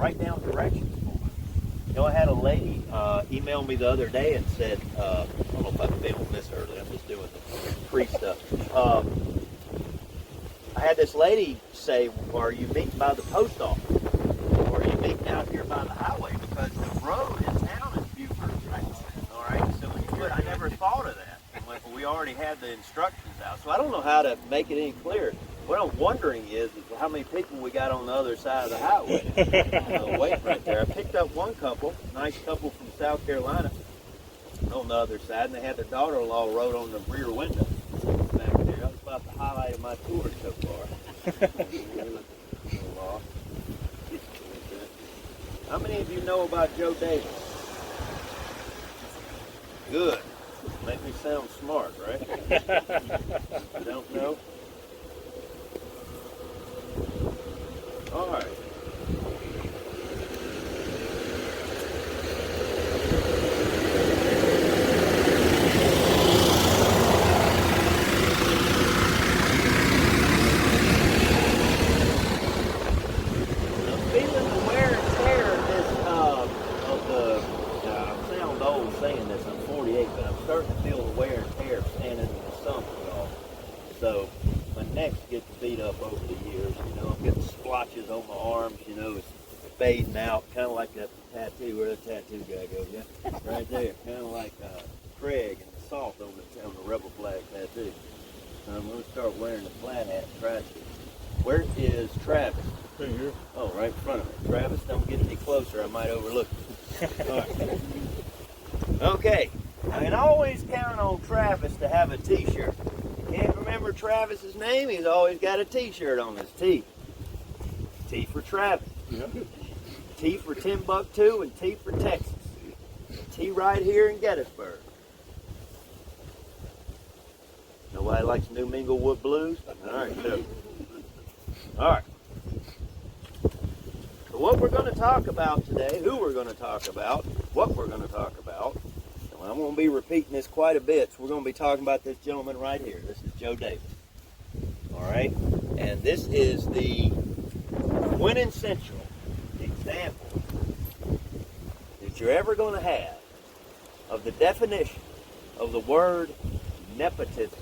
write down directions for me. You know, I had a lady email me the other day and said, I don't know if I've been on this early, I'm just doing the pre-stuff. I had this lady say, well, are you meeting by the post office? Or are you meeting out here by the highway? Because the road in town is Buford, right? All right, so I never thought of that. We already had the instructions out, so I don't know how to make it any clearer. What I'm wondering is how many people we got on the other side of the highway waiting right there. I picked up one couple, nice couple from South Carolina, on the other side, and they had their daughter-in-law wrote on the rear window back there. That was about the highlight of my tour so far. How many of you know about Joe Davis? Good. Make me sound smart, right? You don't know? All right. So my neck gets beat up over the years, you know, I'm getting splotches on my arms, you know, it's fading out, kind of like that tattoo, where the tattoo guy goes, yeah, right there, kind of like Craig and the salt on the rebel flag tattoo. So I'm going to start wearing the flat hat and try to. Where is Travis? Right here. Oh, right in front of me. Travis, don't get any closer, I might overlook you. All right. Okay, I can always count on Travis to have a t-shirt. Can't remember Travis's name, he's always got a t-shirt on his T. T for Travis. Yeah. T for Timbuktu and T for Texas. T right here in Gettysburg. Nobody likes New Minglewood Blues? Alright, so. Alright. So what we're going to talk about today, who we're going to talk about, what we're going to talk about, I'm going to be repeating this quite a bit, so we're going to be talking about this gentleman right here. This is Joe Davis. All right? And this is the quintessential example that you're ever going to have of the definition of the word nepotism.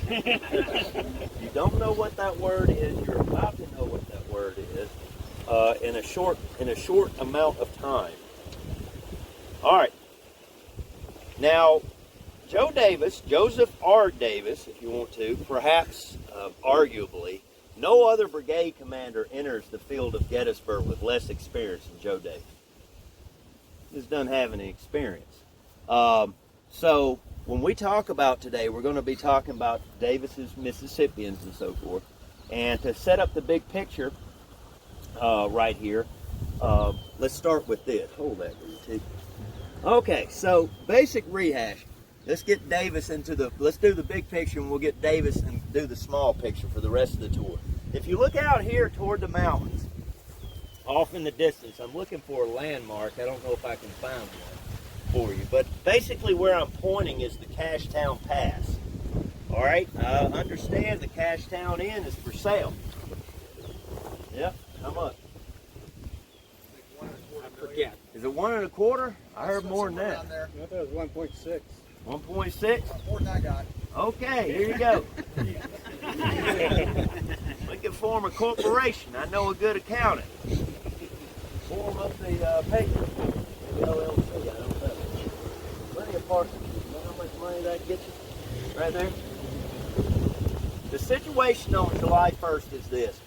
If you don't know what that word is, you're about to know what that word is in a short amount of time. All right. Now, Joe Davis, Joseph R. Davis, if you want to, perhaps arguably, no other brigade commander enters the field of Gettysburg with less experience than Joe Davis. He just doesn't have any experience. So when we talk about today, we're going to be talking about Davis's Mississippians and so forth. And to set up the big picture right here, let's start with this. Hold that, T. Okay, so basic rehash. Let's get Davis let's do the big picture and we'll get Davis and do the small picture for the rest of the tour. If you look out here toward the mountains, off in the distance, I'm looking for a landmark. I don't know if I can find one for you, but basically where I'm pointing is the Cashtown Pass. All right, I understand the Cashtown Inn is for sale. Yep, how much? Yeah. Is it 1 1/4? I heard more than that. I thought it was 1.6. 1.6? More than I got. Okay, here you go. We can form a corporation. I know a good accountant. Form up the paper. LLC, I don't know. Plenty of parking. You know how much money that gets you? Right there. The situation on July 1st is this.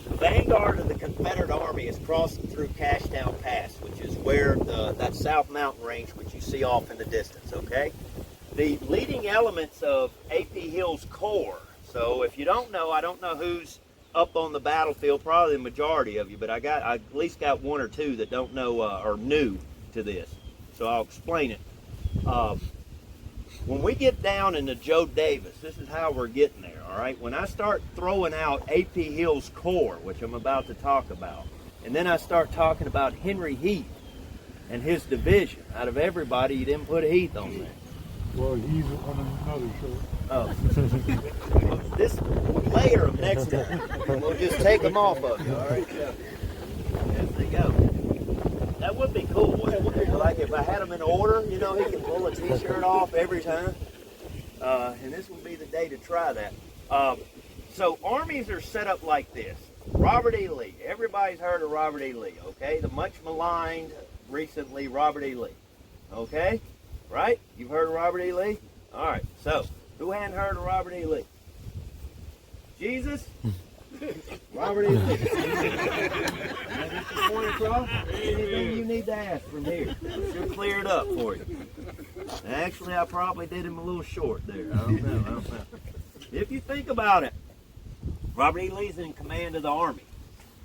The vanguard of the Confederate Army is crossing through Cashtown Pass, which is where that South Mountain Range, which you see off in the distance, okay? The leading elements of A.P. Hill's Corps. So if you don't know, I don't know who's up on the battlefield, probably the majority of you, but I at least got one or two that don't know or new to this. So I'll explain it. When we get down into Joe Davis, this is how we're getting there, all right? When I start throwing out A.P. Hill's Corps, which I'm about to talk about, and then I start talking about Henry Heath and his division, out of everybody, you didn't put Heath on there. Well, he's on another show. Oh. Well, this layer of next time, we'll just take them off of you, all right? they go. That would be cool, wouldn't it? Like if I had them in order, you know, he can pull a t-shirt off every time. And this would be the day to try that. So armies are set up like this. Robert E. Lee. Everybody's heard of Robert E. Lee, okay? The much maligned recently Robert E. Lee. Okay? Right? You've heard of Robert E. Lee? All right. So, who hadn't heard of Robert E. Lee? Jesus? Robert E. Lee. Point across? Anything you need to ask from here? She'll clear it up for you. Actually, I probably did him a little short there. I don't know. If you think about it, Robert E. Lee's in command of the Army.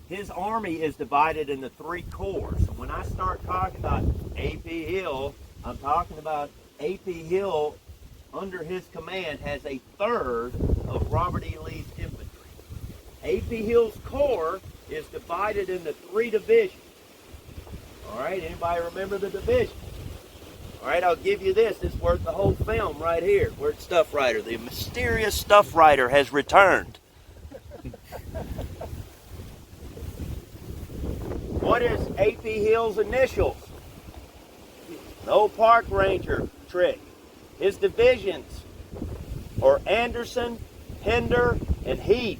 His army is divided into 3 corps. So when I start talking about A.P. Hill, I'm talking about A.P. Hill under his command has 1/3 of Robert E. Lee's infantry. A.P. Hill's corps is divided into 3 divisions. All right, anybody remember the division? All right, I'll give you this. It's worth the whole film right here. Where's Stuff Writer? The mysterious Stuff Writer has returned. What is A.P. Hill's initials? The old park ranger trick. His divisions are Anderson, Pender, and Heath.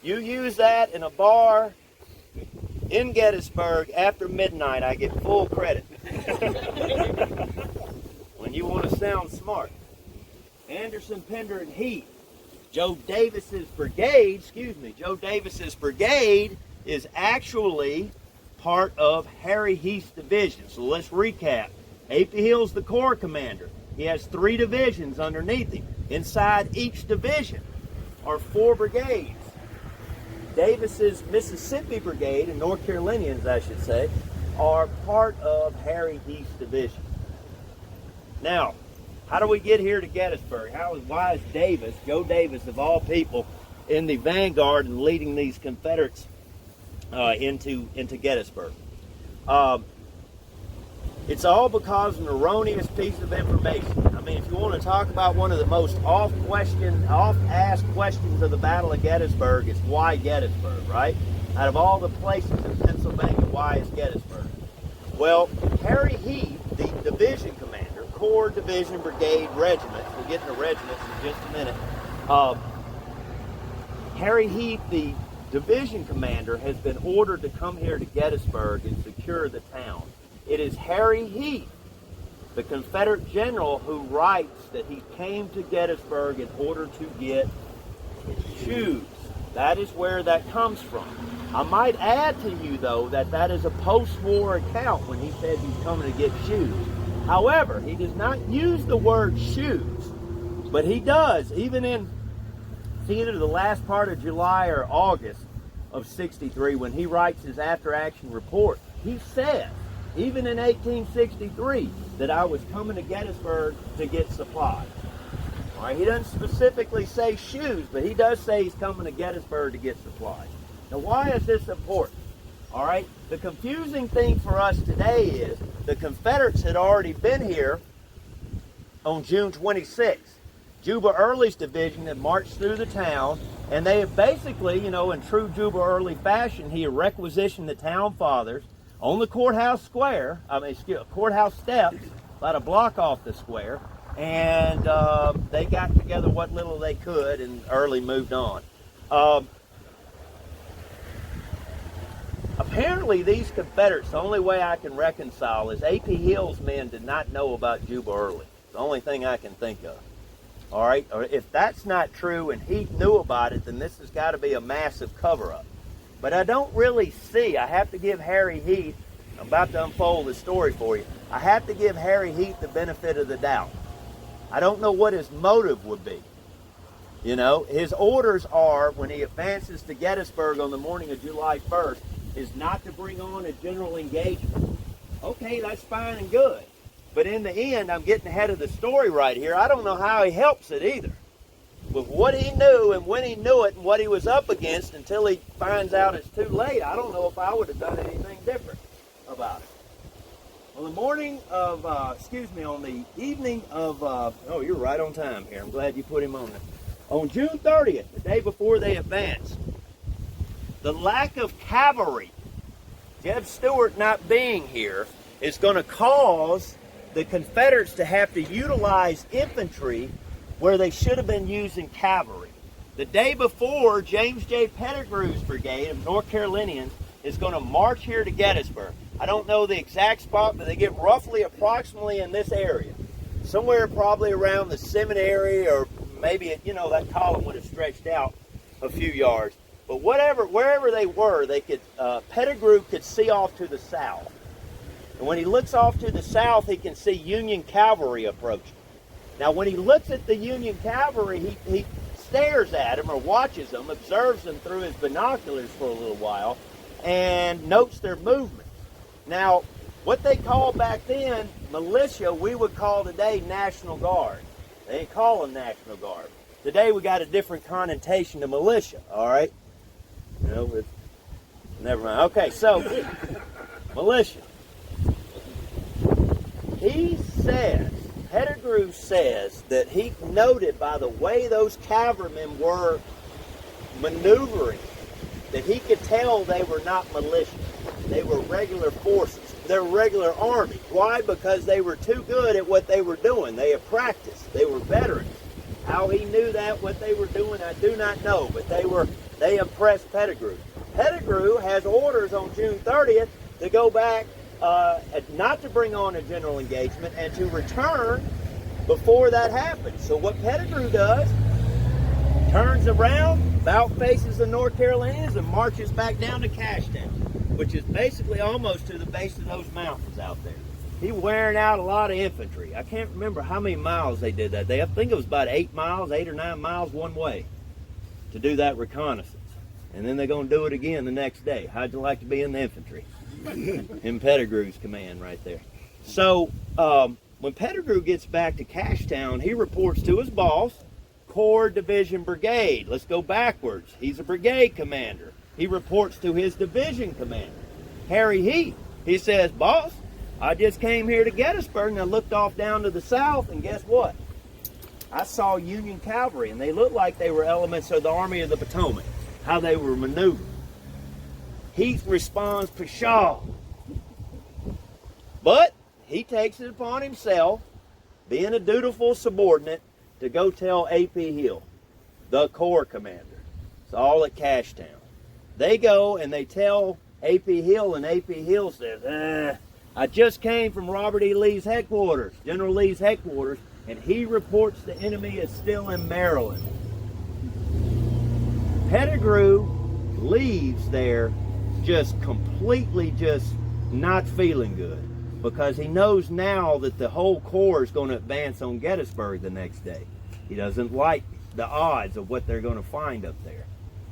You use that in a bar in Gettysburg after midnight, I get full credit. When you want to sound smart. Anderson, Pender, and Heath. Joe Davis's brigade is actually part of Harry Heath's division. So let's recap. A.P. Hill's the corps commander. He has 3 divisions underneath him. Inside each division are 4 brigades. Davis's Mississippi Brigade, and North Carolinians, I should say, are part of Harry Heath's division. Now, how do we get here to Gettysburg? Why is Davis, Joe Davis of all people, in the vanguard and leading these Confederates into Gettysburg? It's all because of an erroneous piece of information. I mean, if you want to talk about one of the most oft-asked questions of the Battle of Gettysburg, it's why Gettysburg, right? Out of all the places in Pennsylvania, why is Gettysburg? Well, Harry Heath, the division commander, Corps, Division, Brigade, Regiment, we'll get into regiments in just a minute. Harry Heath, the division commander, has been ordered to come here to Gettysburg and secure the town. It is Harry Heath, the Confederate general, who writes that he came to Gettysburg in order to get shoes. That is where that comes from. I might add to you, though, that is a post-war account when he said he's coming to get shoes. However, he does not use the word shoes, but he does, even in either the last part of July or August of '63, when he writes his after-action report, he says, even in 1863, that I was coming to Gettysburg to get supplies. All right, he doesn't specifically say shoes, but he does say he's coming to Gettysburg to get supplies. Now, why is this important? All right, the confusing thing for us today is the Confederates had already been here on June 26th. Juba Early's division had marched through the town, and they had basically, in true Juba Early fashion, he had requisitioned the town fathers on the courthouse steps, about a block off the square, and they got together what little they could, and Early moved on. Apparently, these Confederates, the only way I can reconcile is A.P. Hill's men did not know about Juba Early. It's the only thing I can think of. All right? Or if that's not true and he knew about it, then this has got to be a massive cover-up. But I don't really see, I have to give Harry Heath, I'm about to unfold the story for you, I have to give Harry Heath the benefit of the doubt. I don't know what his motive would be. His orders are, when he advances to Gettysburg on the morning of July 1st, is not to bring on a general engagement. Okay, that's fine and good. But in the end, I'm getting ahead of the story right here. I don't know how he helps it either. With what he knew and when he knew it and what he was up against until he finds out it's too late, I don't know if I would have done anything different about it. On the evening of, oh, you're right on time here. I'm glad you put him on there. On June 30th, the day before they advanced, the lack of cavalry, Jeb Stuart not being here, is going to cause the Confederates to have to utilize infantry where they should have been using cavalry. The day before, James J. Pettigrew's brigade of North Carolinians is going to march here to Gettysburg. I don't know the exact spot, but they get roughly approximately in this area. Somewhere probably around the seminary, or maybe, that column would have stretched out a few yards. But wherever they were, Pettigrew could see off to the south. And when he looks off to the south, he can see Union cavalry approaching. Now, when he looks at the Union cavalry, he stares at them or watches them, observes them through his binoculars for a little while, and notes their movement. Now, what they called back then militia, we would call today National Guard. They didn't call them National Guard. Today we got a different connotation to militia, all right? Never mind. Okay, so, militia. Pettigrew says that he noted by the way those cavalrymen were maneuvering that he could tell they were not militia. They were regular forces. They're regular army. Why? Because they were too good at what they were doing. They had practiced. They were veterans. How he knew that, what they were doing, I do not know. But they impressed Pettigrew. Pettigrew has orders on June 30th to go back, not to bring on a general engagement, and to return before that happens. So what Pettigrew does, turns around, about faces the North Carolinians, and marches back down to Cashtown, which is basically almost to the base of those mountains out there. He wearing out a lot of infantry. I can't remember how many miles they did that day. I think it was about 8 or 9 miles one way to do that reconnaissance. And then they're going to do it again the next day. How'd you like to be in the infantry? In Pettigrew's command right there. So when Pettigrew gets back to Cashtown, he reports to his boss, Corps Division Brigade. Let's go backwards. He's a brigade commander. He reports to his division commander, Harry Heath. He says, boss, I just came here to Gettysburg and I looked off down to the south, and guess what? I saw Union cavalry, and they looked like they were elements of the Army of the Potomac, how they were maneuvering. Heath responds, pshaw. But he takes it upon himself, being a dutiful subordinate, to go tell A.P. Hill, the Corps commander. It's all at Cashtown. They go and they tell A.P. Hill, and A.P. Hill says, I just came from Robert E. Lee's headquarters, General Lee's headquarters, and he reports the enemy is still in Maryland. Pettigrew leaves there just completely not feeling good, because he knows now that the whole Corps is going to advance on Gettysburg the next day. He doesn't like the odds of what they're going to find up there.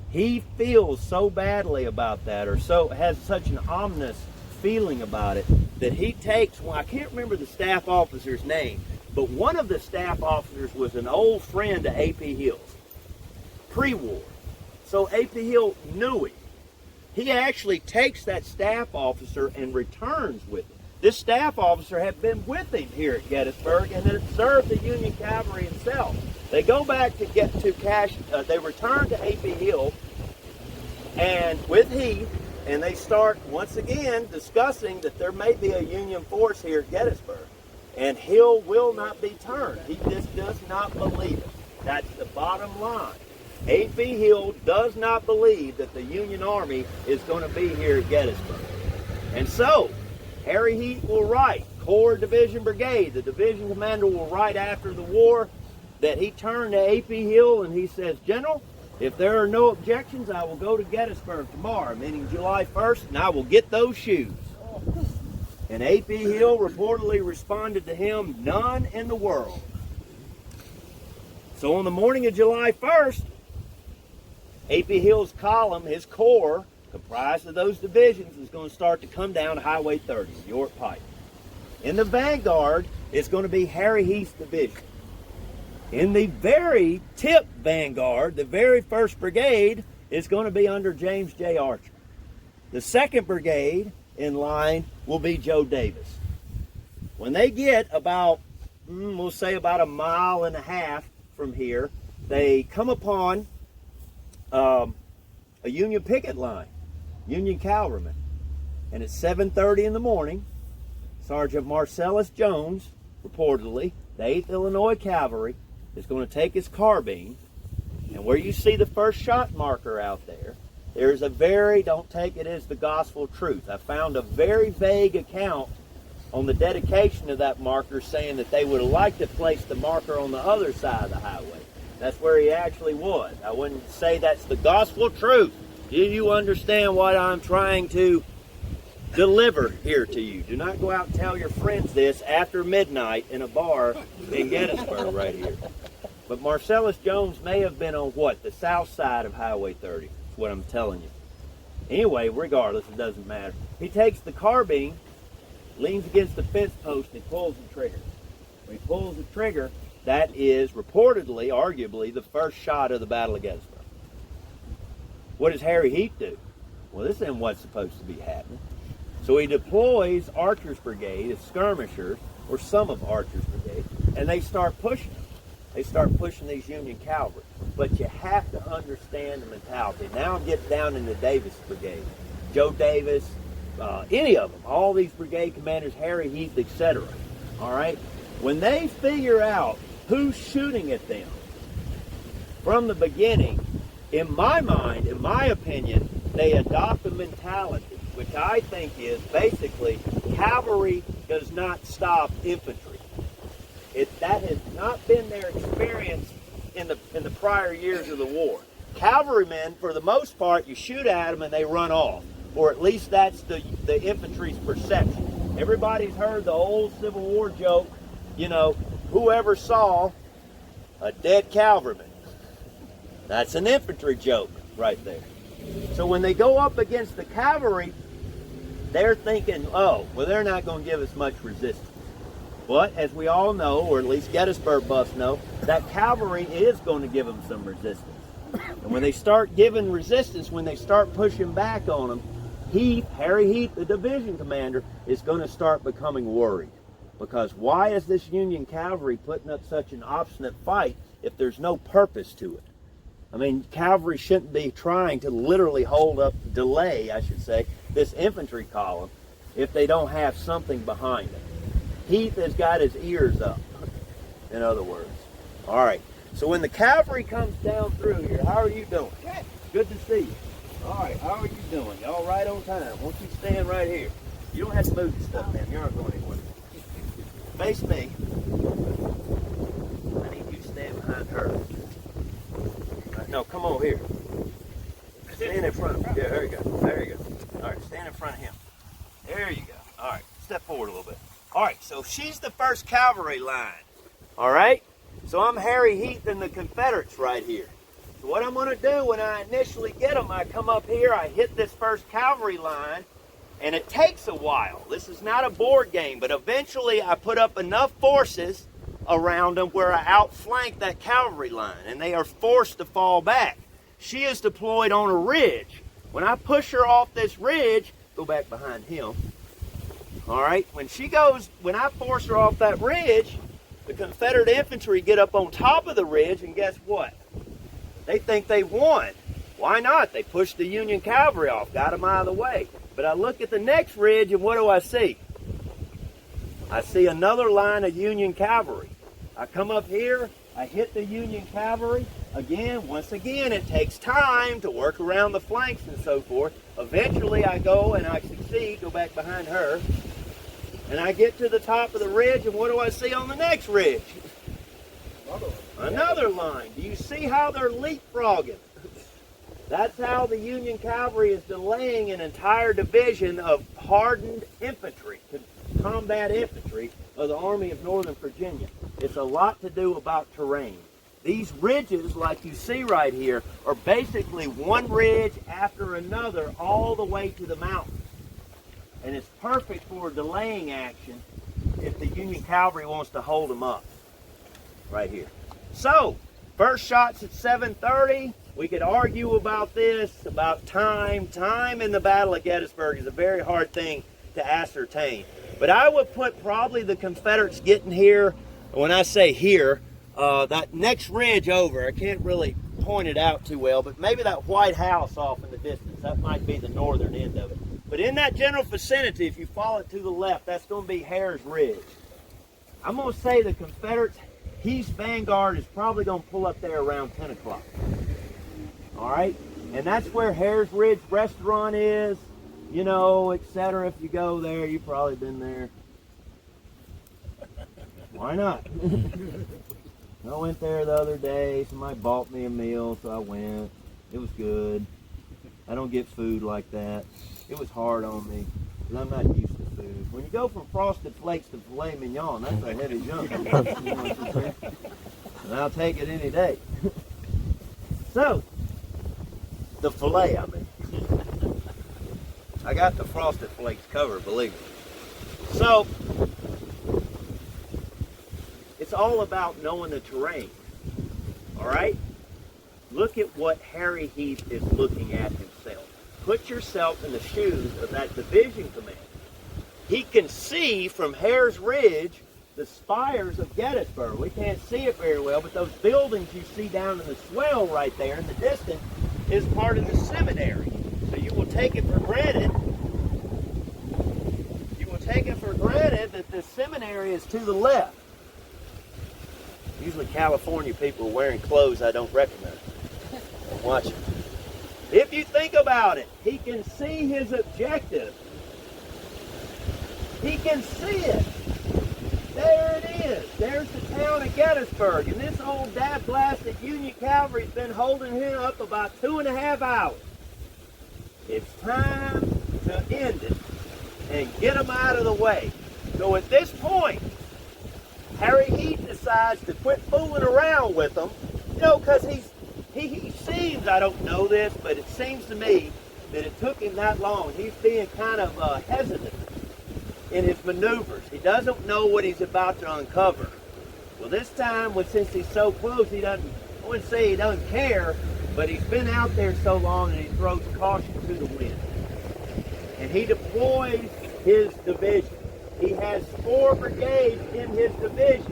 He feels so badly about that, or has such an ominous feeling about it, that he takes, I can't remember the staff officer's name, but one of the staff officers was an old friend to A.P. Hill's, pre-war. So A.P. Hill knew him. He actually takes that staff officer and returns with him. This staff officer had been with him here at Gettysburg and had observed the Union cavalry himself. They go back to they return to A.P. Hill and with Heath, and they start once again discussing that there may be a Union force here at Gettysburg. And Hill will not be turned. He just does not believe it. That's the bottom line. A.P. Hill does not believe that the Union Army is going to be here at Gettysburg. And so, Harry Heath will write, Corps Division Brigade, the division commander will write after the war that he turned to A.P. Hill and he says, General, if there are no objections, I will go to Gettysburg tomorrow, meaning July 1st, and I will get those shoes. And A.P. Hill reportedly responded to him, none in the world. So on the morning of July 1st, A.P. Hill's column, his corps, comprised of those divisions, is going to start to come down Highway 30, York Pike. In the vanguard is going to be Harry Heath's division. In the very tip vanguard, the very first brigade is going to be under James J. Archer. The second brigade in line will be Joe Davis. When they get about, we'll say about 1.5 miles from here, they come upon a a Union picket line, Union cavalrymen. And at 7:30 in the morning, Sergeant Marcellus Jones, reportedly, the 8th Illinois Cavalry, is going to take his carbine, and where you see the first shot marker out there, there's a very, don't take it as the gospel truth. I found a very vague account on the dedication of that marker saying that they would have liked to place the marker on the other side of the highway. That's where he actually was. I wouldn't say that's the gospel truth. Do you understand what I'm trying to deliver here to you? Do not go out and tell your friends this after midnight in a bar in Gettysburg right here. But Marcellus Jones may have been on what? The south side of Highway 30. That's what I'm telling you. Anyway, regardless, it doesn't matter. He takes the carbine, leans against the fence post, and pulls the trigger. When he pulls the trigger, that is reportedly, arguably, the first shot of the Battle of Gettysburg. What does Harry Heath do? Well, this isn't what's supposed to be happening. So he deploys Archer's Brigade, as skirmishers, or some of Archer's Brigade, and they start pushing them. They start pushing these Union cavalry. But you have to understand the mentality. Now I'm getting down in the Davis Brigade. Joe Davis, any of them, all these brigade commanders, Harry Heath, etc. All right? When they figure out who's shooting at them from the beginning, in my mind, in my opinion, they adopt a mentality, which I think is basically cavalry does not stop infantry. That has not been their experience in the prior years of the war. Cavalrymen, for the most part, you shoot at them and they run off, or at least that's the infantry's perception. Everybody's heard the old Civil War joke, you know, whoever saw a dead cavalryman. That's an infantry joke right there. So when they go up against the cavalry, they're thinking, oh, well, they're not going to give us much resistance. But as we all know, or at least Gettysburg buffs know, that cavalry is going to give them some resistance. And when they start giving resistance, when they start pushing back on them, Harry Heath, the division commander, is going to start becoming worried. Because why is this Union cavalry putting up such an obstinate fight if there's no purpose to it? I mean, cavalry shouldn't be trying to literally delay, I should say, this infantry column if they don't have something behind it. Heath has got his ears up, in other words. All right, so when the cavalry comes down through here, how are you doing? Good to see you. All right, how are you doing? Y'all right on time. Won't you stand right here? You don't have to move your stuff, man. You aren't going anywhere. Face me. I need you to stand behind her. No, come on here. Stand in front of him. Yeah, there you go. There you go. All right, stand in front of him. There you go. All right, step forward a little bit. All right, so she's the first cavalry line. All right? So I'm Harry Heath and the Confederates right here. So what I'm going to do when I initially get them, I come up here, I hit this first cavalry line, and it takes a while. This is not a board game, but eventually I put up enough forces around them where I outflank that cavalry line, and they are forced to fall back. She is deployed on a ridge. When I push her off this ridge, go back behind him. All right, when I force her off that ridge, the Confederate infantry get up on top of the ridge, and guess what? They think they won. Why not? They pushed the Union cavalry off, got them out of the way. But I look at the next ridge, and what do I see? I see another line of Union cavalry. I come up here, I hit the Union cavalry. Once again, it takes time to work around the flanks and so forth. Eventually, I go and I succeed, go back behind her, and I get to the top of the ridge, and what do I see on the next ridge? Another line. Do you see how they're leapfrogging? That's how the Union cavalry is delaying an entire division of hardened infantry, combat infantry of the Army of Northern Virginia. It's a lot to do about terrain. These ridges, like you see right here, are basically one ridge after another all the way to the mountains. And it's perfect for delaying action if the Union cavalry wants to hold them up. Right here. So, first shots at 7:30. We could argue about this, about time. Time in the Battle of Gettysburg is a very hard thing to ascertain. But I would put probably the Confederates getting here, when I say here, that next ridge over, I can't really point it out too well, but maybe that white house off in the distance, that might be the northern end of it. But in that general vicinity, if you follow it to the left, that's going to be Hare's Ridge. I'm going to say the Confederates' East vanguard is probably going to pull up there around 10 o'clock. All right? And that's where Hare's Ridge restaurant is, you know, etc. If you go there, you've probably been there. Why not? I went there the other day. Somebody bought me a meal, so I went. It was good. I don't get food like that. It was hard on me because I'm not used to food. When you go from Frosted Flakes to filet mignon, that's a heavy jump. You know what I'm saying? And I'll take it any day. So, the filet, I mean. I got the Frosted Flakes covered, believe me. So, it's all about knowing the terrain. All right? Look at what Harry Heath is looking at himself. Put yourself in the shoes of that division commander. He can see from Hare's Ridge the spires of Gettysburg. We can't see it very well, but those buildings you see down in the swell right there in the distance is part of the seminary. So you will take it for granted. You will take it for granted that the seminary is to the left. Usually California people are wearing clothes I don't recognize. Watch it. If you think about it, he can see his objective. He can see it. There it is. There's the town of Gettysburg. And this old dad-blasted Union cavalry's been holding him up about 2.5 hours. It's time to end it and get him out of the way. So at this point, Harry Heath decides to quit fooling around with them, you know, because he seems, I don't know this, but it seems to me that it took him that long. He's being kind of hesitant in his maneuvers. He doesn't know what he's about to uncover. Well, this time, since he's so close, he doesn't, I wouldn't say he doesn't care, but he's been out there so long that he throws caution to the wind. And he deploys his division. He has 4 brigades in his division.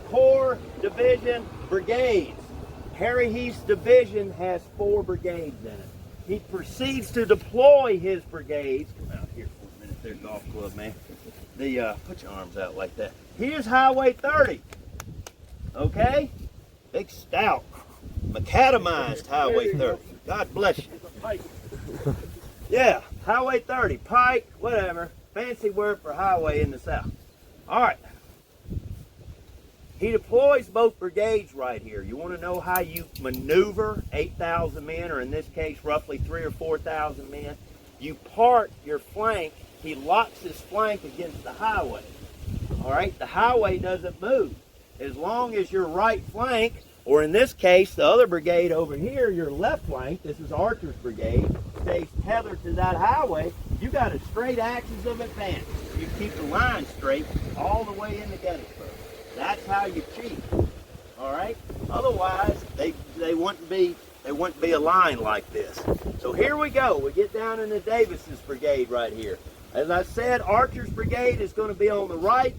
Corps, division, brigades. Harry Heath's division has 4 brigades in it. He proceeds to deploy his brigades. Come out here for a minute there, golf club, man. Put your arms out like that. Here's Highway 30. Okay? Big stout, macadamized Highway 30. God bless you. Yeah, Highway 30, Pike, whatever. Fancy word for highway in the South. All right. He deploys both brigades right here. You want to know how you maneuver 8,000 men, or in this case, roughly 3,000 or 4,000 men? You part your flank. He locks his flank against the highway. All right? The highway doesn't move. As long as your right flank, or in this case, the other brigade over here, your left flank, this is Archer's brigade, stays tethered to that highway, you got a straight axis of advance. You keep the line straight all the way into Gettysburg. That's how you cheat. All right? Otherwise, they wouldn't be a line like this. So here we go. We get down into Davis's brigade right here. As I said, Archer's brigade is going to be on the right.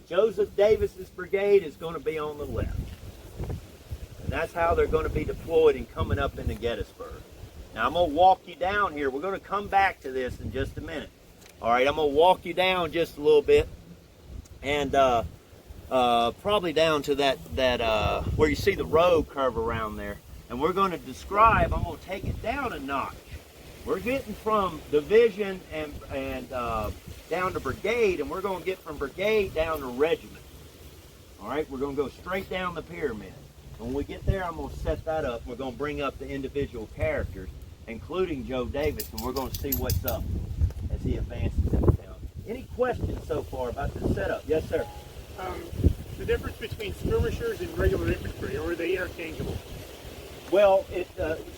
Joseph Davis's brigade is going to be on the left. And that's how they're going to be deployed and coming up into Gettysburg. Now, I'm going to walk you down here. We're going to come back to this in just a minute. All right, I'm going to walk you down just a little bit. And probably down to that where you see the road curve around there. And we're going to describe, I'm going to take it down a notch. We're getting from division and down to brigade, and we're going to get from brigade down to regiment. All right, we're going to go straight down the pyramid. When we get there, I'm going to set that up. We're going to bring up the individual characters, including Joe Davis, and we're going to see what's up as he advances into town. Any questions so far about the setup? Yes, sir. The difference between skirmishers and regular infantry, or are they interchangeable? Well,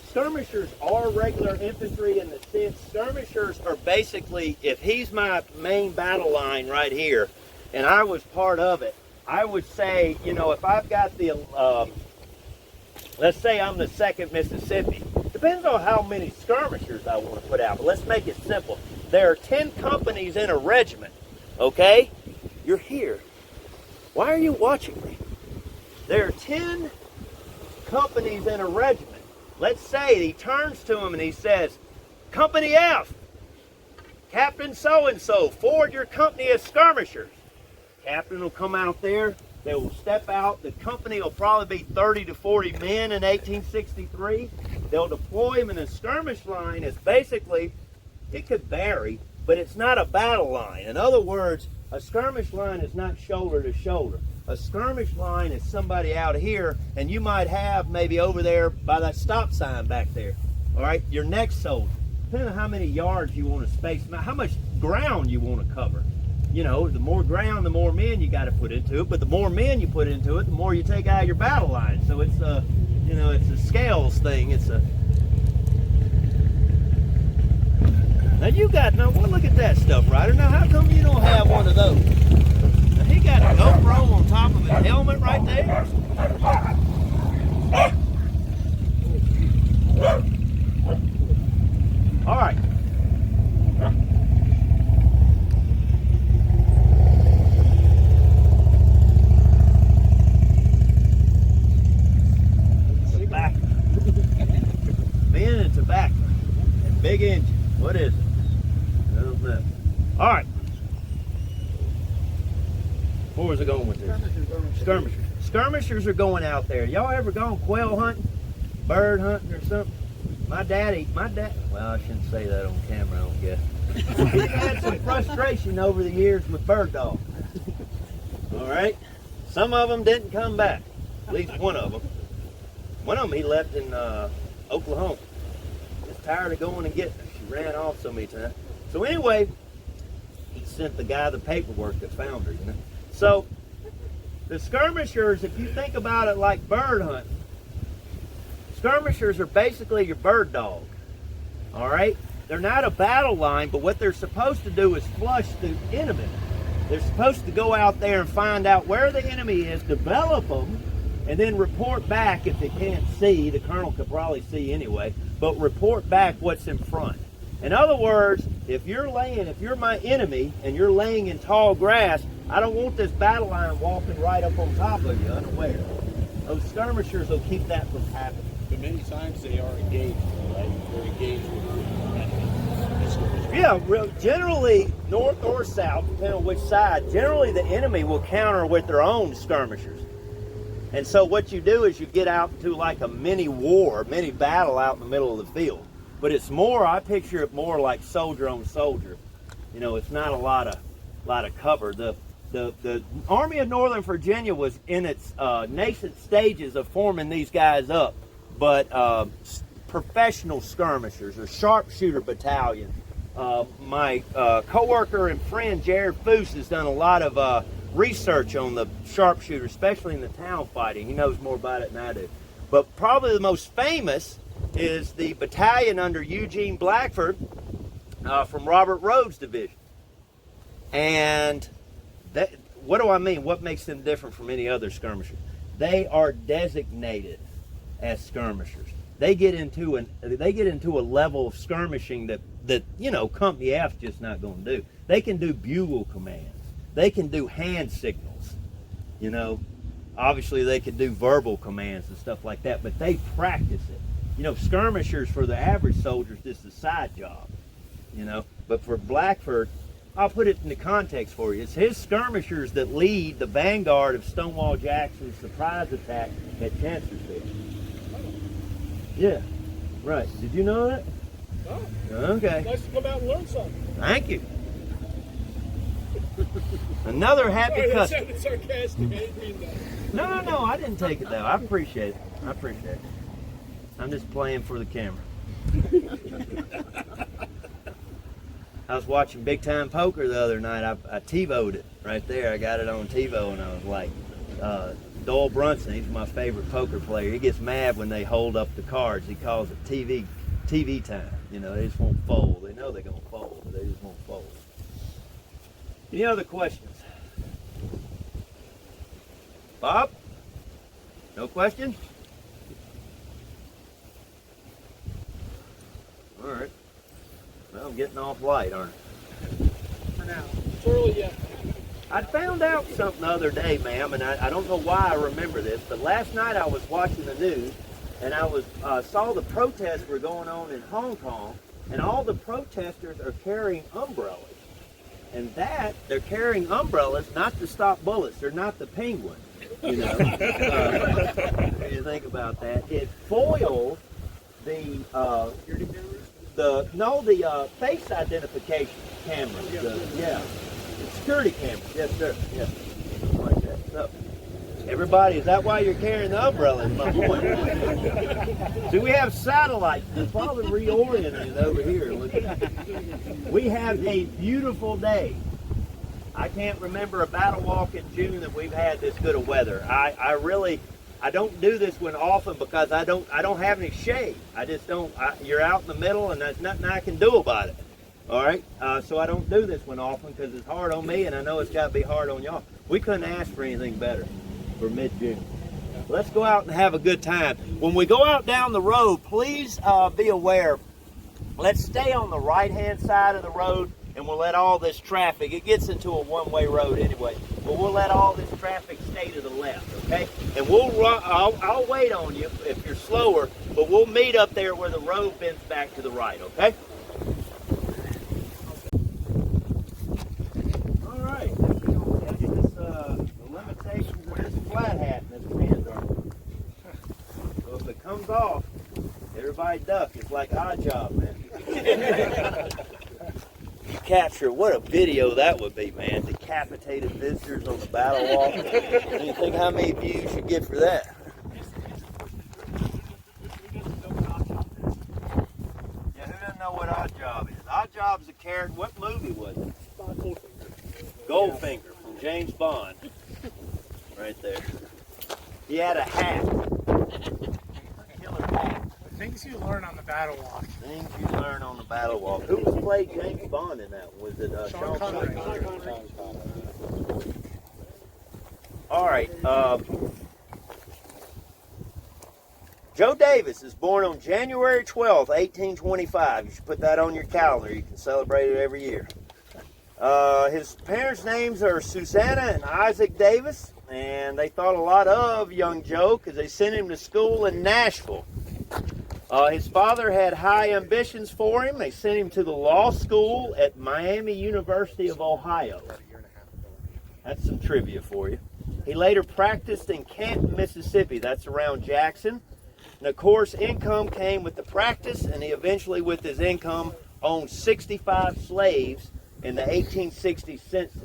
skirmishers are regular infantry in the sense skirmishers are basically, if he's my main battle line right here, and I was part of it, I would say, you know, if I've got the, let's say I'm the 2nd Mississippi, depends on how many skirmishers I want to put out, but let's make it simple. There are 10 companies in a regiment, okay? You're here. Why are you watching me? There are 10 companies in a regiment. Let's say he turns to him and he says, Company F, Captain so-and-so, forward your company as skirmishers. Captain will come out there. They will step out. The company will probably be 30 to 40 men in 1863. They'll deploy them in a skirmish line. It's basically, it could vary, but it's not a battle line. In other words, a skirmish line is not shoulder to shoulder. A skirmish line is somebody out here, and you might have maybe over there by that stop sign back there. All right, your next soldier. Depending on how many yards you want to space them out, how much ground you want to cover. You know, the more ground, the more men you got to put into it. But the more men you put into it, the more you take out of your battle line. So it's a, you know, it's a scales thing. It's a. Now you got well, look at that stuff, Ryder. Now how come you don't have one of those? Now, he got a GoPro on top of his helmet right there. All right. Tobacco. Men and tobacco. And big engine. What is it? I don't know. All right. Where was it going with this? Skirmishers. Skirmishers are going out there. Y'all ever gone quail hunting? Bird hunting or something? My dad, well, I shouldn't say that on camera, I don't guess. He's had some frustration over the years with bird dogs. All right? Some of them didn't come back. At least one of them. One of them he left in Oklahoma. Just tired of going and getting her. She ran off so many times. So anyway, he sent the guy the paperwork that found her, you know. So the skirmishers, if you think about it like bird hunting, skirmishers are basically your bird dog. All right? They're not a battle line, but what they're supposed to do is flush the enemy. They're supposed to go out there and find out where the enemy is, develop them, and then report back if they can't see. The colonel could probably see anyway, but report back what's in front. In other words, if you're my enemy and you're laying in tall grass, I don't want this battle line walking right up on top of you unaware. Those skirmishers will keep that from happening. But many times they are engaged, right? They're engaged with the enemy. Yeah, generally north or south, depending on which side, generally the enemy will counter with their own skirmishers. And so what you do is you get out into like a mini war, mini battle out in the middle of the field. But it's more, I picture it more like soldier on soldier. You know, it's not a lot of cover. The Army of Northern Virginia was in its nascent stages of forming these guys up, but professional skirmishers or sharpshooter battalion. My coworker and friend Jared Foose has done a lot of research on the sharpshooter, especially in the town fighting. He knows more about it than I do. But probably the most famous is the battalion under Eugene Blackford from Robert Rhodes' division. And what do I mean? What makes them different from any other skirmishers? They are designated as skirmishers. They get into a level of skirmishing that you know Company F's just not going to do. They can do bugle commands. They can do hand signals. You know, obviously they can do verbal commands and stuff like that, but they practice it. You know, skirmishers for the average soldier is just a side job. You know, but for Blackford, I'll put it into context for you. It's his skirmishers that lead the vanguard of Stonewall Jackson's surprise attack at Chancellorsville. Yeah, right. Did you know that? Oh, okay. nice to come out and learn something. Thank you. Another happy Sorry, that customer. sounded sarcastic. I didn't mean that. No, I didn't take it though. I appreciate it. I'm just playing for the camera. I was watching Big Time Poker the other night. I TiVo'd it right there. I got it on TiVo, and I was like, Doyle Brunson, he's my favorite poker player. He gets mad when they hold up the cards. He calls it TV time. You know, they just won't fold. They know they're going to fold, but they just won't fold. Any other questions? Bob? No questions? All right. Well, I'm getting off light, aren't I? For now. It's early yet. I found out something the other day, ma'am, and I don't know why I remember this, but last night I was watching the news, and I saw the protests were going on in Hong Kong, and all the protesters are carrying umbrellas. And they're carrying umbrellas not to stop bullets. They're not the Penguin, you know. When you think about that, it foils the face identification cameras. Security cameras. Yes, sir. Yeah, something like that. So, everybody, is that why you're carrying the umbrella? Is my point. See, we have satellites. They're probably reoriented over here. We have a beautiful day. I can't remember a battle walk in June that we've had this good of weather. I don't do this one often because I don't have any shade. I just don't. You're out in the middle, and there's nothing I can do about it. All right, so I don't do this one often because it's hard on me, and I know it's got to be hard on y'all. We couldn't ask for anything better for mid-June. Let's go out and have a good time. When we go out down the road, please be aware. Let's stay on the right-hand side of the road, and we'll let all this traffic. It gets into a one-way road anyway, but we'll let all this traffic stay to the left, okay? And we'll run. I'll wait on you if you're slower, but we'll meet up there where the road bends back to the right, okay? Flat hat and this pins on. So if it comes off, everybody duck. It's like Odd Job, man. Capture, what a video that would be, man. Decapitated visitors on the battle walk. Do you think how many views you get for that? Yeah, who doesn't know what Odd Job is? Odd Job's a character. What movie was it? Goldfinger from James Bond. Right there. He had a hat. Killer hat. Things you learn on the battle walk. Things you learn on the battle walk. Who played James Bond in that? Was it Sean Connery? All right. Joe Davis is born on January 12th, 1825. You should put that on your calendar. You can celebrate it every year. His parents' names are Susanna and Isaac Davis. And they thought a lot of young Joe because they sent him to school in Nashville. His father had high ambitions for him. They sent him to the law school at Miami University of Ohio. That's some trivia for you. He later practiced in Canton, Mississippi. That's around Jackson. And of course, income came with the practice, and he eventually, with his income, owned 65 slaves in the 1860 census.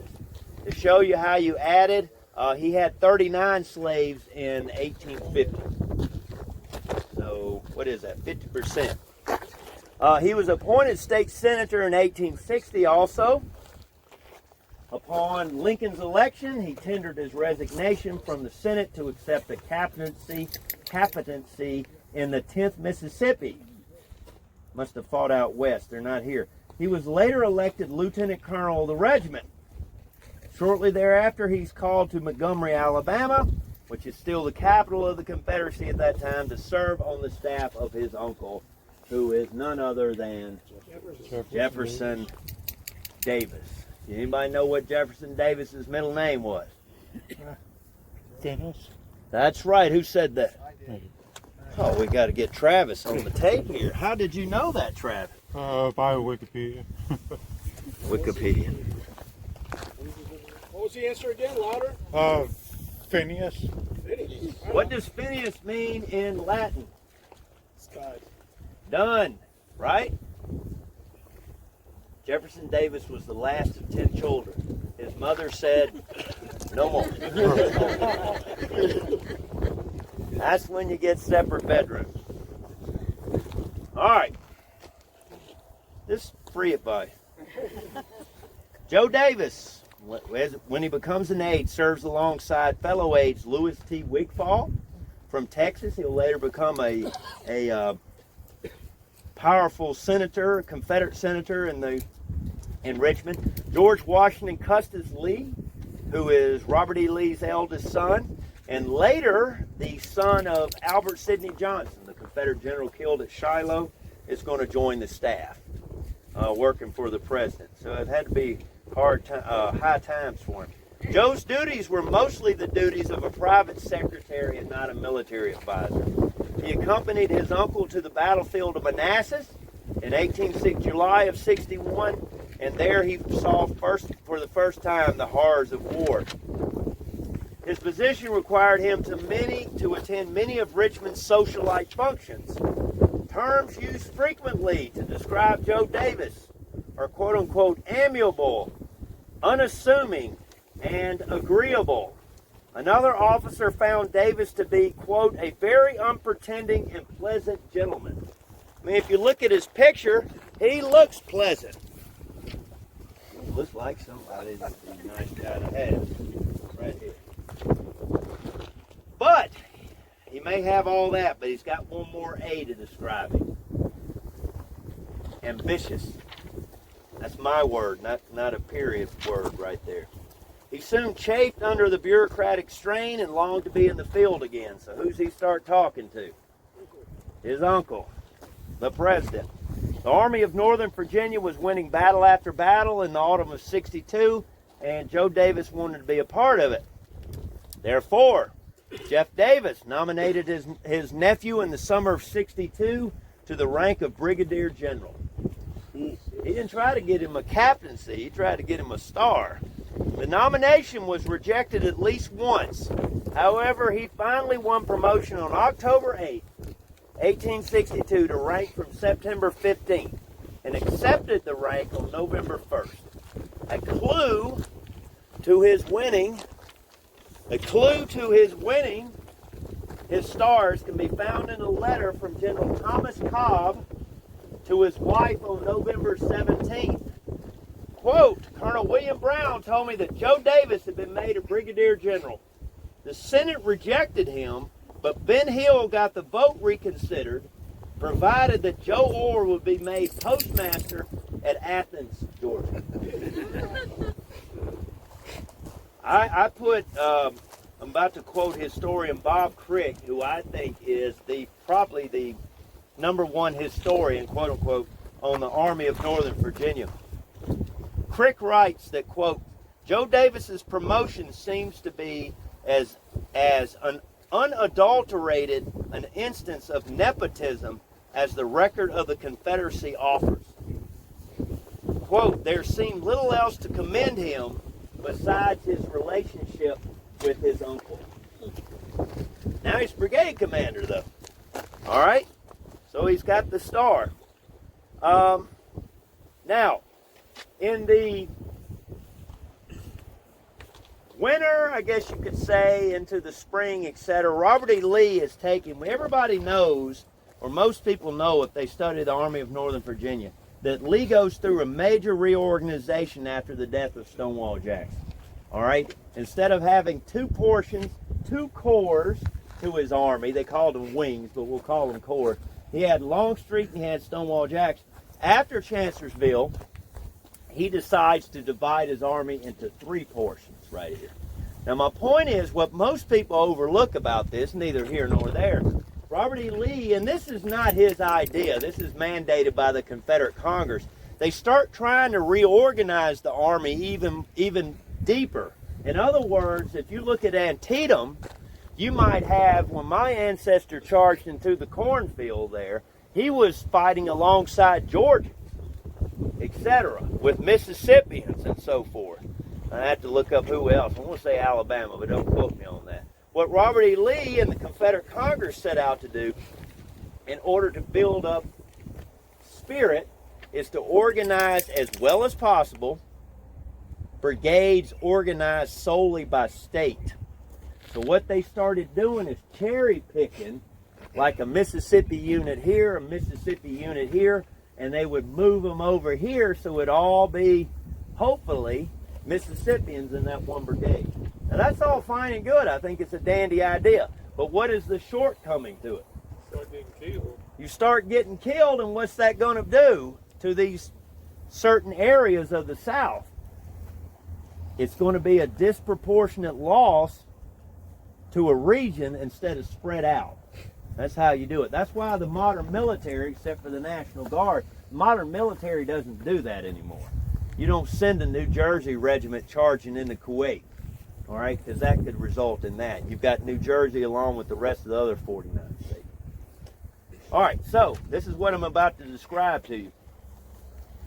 To show you how you added, he had 39 slaves in 1850. So, what is that? 50%. He was appointed state senator in 1860 also. Upon Lincoln's election, he tendered his resignation from the Senate to accept a captaincy in the 10th Mississippi. Must have fought out west. They're not here. He was later elected lieutenant colonel of the regiment. Shortly thereafter, he's called to Montgomery, Alabama, which is still the capital of the Confederacy at that time, to serve on the staff of his uncle, who is none other than Jefferson Davis. Anybody know what Jefferson Davis's middle name was? Dennis? That's right. Who said that? Oh, we got to get Travis on the tape here. How did you know that, Travis? By Wikipedia. Wikipedia. What was the answer again? Louder? Phineas. Phineas. What does Phineas mean in Latin? Sky. Done. Right? Jefferson Davis was the last of 10 children. His mother said, no more. That's when you get separate bedrooms. All right. Just free it by. Joe Davis, when he becomes an aide, serves alongside fellow aides Louis T. Wigfall from Texas. He'll later become a powerful senator, Confederate senator in Richmond. George Washington Custis Lee, who is Robert E. Lee's eldest son, and later the son of Albert Sidney Johnson, the Confederate general killed at Shiloh, is going to join the staff, working for the president. So it had to be high times for him. Joe's duties were mostly the duties of a private secretary and not a military advisor. He accompanied his uncle to the battlefield of Manassas in July of 61, and there he saw for the first time the horrors of war. His position required him to attend many of Richmond's socialite functions. Terms used frequently to describe Joe Davis are quote-unquote amiable, unassuming, and agreeable. Another officer found Davis to be, quote, a very unpretending and pleasant gentleman. I mean, if you look at his picture, he looks pleasant. He looks like somebody that'd be a nice guy to have right here. But he may have all that, but he's got one more A to describe him. Ambitious. That's my word, not a period word right there. He soon chafed under the bureaucratic strain and longed to be in the field again. So who's he start talking to? His uncle, the president. The Army of Northern Virginia was winning battle after battle in the autumn of 62, and Joe Davis wanted to be a part of it. Therefore, Jeff Davis nominated his nephew in the summer of 62 to the rank of Brigadier General. He didn't try to get him a captaincy, he tried to get him a star. The nomination was rejected at least once. However, he finally won promotion on October 8, 1862 to rank from September 15th and accepted the rank on November 1st. A clue to his winning his stars can be found in a letter from General Thomas Cobb to his wife on November 17th. Quote, Colonel William Brown told me that Joe Davis had been made a brigadier general. The Senate rejected him, but Ben Hill got the vote reconsidered, provided that Joe Orr would be made postmaster at Athens, Georgia. I'm about to quote historian Bob Crick, who I think is probably the #1 historian, quote unquote, on the Army of Northern Virginia. Crick writes that, quote, Joe Davis's promotion seems to be as an unadulterated an instance of nepotism as the record of the Confederacy offers. Quote, there seemed little else to commend him besides his relationship with his uncle. Now he's brigade commander, though. All right? So he's got the star. Now, in the winter, I guess you could say, into the spring, etc., Robert E. Lee is taking, everybody knows, or most people know if they study the Army of Northern Virginia, that Lee goes through a major reorganization after the death of Stonewall Jackson. All right? Instead of having two corps to his army, they called them wings, but we'll call them corps. He had Longstreet and he had Stonewall Jackson. After Chancellorsville, he decides to divide his army into 3 portions right here. Now my point is, what most people overlook about this, neither here nor there, Robert E. Lee, and this is not his idea, this is mandated by the Confederate Congress, they start trying to reorganize the army even deeper. In other words, if you look at Antietam, you might have, when my ancestor charged into the cornfield there, he was fighting alongside Georgians, etc., with Mississippians and so forth. I have to look up who else. I want to say Alabama, but don't quote me on that. What Robert E. Lee and the Confederate Congress set out to do in order to build up spirit is to organize as well as possible brigades organized solely by state. So what they started doing is cherry picking, like a Mississippi unit here, a Mississippi unit here, and they would move them over here so it'd all be, hopefully, Mississippians in that one brigade. Now that's all fine and good. I think it's a dandy idea. But what is the shortcoming to it? Start getting killed. You start getting killed, and what's that going to do to these certain areas of the South? It's going to be a disproportionate loss to a region instead of spread out. That's how you do it. That's why the modern military, except for the National Guard, modern military doesn't do that anymore. You don't send a New Jersey regiment charging into Kuwait. All right, because that could result in that. You've got New Jersey along with the rest of the other 49 states. All right, so this is what I'm about to describe to you.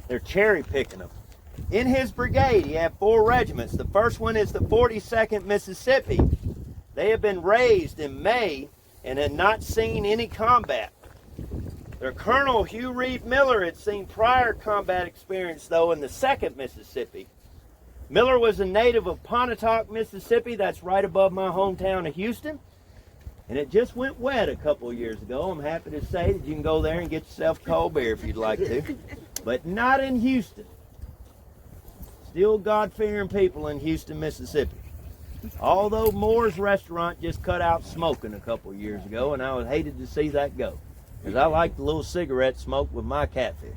They're cherry picking them. In his brigade, he had 4 regiments. The first one is the 42nd Mississippi. They had been raised in May and had not seen any combat. Their colonel, Hugh Reed Miller, had seen prior combat experience, though, in the 2nd Mississippi. Miller was a native of Pontotoc, Mississippi. That's right above my hometown of Houston. And it just went wet a couple of years ago. I'm happy to say that you can go there and get yourself cold beer if you'd like to. But not in Houston. Still God-fearing people in Houston, Mississippi. Although Moore's Restaurant just cut out smoking a couple of years ago, and I was hated to see that go. Because I like the little cigarette smoke with my catfish.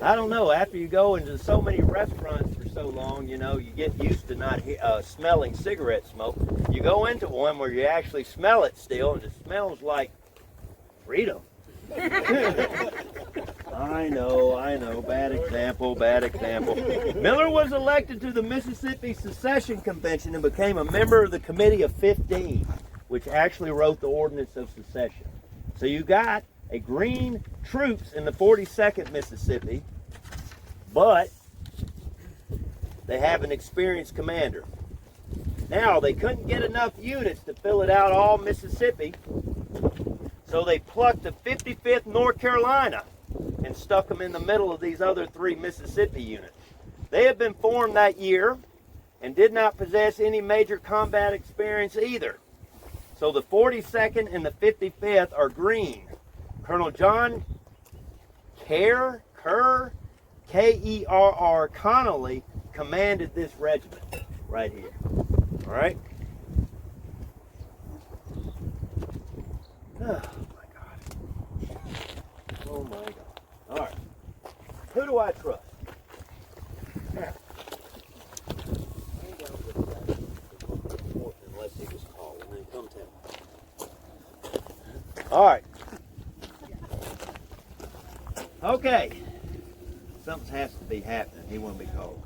I don't know, after you go into so many restaurants for so long, you know, you get used to not smelling cigarette smoke. You go into one where you actually smell it still, and it smells like freedom. I know, bad example. Miller was elected to the Mississippi Secession Convention and became a member of the Committee of 15, which actually wrote the Ordinance of Secession. So you got a green troops in the 42nd Mississippi, but they have an experienced commander. Now, they couldn't get enough units to fill it out all Mississippi, so they plucked the 55th North Carolina and stuck them in the middle of these other 3 Mississippi units. They had been formed that year and did not possess any major combat experience either. So the 42nd and the 55th are green. Colonel John Kerr, K-E-R-R, Connolly commanded this regiment right here. All right? Oh, my God. Oh, my God. All right. Who do I trust? Unless he was called, and then come tell me. All right. Okay. Something has to be happening. He won't be called.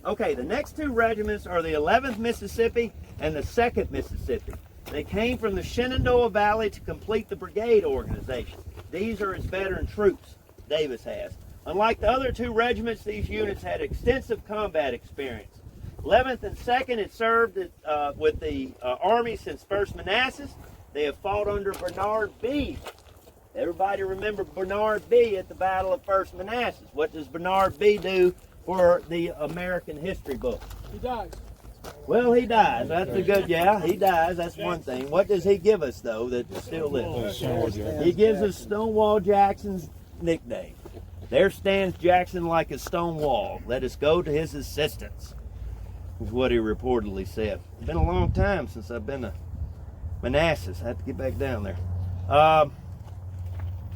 Okay, the next 2 regiments are the 11th Mississippi and the 2nd Mississippi. They came from the Shenandoah Valley to complete the brigade organization. These are his veteran troops, Davis has. Unlike the other 2 regiments, these units had extensive combat experience. 11th and 2nd had served with the Army since 1st Manassas. They have fought under Bernard B. Everybody remember Bernard B. at the Battle of 1st Manassas. What does Bernard B. do for the American history book? He dies. Well, he dies. That's a good, yeah, he dies. That's one thing. What does he give us, though, that still lives? He gives us Stonewall Jackson's nickname. There stands Jackson like a stone wall. Let us go to his assistance, is what he reportedly said. It's been a long time since I've been to Manassas. I have to get back down there.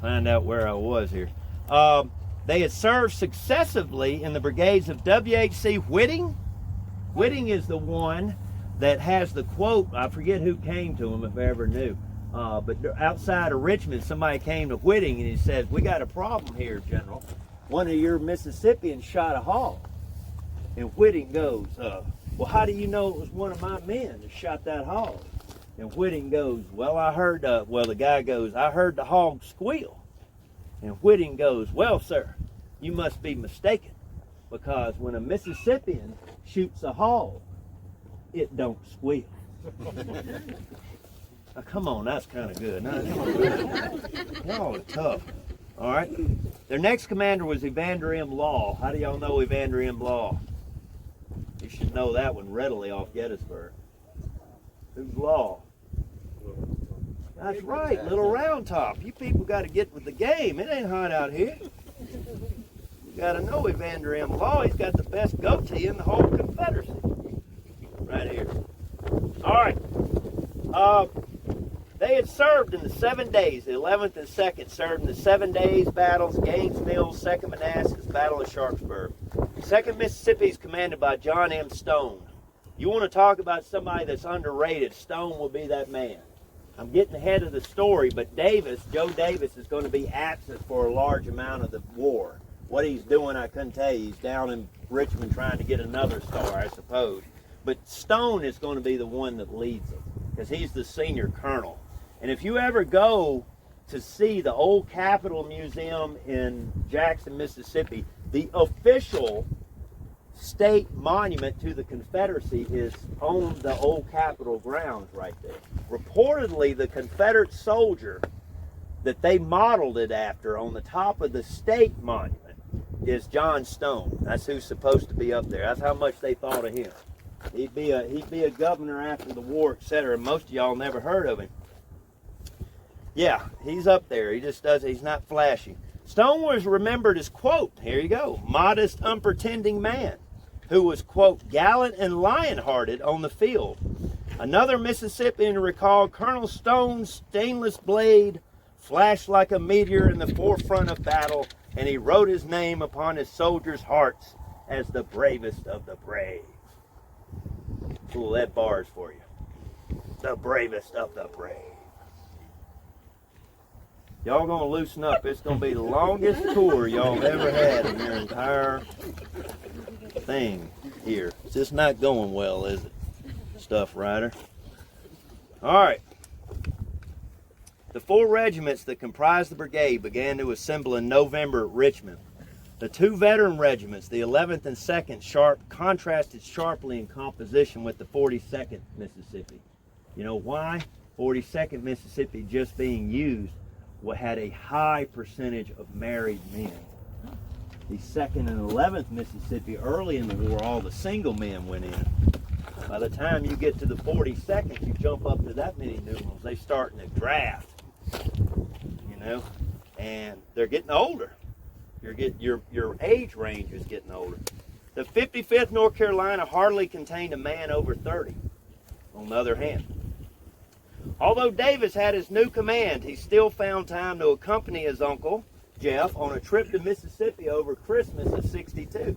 Find out where I was here. They had served successively in the brigades of W.H.C. Whitting. Whitting is the one that has the quote. I forget who came to him, if I ever knew. But outside of Richmond, somebody came to Whitting and he said, "We got a problem here, General. One of your Mississippians shot a hog." And Whitting goes, "Well, how do you know it was one of my men that shot that hog?" And Whitting goes, "Well, I heard," the guy goes, "I heard the hog squeal." And Whitting goes, "Well, sir, you must be mistaken, because when a Mississippian shoots a hog, it don't squeal." Now, come on, that's kind of good. Y'all are tough. All right. Their next commander was Evander M. Law. How do y'all know Evander M. Law? You should know that one readily off Gettysburg. Who's Law? That's right, Little Round Top. You people got to get with the game. It ain't hot out here. You got to know Evander M. Law. He's got the best goatee in the whole Confederacy. Right here. All right. They had served in the 7 days. The 11th and 2nd served in the 7 days battles, Gaines Mills, 2nd Manassas, Battle of Sharpsburg. 2nd Mississippi is commanded by John M. Stone. You want to talk about somebody that's underrated, Stone will be that man. I'm getting ahead of the story, but Joe Davis, is going to be absent for a large amount of the war. What he's doing, I couldn't tell you. He's down in Richmond trying to get another star, I suppose. But Stone is going to be the one that leads them because he's the senior colonel. And if you ever go to see the old Capitol Museum in Jackson, Mississippi, the official state monument to the Confederacy is on the old Capitol grounds right there. Reportedly, the Confederate soldier that they modeled it after on the top of the state monument is John Stone. That's who's supposed to be up there. That's how much they thought of him. He'd be a governor after the war, etc. Most of y'all never heard of him. Yeah, he's up there. He just does. He's not flashy. Stone was remembered as, quote, here you go, modest, unpretending man who was, quote, gallant and lion-hearted on the field. Another Mississippian recalled Colonel Stone's stainless blade flashed like a meteor in the forefront of battle, and he wrote his name upon his soldiers' hearts as the bravest of the brave. Cool, that bar's for you. The bravest of the brave. Y'all gonna loosen up. It's gonna be the longest tour y'all ever had in your entire thing here. It's just not going well, is it? Stuff Rider. All right. The 4 regiments that comprised the brigade began to assemble in November at Richmond. The 2 veteran regiments, the 11th and 2nd, contrasted sharply in composition with the 42nd Mississippi. You know why? 42nd Mississippi, just being used, had a high percentage of married men. The 2nd and 11th Mississippi, early in the war, all the single men went in. By the time you get to the 42nd, you jump up to that many numerals. They start in a draft, you know, and they're getting older. Your age range is getting older. The 55th North Carolina hardly contained a man over 30, on the other hand. Although Davis had his new command, he still found time to accompany his uncle, Jeff, on a trip to Mississippi over Christmas of '62.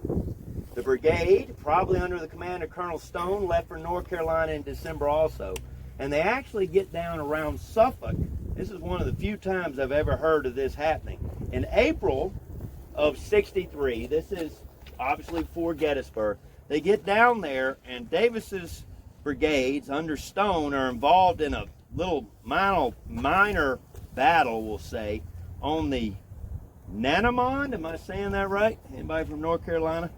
The brigade, probably under the command of Colonel Stone, left for North Carolina in December also. And they actually get down around Suffolk. This is one of the few times I've ever heard of this happening. In April of '63, this is obviously before Gettysburg, they get down there and Davis's brigades under Stone are involved in a little minor battle, we'll say, on the Nanamond, am I saying that right? Anybody from North Carolina?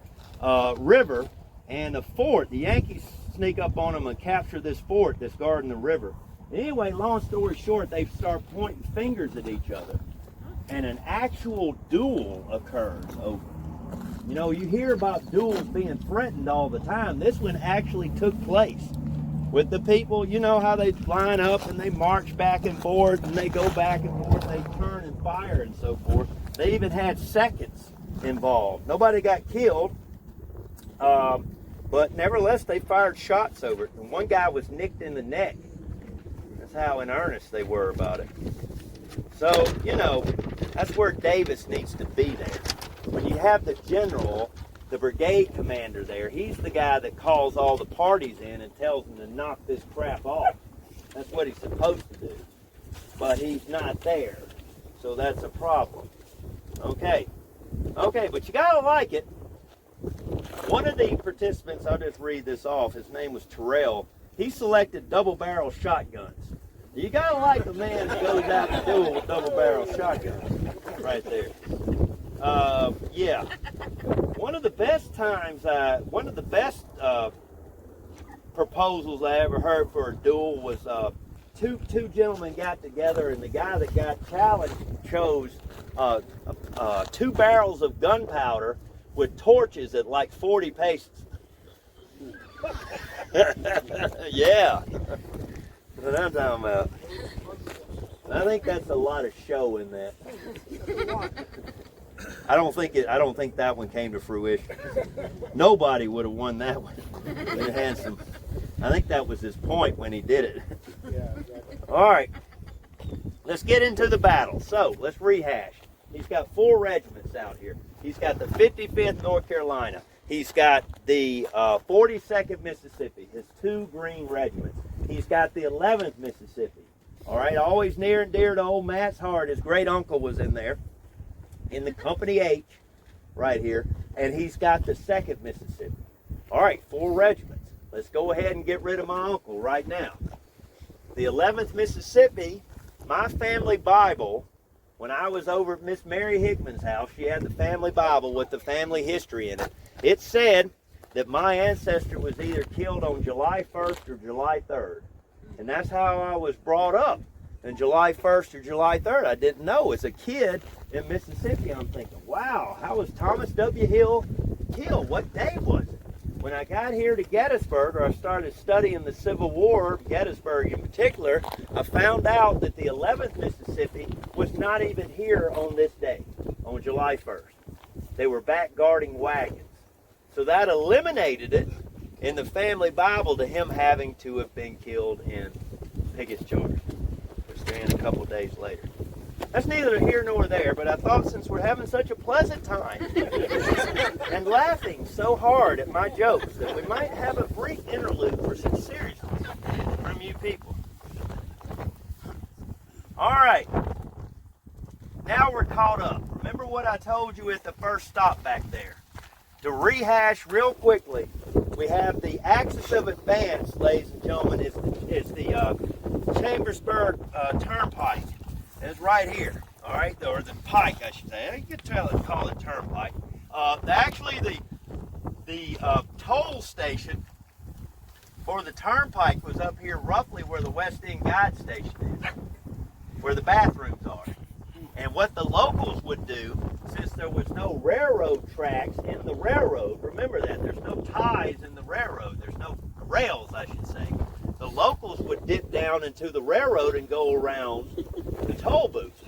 River, and the fort. The Yankees sneak up on them and capture this fort that's guarding the river. Anyway, long story short, they start pointing fingers at each other, and an actual duel occurs over. You know, you hear about duels being threatened all the time. This one actually took place with the people. You know how they line up and they march back and forth and they go back and forth, they turn and fire and so forth. They even had seconds involved. Nobody got killed, but nevertheless they fired shots over it. And one guy was nicked in the neck. That's how in earnest they were about it. So, you know, that's where Davis needs to be there. When you have the general, the brigade commander there, he's the guy that calls all the parties in and tells them to knock this crap off. That's what he's supposed to do. But he's not there. So that's a problem. Okay, but you gotta like it. One of the participants, I'll just read this off, his name was Terrell. He selected double-barrel shotguns. You gotta like a man that goes out to duel with double-barrel shotguns. Right there. Yeah. One of the best proposals I ever heard for a duel was two gentlemen got together, and the guy that got challenged chose 2 barrels of gunpowder with torches at like 40 paces. Yeah. That's what I'm talking about. I think that's a lot of show in that. I don't think that one came to fruition. Nobody would have won that one. It had some. I think that was his point when he did it. Yeah, exactly. All right, let's get into the battle. So let's rehash. He's got 4 regiments out here. He's got the 55th North Carolina. He's got the 42nd Mississippi, his 2 green regiments. He's got the 11th Mississippi. All right, always near and dear to old Matt's heart. His great uncle was in there, in the Company H. right here, and he's got the 2nd Mississippi. All right, 4 regiments. Let's go ahead and get rid of my uncle right now. The 11th Mississippi, my family Bible, when I was over at Miss Mary Hickman's house, she had the family Bible with the family history in it. It said that my ancestor was either killed on July 1st or July 3rd. And that's how I was brought up. And July 1st or July 3rd, I didn't know. As a kid in Mississippi, I'm thinking, wow, how was Thomas W. Hill killed? What day was it? When I got here to Gettysburg, or I started studying the Civil War, Gettysburg in particular, I found out that the 11th Mississippi was not even here on this day, on July 1st. They were back guarding wagons. So that eliminated it in the family Bible to him having to have been killed in Pickett's Charge, which ran a couple days later. That's neither here nor there, but I thought since we're having such a pleasant time and laughing so hard at my jokes that we might have a brief interlude for some seriousness from you people. All right. Now we're caught up. Remember what I told you at the first stop back there. To rehash real quickly, we have the axis of advance, ladies and gentlemen, is the Chambersburg Turnpike. It's right here, all right, or the pike, I should say. You could call it turnpike. Actually, the toll station for the turnpike was up here roughly where the West End Guide Station is, where the bathrooms are. And what the locals would do, since there was no railroad tracks in the railroad, remember that, there's no ties in the railroad, there's no rails, I should say. The locals would dip down into the railroad and go around the toll booths,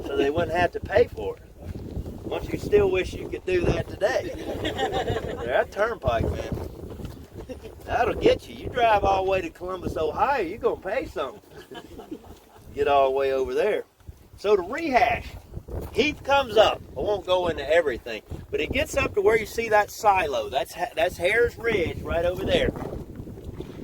so they wouldn't have to pay for it. Don't you still wish you could do that today? That turnpike, man, that'll get you. You drive all the way to Columbus, Ohio, you're going to pay something. Get all the way over there. So to rehash, Heath comes up. I won't go into everything, but it gets up to where you see that silo. That's Hare's Ridge right over there.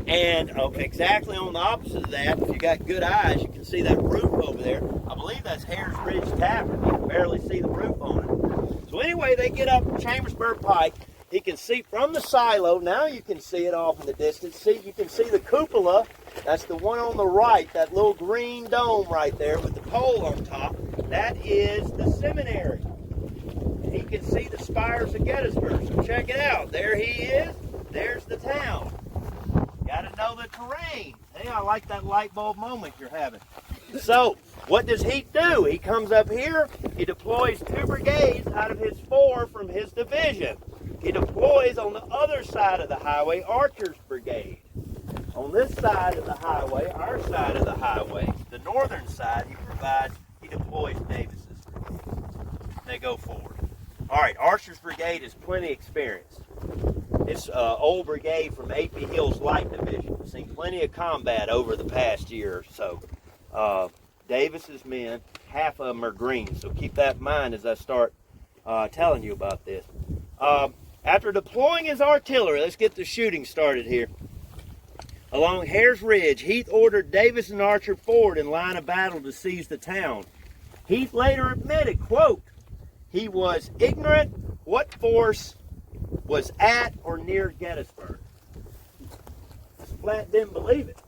And exactly on the opposite of that, if you got good eyes, you can see that roof over there. I believe that's Hare's Ridge Tavern. You can barely see the roof on it. So anyway, they get up Chambersburg Pike. He can see from the silo. Now you can see it off in the distance. See, you can see the cupola. That's the one on the right, that little green dome right there with the pole on top. That is the seminary. And he can see the spires of Gettysburg. So check it out. There he is. There's the town. Got to know the terrain. Hey, I like that light bulb moment you're having. So, what does Heath do? He comes up here. He deploys 2 brigades out of his 4 from his division. He deploys on the other side of the highway, Archer's Brigade. On this side of the highway, our side of the highway, the northern side, he deploys Davis's brigade. They go forward. All right, Archer's Brigade is plenty experienced. It's an old brigade from A.P. Hill's Light Division. We've seen plenty of combat over the past year or so. Davis's men, half of them are green, so keep that in mind as I start telling you about this. After deploying his artillery, let's get the shooting started here. Along Hare's Ridge, Heath ordered Davis and Archer forward in line of battle to seize the town. Heath later admitted, quote, he was ignorant what force was at or near Gettysburg. Just flat didn't believe it.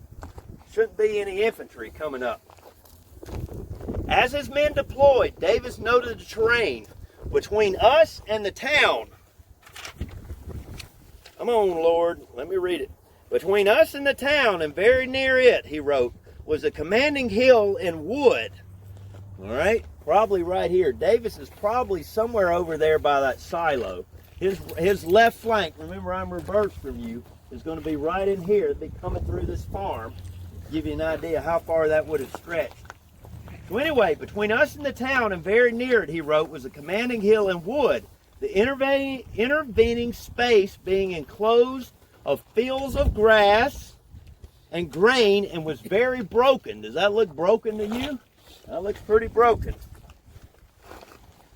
Shouldn't be any infantry coming up. As his men deployed, Davis noted the terrain between us and the town. Come on, Lord, let me read it. Between us and the town, and very near it, he wrote, was a commanding hill in wood. All right, probably right here. Davis is probably somewhere over there by that silo. His left flank, remember I'm reversed from you, is going to be right in here. It'll be coming through this farm. Give you an idea how far that would have stretched. So anyway, between us and the town, and very near it, he wrote, was a commanding hill in wood. The intervening space being enclosed of fields of grass and grain, and was very broken. Does that look broken to you? That looks pretty broken.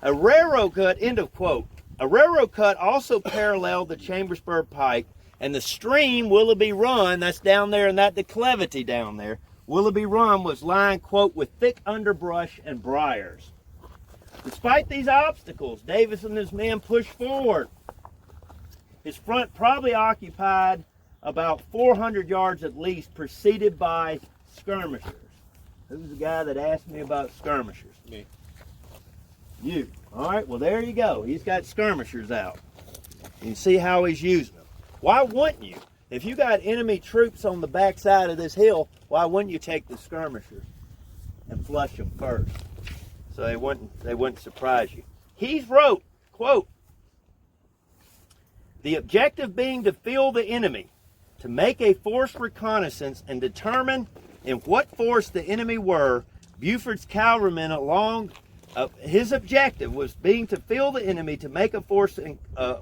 A railroad cut, end of quote. A railroad cut also paralleled the Chambersburg Pike, and the stream Willoughby Run, that's down there in that declivity down there, Willoughby Run was lined, quote, with thick underbrush and briars. Despite these obstacles, Davis and his men pushed forward. His front probably occupied about 400 yards at least, preceded by skirmishers. Who's the guy that asked me about skirmishers? Me. You. All right, well, there you go. He's got skirmishers out. You can see how he's using them. Why wouldn't you? If you got enemy troops on the backside of this hill, why wouldn't you take the skirmishers and flush them first? So they wouldn't surprise you. He wrote, quote, "The objective being to feel the enemy, to make a forced reconnaissance and determine in what force the enemy were, Buford's cavalrymen along his objective was being to feel the enemy, to make a forced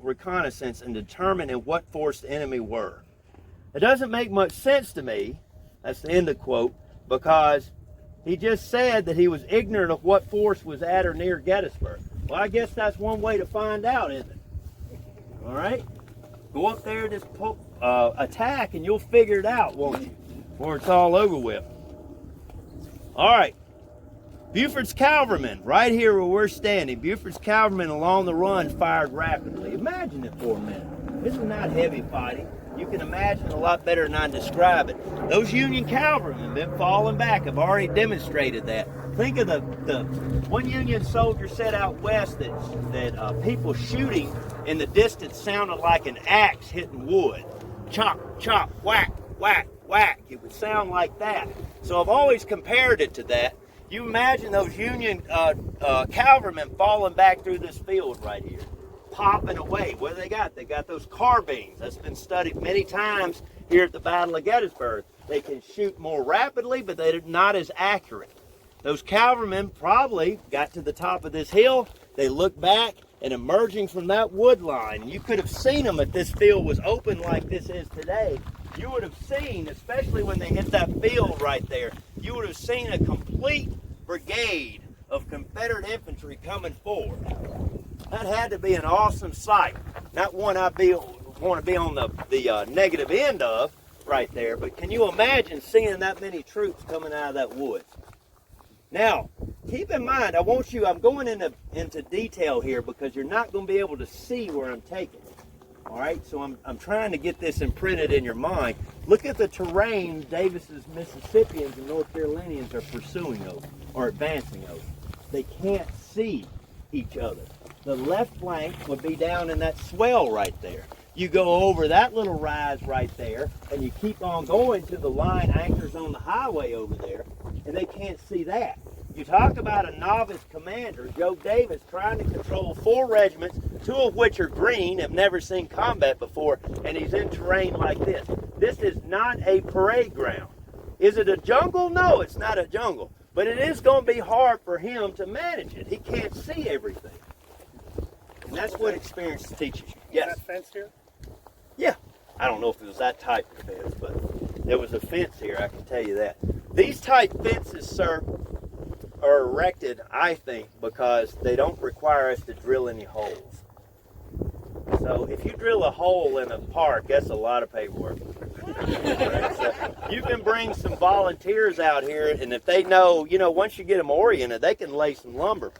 reconnaissance and determine in what force the enemy were." It doesn't make much sense to me, that's the end of the quote, because he just said that he was ignorant of what force was at or near Gettysburg. Well, I guess that's one way to find out, isn't it? All right? Go up there, just attack, and you'll figure it out, won't you? Before it's all over with. All right. Buford's cavalrymen, right here where we're standing, Buford's cavalrymen along the run fired rapidly. Imagine it for a minute. This is not heavy fighting. You can imagine a lot better than I describe it. Those Union cavalrymen been falling back. I've already demonstrated that. Think of the one Union soldier said out west that people shooting in the distance sounded like an axe hitting wood. Chop, chop, whack, whack, whack. It would sound like that. So I've always compared it to that. You imagine those Union cavalrymen falling back through this field right here, popping away. What do they got? They got those carbines. That's been studied many times here at the Battle of Gettysburg. They can shoot more rapidly, but they're not as accurate. Those cavalrymen probably got to the top of this hill. They looked back, and emerging from that wood line, you could have seen them if this field was open like this is today. You would have seen, especially when they hit that field right there, you would have seen a complete brigade of Confederate infantry coming forward. That had to be an awesome sight. Not one I want to be on the negative end of right there, but can you imagine seeing that many troops coming out of that woods? Now, keep in mind, I'm going into detail here because you're not going to be able to see where I'm taking it. All right, so I'm trying to get this imprinted in your mind. Look at the terrain Davis's Mississippians and North Carolinians are pursuing over, or advancing over. They can't see each other. The left flank would be down in that swell right there. You go over that little rise right there, and you keep on going to the line anchors on the highway over there, and they can't see that. You talk about a novice commander, Joe Davis, trying to control 4 regiments, 2 of which are green, have never seen combat before, and he's in terrain like this. This is not a parade ground. Is it a jungle? No, it's not a jungle. But it is going to be hard for him to manage it. He can't see everything. And that's what experience teaches you. Yes? Is that fence here? Yeah. I don't know if it was that type of fence, but there was a fence here, I can tell you that. These type fences, sir, are erected, I think, because they don't require us to drill any holes. So if you drill a hole in a park, that's a lot of paperwork. So you can bring some volunteers out here, and if they know, once you get them oriented, they can lay some lumber.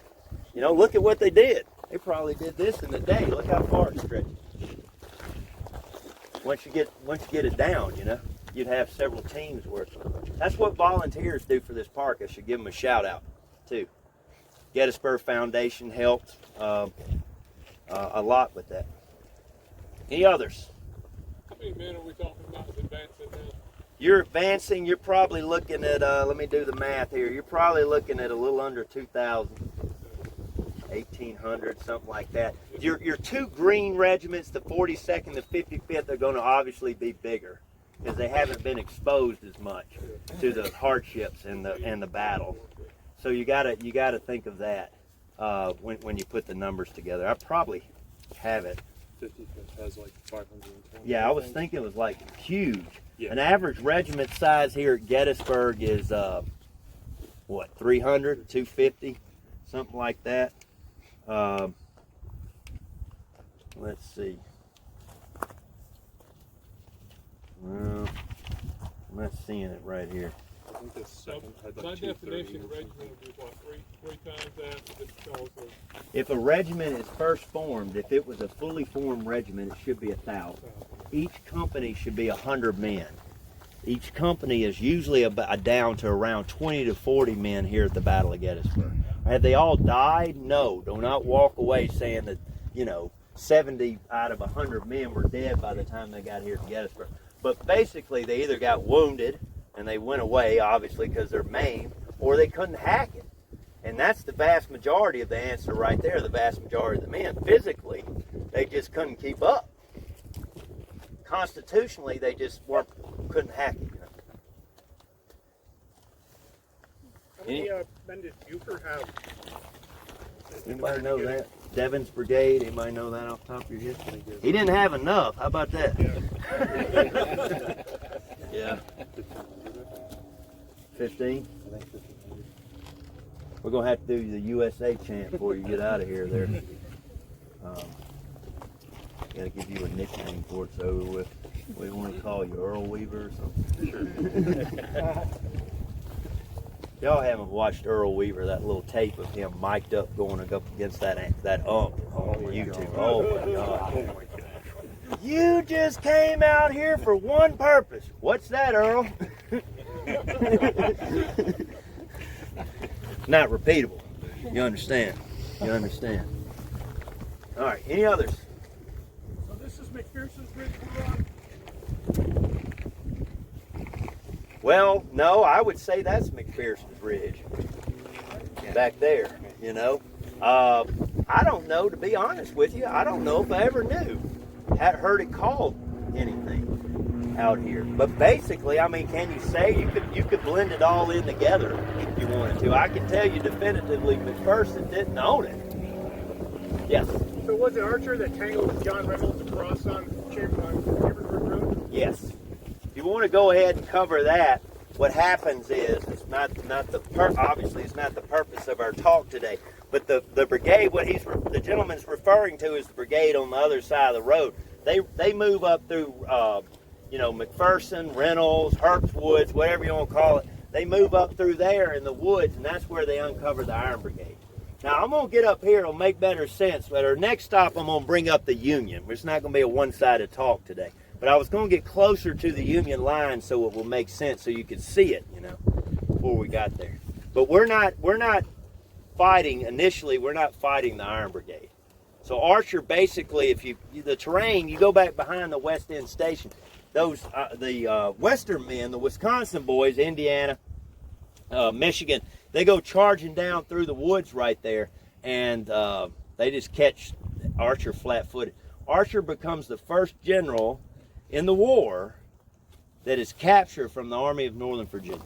Look at what they did. They probably did this in a day. Look how far it stretches. Once you get it down, you'd have several teams working. That's what volunteers do for this park. I should give them a shout out too. Gettysburg Foundation helped a lot with that. Any others? How many men are we talking about advancing now? You're advancing, you're probably looking at, let me do the math here, you're probably looking at a little under 2,000, 1,800, something like that. Your 2 green regiments, the 42nd, the 55th, are going to obviously be bigger because they haven't been exposed as much to the hardships and the battle. So you gotta think of that when you put the numbers together. I probably have it. 55th has like 520. Yeah, I was thinking it was like huge. Yeah. An average regiment size here at Gettysburg is 300, 250, something like that. Let's see. Well, I'm not seeing it right here. think the second had By like 230 definition, or a regiment something. would be what, three times that, just because of If a regiment is first formed, if it was a fully formed regiment, it should be 1,000. Each company should be 100 men. Each company is usually down to around 20 to 40 men here at the Battle of Gettysburg. Have they all died? No. Do not walk away saying that, 70 out of 100 men were dead by the time they got here to Gettysburg. But basically, they either got wounded and they went away, obviously, because they're maimed, or they couldn't hack it. And that's the vast majority of the answer right there, the vast majority of the men. Physically, they just couldn't keep up. Constitutionally, they just couldn't hack it. How many men did Bucher have? Anybody know that? Devon's Brigade, anybody know that off the top of your head? He didn't have enough. How about that? Yeah. 15? We're going to have to do the USA chant before you get out of here there. Got to give you a nickname for it's over with. What do you want to call you, Earl Weaver or something? Y'all haven't watched Earl Weaver, that little tape of him mic'd up going up against that on YouTube. Oh my God. You just came out here for one purpose. What's that, Earl? Not repeatable. You understand? You understand. All right, any others? So this is McPherson's Ridge we're on? Well, no, I would say that's McPherson's Ridge. Back there, I don't know, to be honest with you. I don't know if I ever knew. Had heard it called anything out here. But basically, I mean, can you say you could blend it all in together if you wanted to? I can tell you definitively McPherson didn't own it. Yes. So was it Archer that tangled with John Reynolds across on Gettysburg Road? Yes. If you want to go ahead and cover that, what happens is, it's obviously it's not the purpose of our talk today, but the brigade, the gentleman's referring to is the brigade on the other side of the road. They move up through, McPherson, Reynolds, Herbst Woods, whatever you want to call it. They move up through there in the woods, and that's where they uncover the Iron Brigade. Now, I'm going to get up here. It'll make better sense. But our next stop, I'm going to bring up the Union. It's not going to be a one-sided talk today. But I was going to get closer to the Union line so it will make sense, so you could see it, before we got there. But we're not fighting, initially, we're not fighting the Iron Brigade. So Archer, basically, the terrain, you go back behind the West End Station, those, the Western men, the Wisconsin boys, Indiana, Michigan, they go charging down through the woods right there, and they just catch Archer flat-footed. Archer becomes the first general in the war that is captured from the Army of Northern Virginia,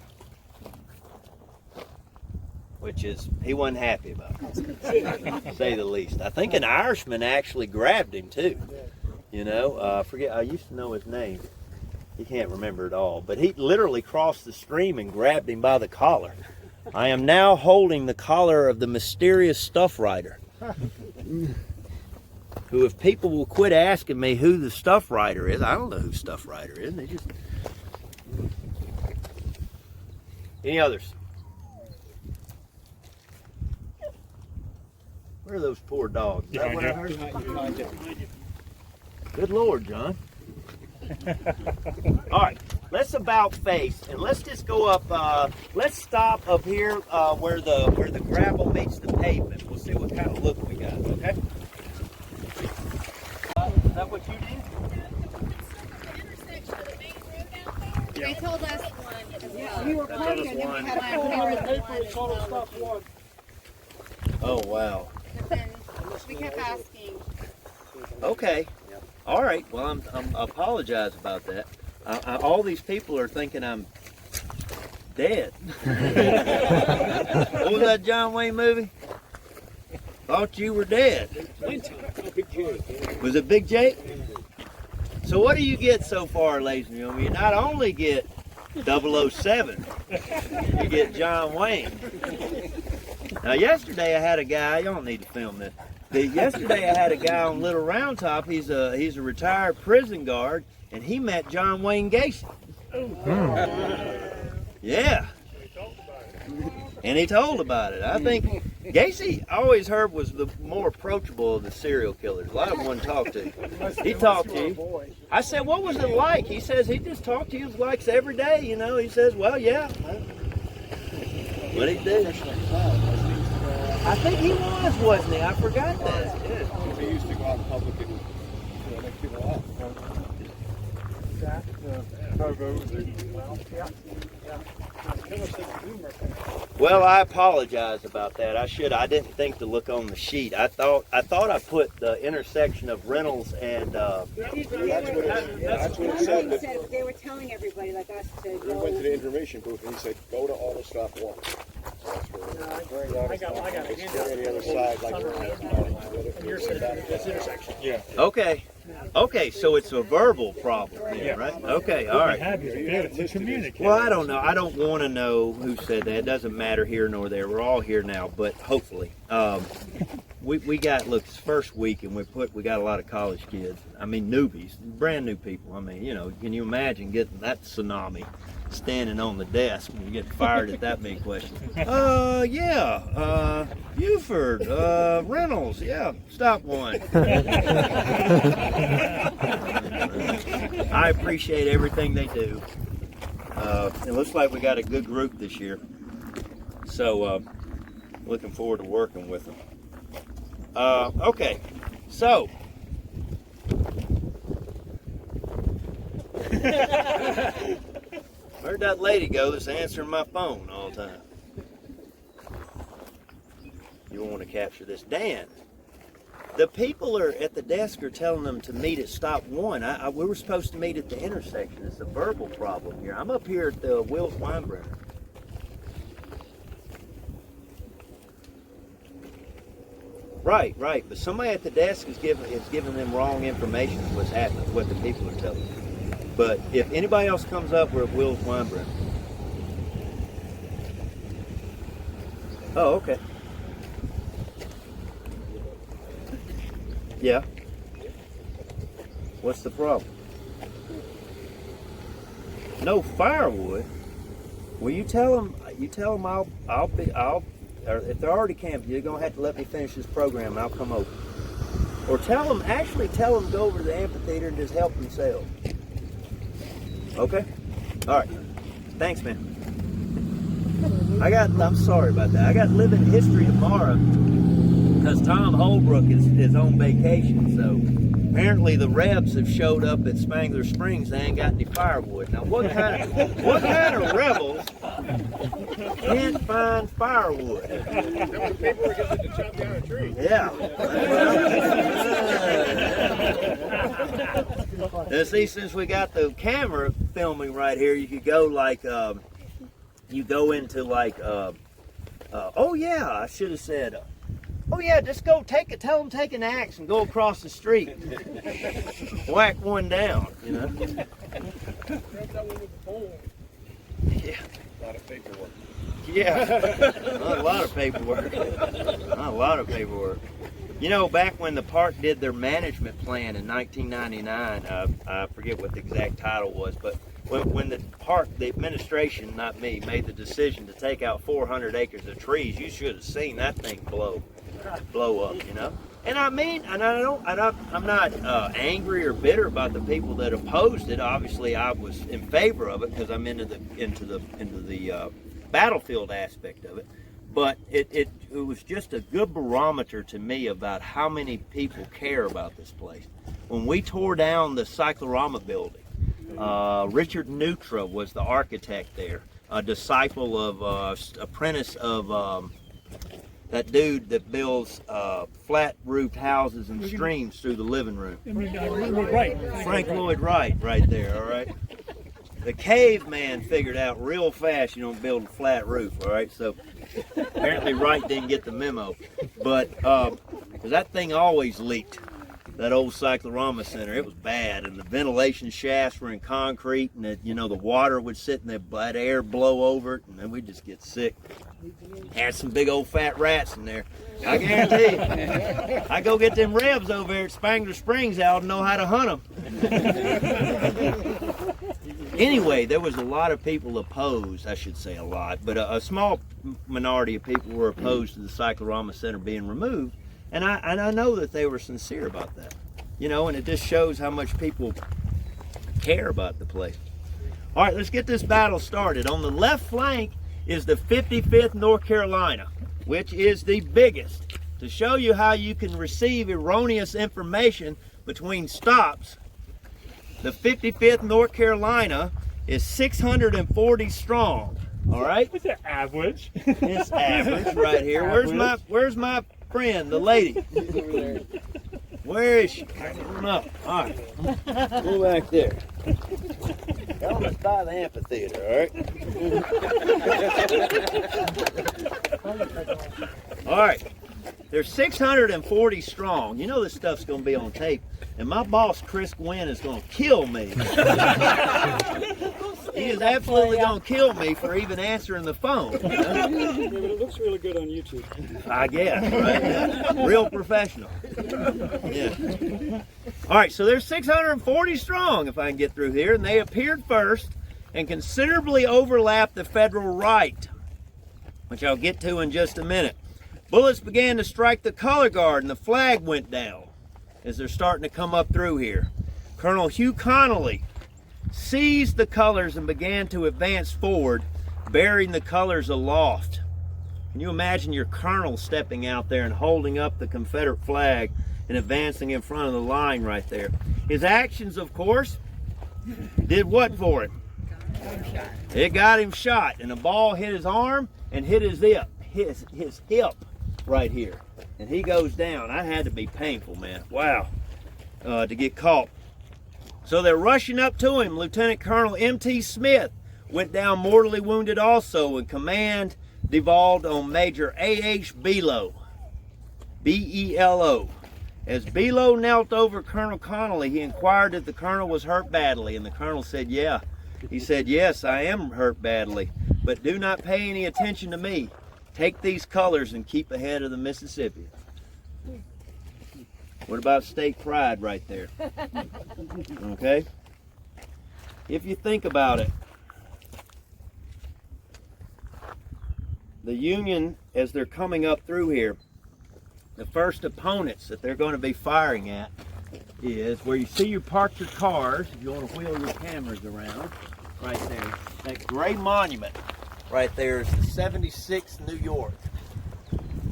which is, he wasn't happy about it, to say the least. I think an Irishman actually grabbed him too. I used to know his name. He can't remember it all, but he literally crossed the stream and grabbed him by the collar. I am now holding the collar of the mysterious Stuff Rider, who, if people will quit asking me who the Stuff Rider is, I don't know who Stuff Rider is. They just... Any others? Where are those poor dogs? Is that what I heard? Good Lord, John. All right, let's about face, and let's just go up. Let's stop up here where the gravel meets the pavement. We'll see what kind of look we got. Okay. Is that what you did? They told us one as well. We were parking and then we had Oh wow. But then we kept asking. Okay. All right. Well, I apologize about that. All these people are thinking I'm dead. What was that John Wayne movie? Thought you were dead. Was it Big Jake? So what do you get so far, ladies and gentlemen? You not only get 007, you get John Wayne. Now, yesterday I had a guy. You don't need to film this. Yesterday I had a guy on Little Round Top. He's a retired prison guard, and he met John Wayne Gacy. Yeah, And he told about it. I think Gacy, I always heard, was the more approachable of the serial killers. A lot of them wouldn't talk to you. He talked to you. I said, what was it like? He says he just talked to you like every day, you know. He says, well, yeah. What did he do? I think he was, wasn't he? I forgot that. Yeah. He used to go out in public and make people laugh. Well, I apologize about that. I didn't think to look on the sheet. I thought I put the intersection of Reynolds and. That's what it said. But They were telling everybody like us to we go. went to the information booth and he said, go to auto stop 1. So that's where I got on the other side, like this intersection. Yeah. Okay, so it's a verbal problem, then, right? Okay, all right. To communicate. Well, I don't know. I don't want to know who said that. It doesn't matter here nor there. We're all here now, but hopefully, we got it's first week and we got a lot of college kids. I mean, newbies, brand new people. I mean, you know, can you imagine getting that tsunami standing on the desk when you get fired at that many questions? Yeah, Buford, Reynolds, yeah, stop 1. I appreciate everything they do. It looks like we got a good group this year. So, looking forward to working with them. Okay, so. Where'd that lady go that's answering my phone all the time? You want to capture this. Dan, the people at the desk are telling them to meet at stop 1. We were supposed to meet at the intersection. It's a verbal problem here. I'm up here at the Wills Weinbrenner. Right. But somebody at the desk is giving them wrong information of what's happening, what the people are telling them. But if anybody else comes up, we're at Wills Weinbrenner. Oh, okay. Yeah. What's the problem? No firewood. Well, you tell them or if they're already camped, you're gonna have to let me finish this program and I'll come over. Or tell them go over to the amphitheater and just help themselves. Okay? All right. Thanks, man. I'm sorry about that. I got living history tomorrow because Tom Holbrook is on vacation. So apparently the Rebs have showed up at Spangler Springs. They ain't got any firewood. Now what kind of rebels can't find firewood? The paperwork isn't to chop down a tree. Yeah. And see, since we got the camera filming right here, you could go oh yeah, I should have said, oh yeah, just go tell them take an axe and go across the street. Whack one down, you know. Yeah. A lot of paperwork. Yeah, not a lot of paperwork. Not a lot of paperwork. You know, back when the park did their management plan in 1999, I forget what the exact title was, but when the park, the administration, not me, made the decision to take out 400 acres of trees, you should have seen that thing blow up, you know. And I mean, I'm not angry or bitter about the people that opposed it. Obviously, I was in favor of it because I'm into the battlefield aspect of it. But it was just a good barometer to me about how many people care about this place. When we tore down the Cyclorama building, Richard Neutra was the architect there, a disciple of, apprentice of that dude that builds flat-roofed houses and streams through the living room. Frank Lloyd Wright, right there, all right? The caveman figured out real fast you don't build a flat roof, all right? So apparently Wright didn't get the memo. But because that thing always leaked, that old Cyclorama Center, it was bad. And the ventilation shafts were in concrete, and the water would sit in that air blow over it, and then we'd just get sick. Had some big old fat rats in there. I guarantee you. I go get them Rebs over there at Spangler Springs out and know how to hunt them. Anyway, there was a lot of people opposed, I should say a lot, but a small minority of people were opposed to the Cyclorama Center being removed, and I know that they were sincere about that, you know, and it just shows how much people care about the place. All right, let's get this battle started. On the left flank is the 55th North Carolina, which is the biggest. To show you how you can receive erroneous information between stops, the 55th North Carolina is 640 strong. All right? What's the average? It's average right here. Where's my friend, the lady? Where is she? Come up. All right. Go back there. Tell them it's by the amphitheater, all right? All right. They're 640 strong. You know this stuff's going to be on tape. And my boss, Chris Gwynn, is going to kill me. He is absolutely going to kill me for even answering the phone. Yeah, but it looks really good on YouTube. I guess, right? Yeah. Real professional. Yeah. All right, so they're 640 strong, if I can get through here, and they appeared first and considerably overlapped the Federal right, which I'll get to in just a minute. Bullets began to strike the color guard, and the flag went down as they're starting to come up through here. Colonel Hugh Connolly seized the colors and began to advance forward, bearing the colors aloft. Can you imagine your colonel stepping out there and holding up the Confederate flag and advancing in front of the line right there? His actions, of course, did what for him? It got him shot, and a ball hit his arm and hit his hip right here, and he goes down. That had to be painful, man. Wow, to get caught. So they're rushing up to him. Lieutenant Colonel M.T. Smith went down mortally wounded also, and command devolved on Major A.H. Below, B-E-L-O. As Below knelt over Colonel Connolly, he inquired if the colonel was hurt badly, and the colonel said, yeah. He said, yes, I am hurt badly, but do not pay any attention to me. Take these colors and keep ahead of the Mississippi. What about state pride right there? Okay? If you think about it, the Union, as they're coming up through here, the first opponents that they're going to be firing at is where you see you parked your cars, if you want to wheel your cameras around, right there. That gray monument right there is the 76th New York.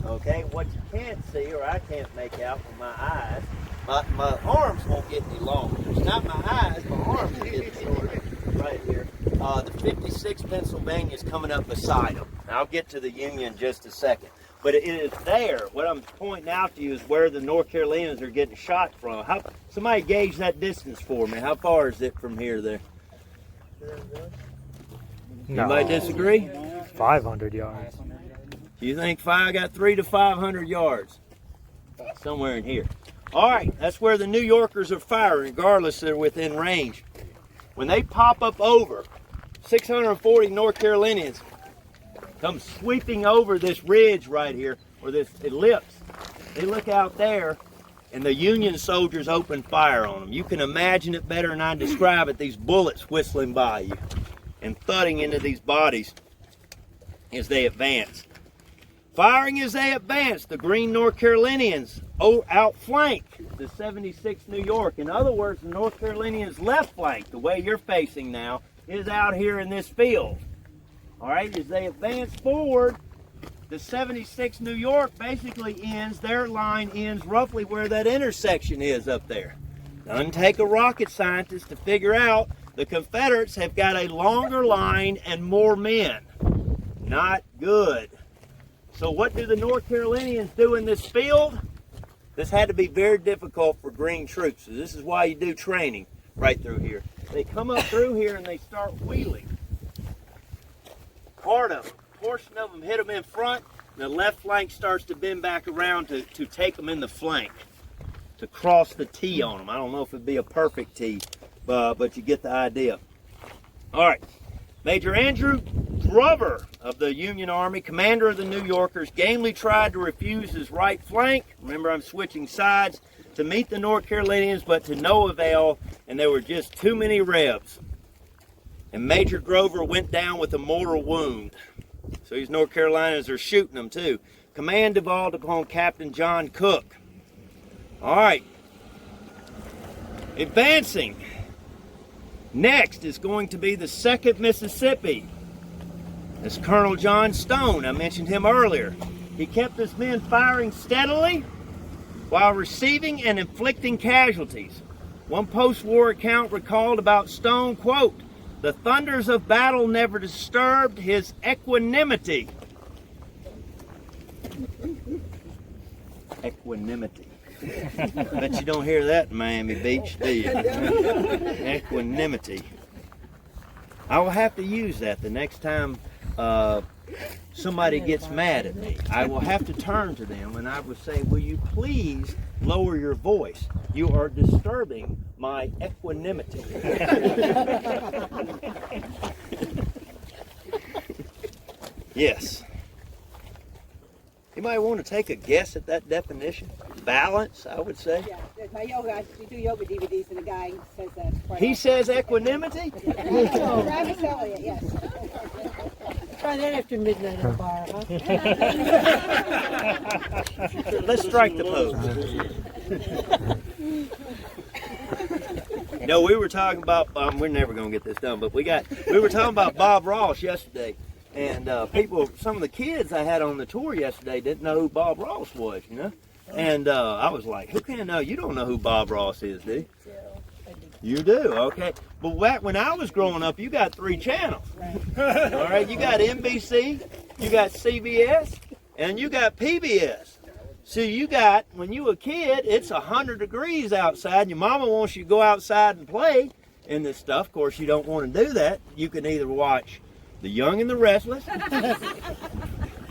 Okay, what you can't see, or I can't make out with my eyes, my arms won't get any longer. It's not my eyes, my arms are getting shorter right here. The 56th Pennsylvania is coming up beside them. I'll get to the Union in just a second. But it is there. What I'm pointing out to you is where the North Carolinians are getting shot from. Somebody gauge that distance for me. How far is it from here to there? Anybody disagree? 500 yards. You think I got 300 to 500 yards? Somewhere in here. All right, that's where the New Yorkers are firing, regardless they're within range. When they pop up over, 640 North Carolinians come sweeping over this ridge right here, or this ellipse. They look out there, and the Union soldiers open fire on them. You can imagine it better than I describe it, these bullets whistling by you and thudding into these bodies as they advance. Firing as they advance, the green North Carolinians outflank the 76th New York. In other words, the North Carolinians' left flank, the way you're facing now, is out here in this field. All right, as they advance forward, the 76th New York basically ends, their line ends roughly where that intersection is up there. Doesn't take a rocket scientist to figure out the Confederates have got a longer line and more men. Not good. So what do the North Carolinians do in this field? This had to be very difficult for green troops. So this is why you do training right through here. They come up through here and they start wheeling. Part of them, a portion of them hit them in front, and the left flank starts to bend back around to take them in the flank, to cross the T on them. I don't know if it'd be a perfect T, but you get the idea. All right, Major Andrew Glover of the Union Army, commander of the New Yorkers, gamely tried to refuse his right flank. Remember, I'm switching sides, to meet the North Carolinians, but to no avail, and there were just too many Rebs. And Major Grover went down with a mortal wound. So these North Carolinians are shooting them too. Command devolved upon Captain John Cook. All right. Advancing. Next is going to be the 2nd Mississippi. That's Colonel John Stone. I mentioned him earlier. He kept his men firing steadily while receiving and inflicting casualties. One post-war account recalled about Stone, quote, "The thunders of battle never disturbed his equanimity." Equanimity. Bet you don't hear that in Miami Beach, do you? Equanimity. I will have to use that the next time somebody gets mad at me. I will have to turn to them and I will say, will you please lower your voice? You are disturbing my equanimity. Yes. You might want to take a guess at that definition. Balance, I would say. Yeah, there's my yoga. We do yoga DVDs, and the guy says that. He says equanimity? Travis Elliott, yes. Try that after midnight at the bar, huh? Let's strike the pose. No, we were talking about, we're never going to get this done, but we were talking about Bob Ross yesterday. And some of the kids I had on the tour yesterday didn't know who Bob Ross was, you know? And I was like, who can know? You don't know who Bob Ross is, do you? You do, okay. But back when I was growing up, you got 3 channels. Right. All right, you got NBC, you got CBS, and you got PBS. So you got, when you were a kid, it's 100 degrees outside, and your mama wants you to go outside and play in this stuff. Of course, you don't want to do that. You can either watch The Young and the Restless,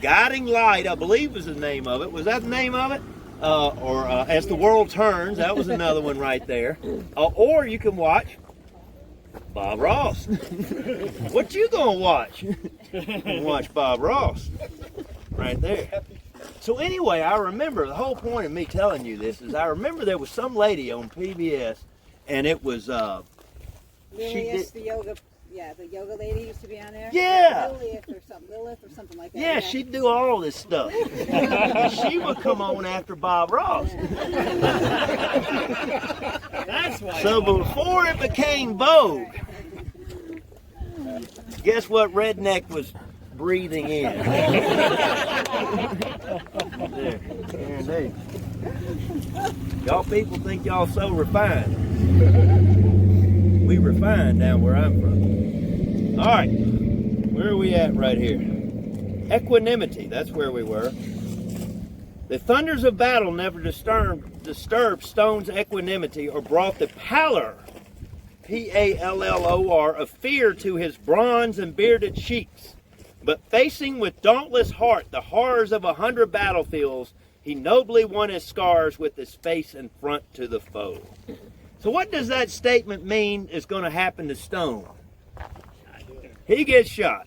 Guiding Light, I believe was the name of it. Was that the name of it? Or As the World Turns, that was another one right there. Or you can watch Bob Ross. What you gonna watch? Watch Bob Ross. Right there. So anyway, I remember, the whole point of me telling you this is I remember there was some lady on PBS, and it was, Lilius, the yoga. Yeah, the yoga lady used to be on there. Yeah. Lilith or something like that. Yeah, she'd do all this stuff. And she would come on after Bob Ross. That's why. So before it became vogue, guess what redneck was breathing in? There. Y'all people think y'all so refined. We refined down where I'm from. All right, where are we at right here? Equanimity, that's where we were. The thunders of battle never disturbed Stone's equanimity or brought the pallor, P-A-L-L-O-R, of fear to his bronze and bearded cheeks. But facing with dauntless heart the horrors of 100 battlefields, he nobly won his scars with his face and front to the foe. So what does that statement mean is going to happen to Stone? He gets shot.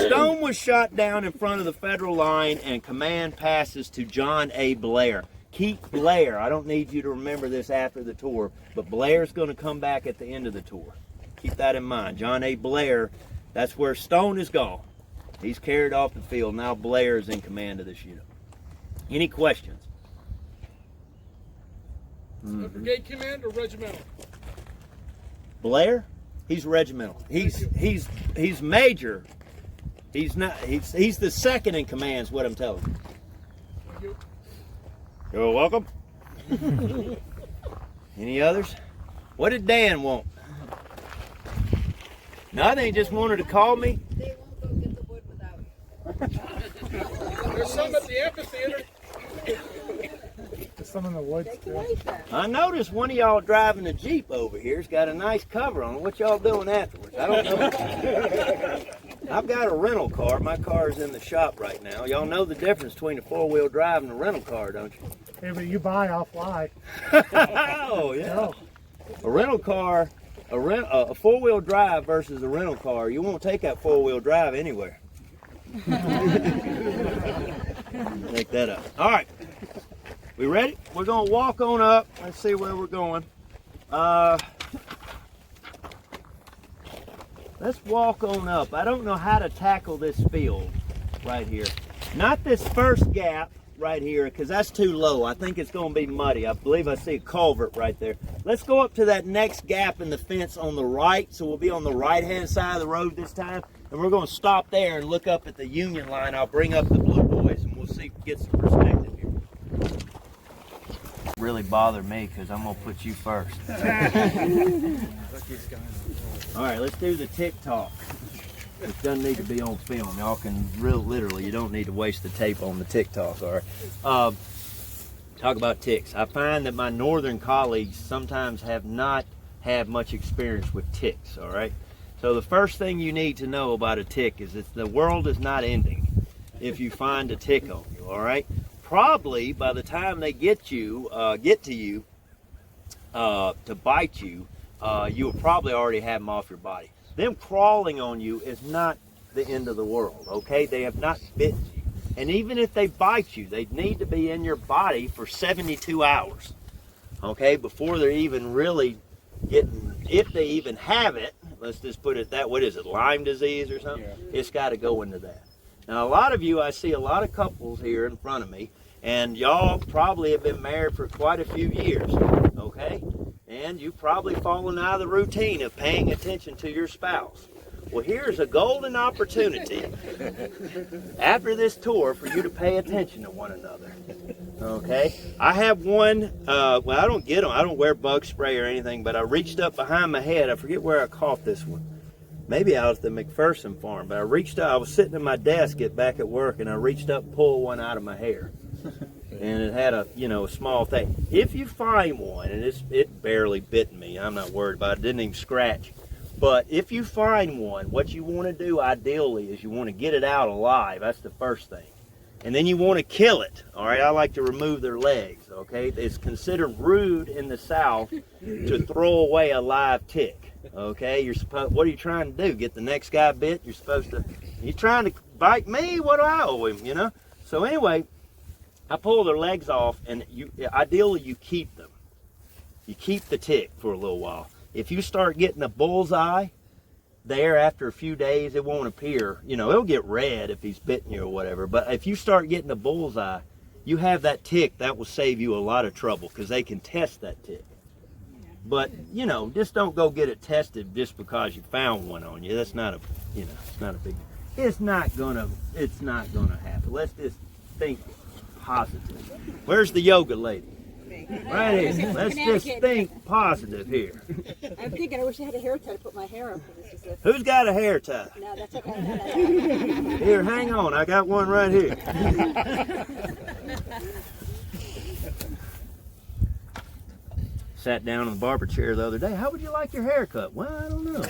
Stone was shot down in front of the Federal line and command passes to John A. Blair. Keep Blair. I don't need you to remember this after the tour, but Blair's going to come back at the end of the tour. Keep that in mind. John A. Blair, that's where Stone is gone. He's carried off the field. Now Blair is in command of this unit. Any questions? Brigade command or regimental? Blair? He's regimental. He's major. He's not. He's the second in command. Is what I'm telling you. Thank you. You're welcome. Any others? What did Dan want? Nothing. He just wanted to call me. They won't go get the wood without you. There's some at the amphitheater. Some in the woods. Too. I noticed one of y'all driving a Jeep over here's got a nice cover on it. What y'all doing afterwards? I don't know. I've got a rental car. My car's in the shop right now. Y'all know the difference between a four-wheel drive and a rental car, don't you? Hey, but you buy, I'll fly. Oh, yeah. A rental car, a four-wheel drive versus a rental car, you won't take that four-wheel drive anywhere. Make that up. All right. We ready? We're going to walk on up. Let's see where we're going. let's walk on up. I don't know how to tackle this field right here. Not this first gap right here, because that's too low. I think it's going to be muddy. I believe I see a culvert right there. Let's go up to that next gap in the fence on the right, so we'll be on the right-hand side of the road this time, and we're going to stop there and look up at the Union line. I'll bring up the blue boys, and we'll see, get some perspective here. Really bother me, because I'm going to put you first. All right, let's do the tick-tock. It doesn't need to be on film. Y'all can literally, you don't need to waste the tape on the tick-tock, all right? Talk about ticks. I find that my northern colleagues sometimes have not had much experience with ticks, all right? So the first thing you need to know about a tick is that the world is not ending if you find a tick on you, all right? Probably by the time they get to you to bite you, you'll probably already have them off your body. Them crawling on you is not the end of the world, okay? They have not bitten you. And even if they bite you, they need to be in your body for 72 hours, okay? Before they're even really getting, if they even have it, let's just put it that, what is it, Lyme disease or something? Yeah. It's got to go into that. Now, a lot of you, I see a lot of couples here in front of me, and y'all probably have been married for quite a few years, okay? And you've probably fallen out of the routine of paying attention to your spouse. Well, here's a golden opportunity after this tour for you to pay attention to one another, okay? I have one, well, I don't get them. I don't wear bug spray or anything, but I reached up behind my head. I forget where I caught this one. Maybe I was at the McPherson farm, but I reached up. I was sitting at my desk back at work, and I reached up and pulled one out of my hair. And it had a, you know, a small thing. If you find one, and it barely bit me, I'm not worried about it, didn't even scratch. But if you find one, what you want to do ideally is you want to get it out alive. That's the first thing. And then you want to kill it, all right? I like to remove their legs, okay? It's considered rude in the South to throw away a live tick, okay? You're supposed, what are you trying to do? Get the next guy bit? You're supposed to, you trying to bite me? What do I owe him, you know? So anyway, I pull their legs off, and ideally you keep them. You keep the tick for a little while. If you start getting a bullseye there after a few days, it won't appear. You know, it'll get red if he's bitten you or whatever. But if you start getting a bullseye, you have that tick, that will save you a lot of trouble because they can test that tick. But, you know, just don't go get it tested just because you found one on you. That's not a, you know, it's not a big, it's not gonna happen. Let's just think positive. Where's the yoga lady? Right here. Let's just think positive here. I'm thinking I wish I had a hair tie to put my hair up. Who's got a hair tie? No, that's okay. Here, hang on. I got one right here. Sat down in the barber chair the other day. How would you like your haircut? Well, I don't know.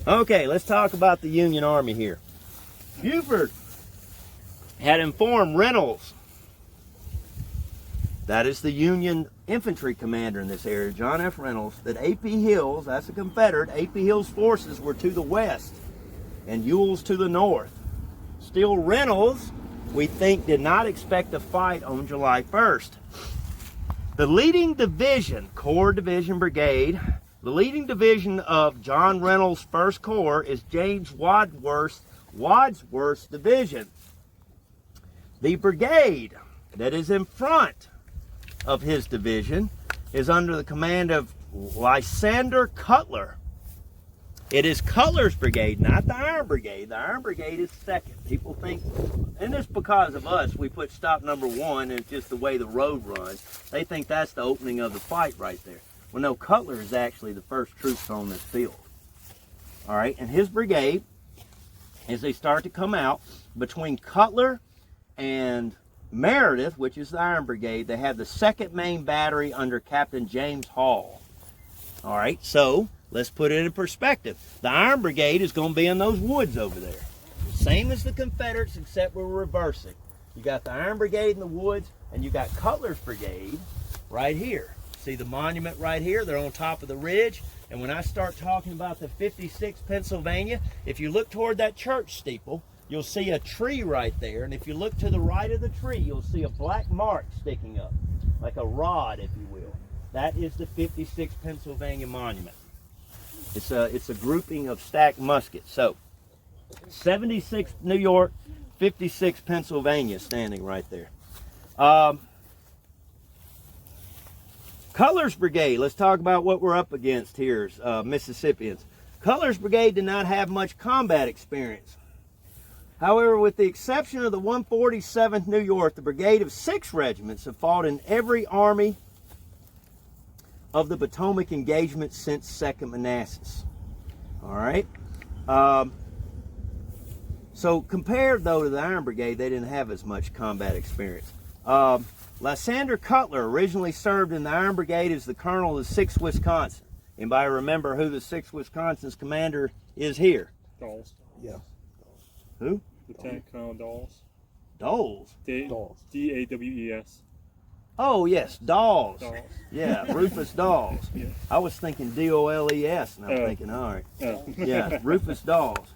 Okay, let's talk about the Union Army here. Buford had informed Reynolds, that is the Union infantry commander in this area, John F. Reynolds, that A.P. Hill's, that's a Confederate, A.P. Hill's forces were to the west and Ewell's to the north. Still, Reynolds, we think, did not expect a fight on July 1st. The leading division, Corps Division Brigade, the leading division of John Reynolds' 1st Corps is James Wadsworth's division. The brigade that is in front of his division is under the command of Lysander Cutler. It is Cutler's brigade, not the Iron Brigade. The Iron Brigade is second. People think, and it's because of us, we put stop number 1, and it's just the way the road runs. They think that's the opening of the fight right there. Well, no, Cutler is actually the first troops on this field. All right, and his brigade, as they start to come out, between Cutler and Meredith, which is the Iron Brigade, they have the 2nd Maine Battery under Captain James Hall. All right, so let's put it in perspective. The Iron Brigade is going to be in those woods over there. Same as the Confederates, except we're reversing. You got the Iron Brigade in the woods, and you got Cutler's Brigade right here. See the monument right here? They're on top of the ridge. And when I start talking about the 56th Pennsylvania, if you look toward that church steeple, you'll see a tree right there, and if you look to the right of the tree, you'll see a black mark sticking up, like a rod, if you will. That is the 56th Pennsylvania monument. It's a grouping of stacked muskets. So 76 New York, 56 Pennsylvania standing right there. Colors Brigade, let's talk about what we're up against here, Mississippians. Colors Brigade did not have much combat experience. However, with the exception of the 147th New York, the brigade of 6 regiments have fought in every army of the Potomac engagement since Second Manassas. All right. So compared, though, to the Iron Brigade, they didn't have as much combat experience. Lysander Cutler originally served in the Iron Brigade as the colonel of the 6th Wisconsin. Anybody remember who the 6th Wisconsin's commander is here? Dawes. Yeah. Who? Lieutenant Colonel Dawes. Dawes. D-A-W-E-S. Oh, yes, Dawes. Dawes. Yeah, Rufus Dawes. Yeah. I was thinking D-O-L-E-S, and I'm thinking, all right. Yeah, Rufus Dawes.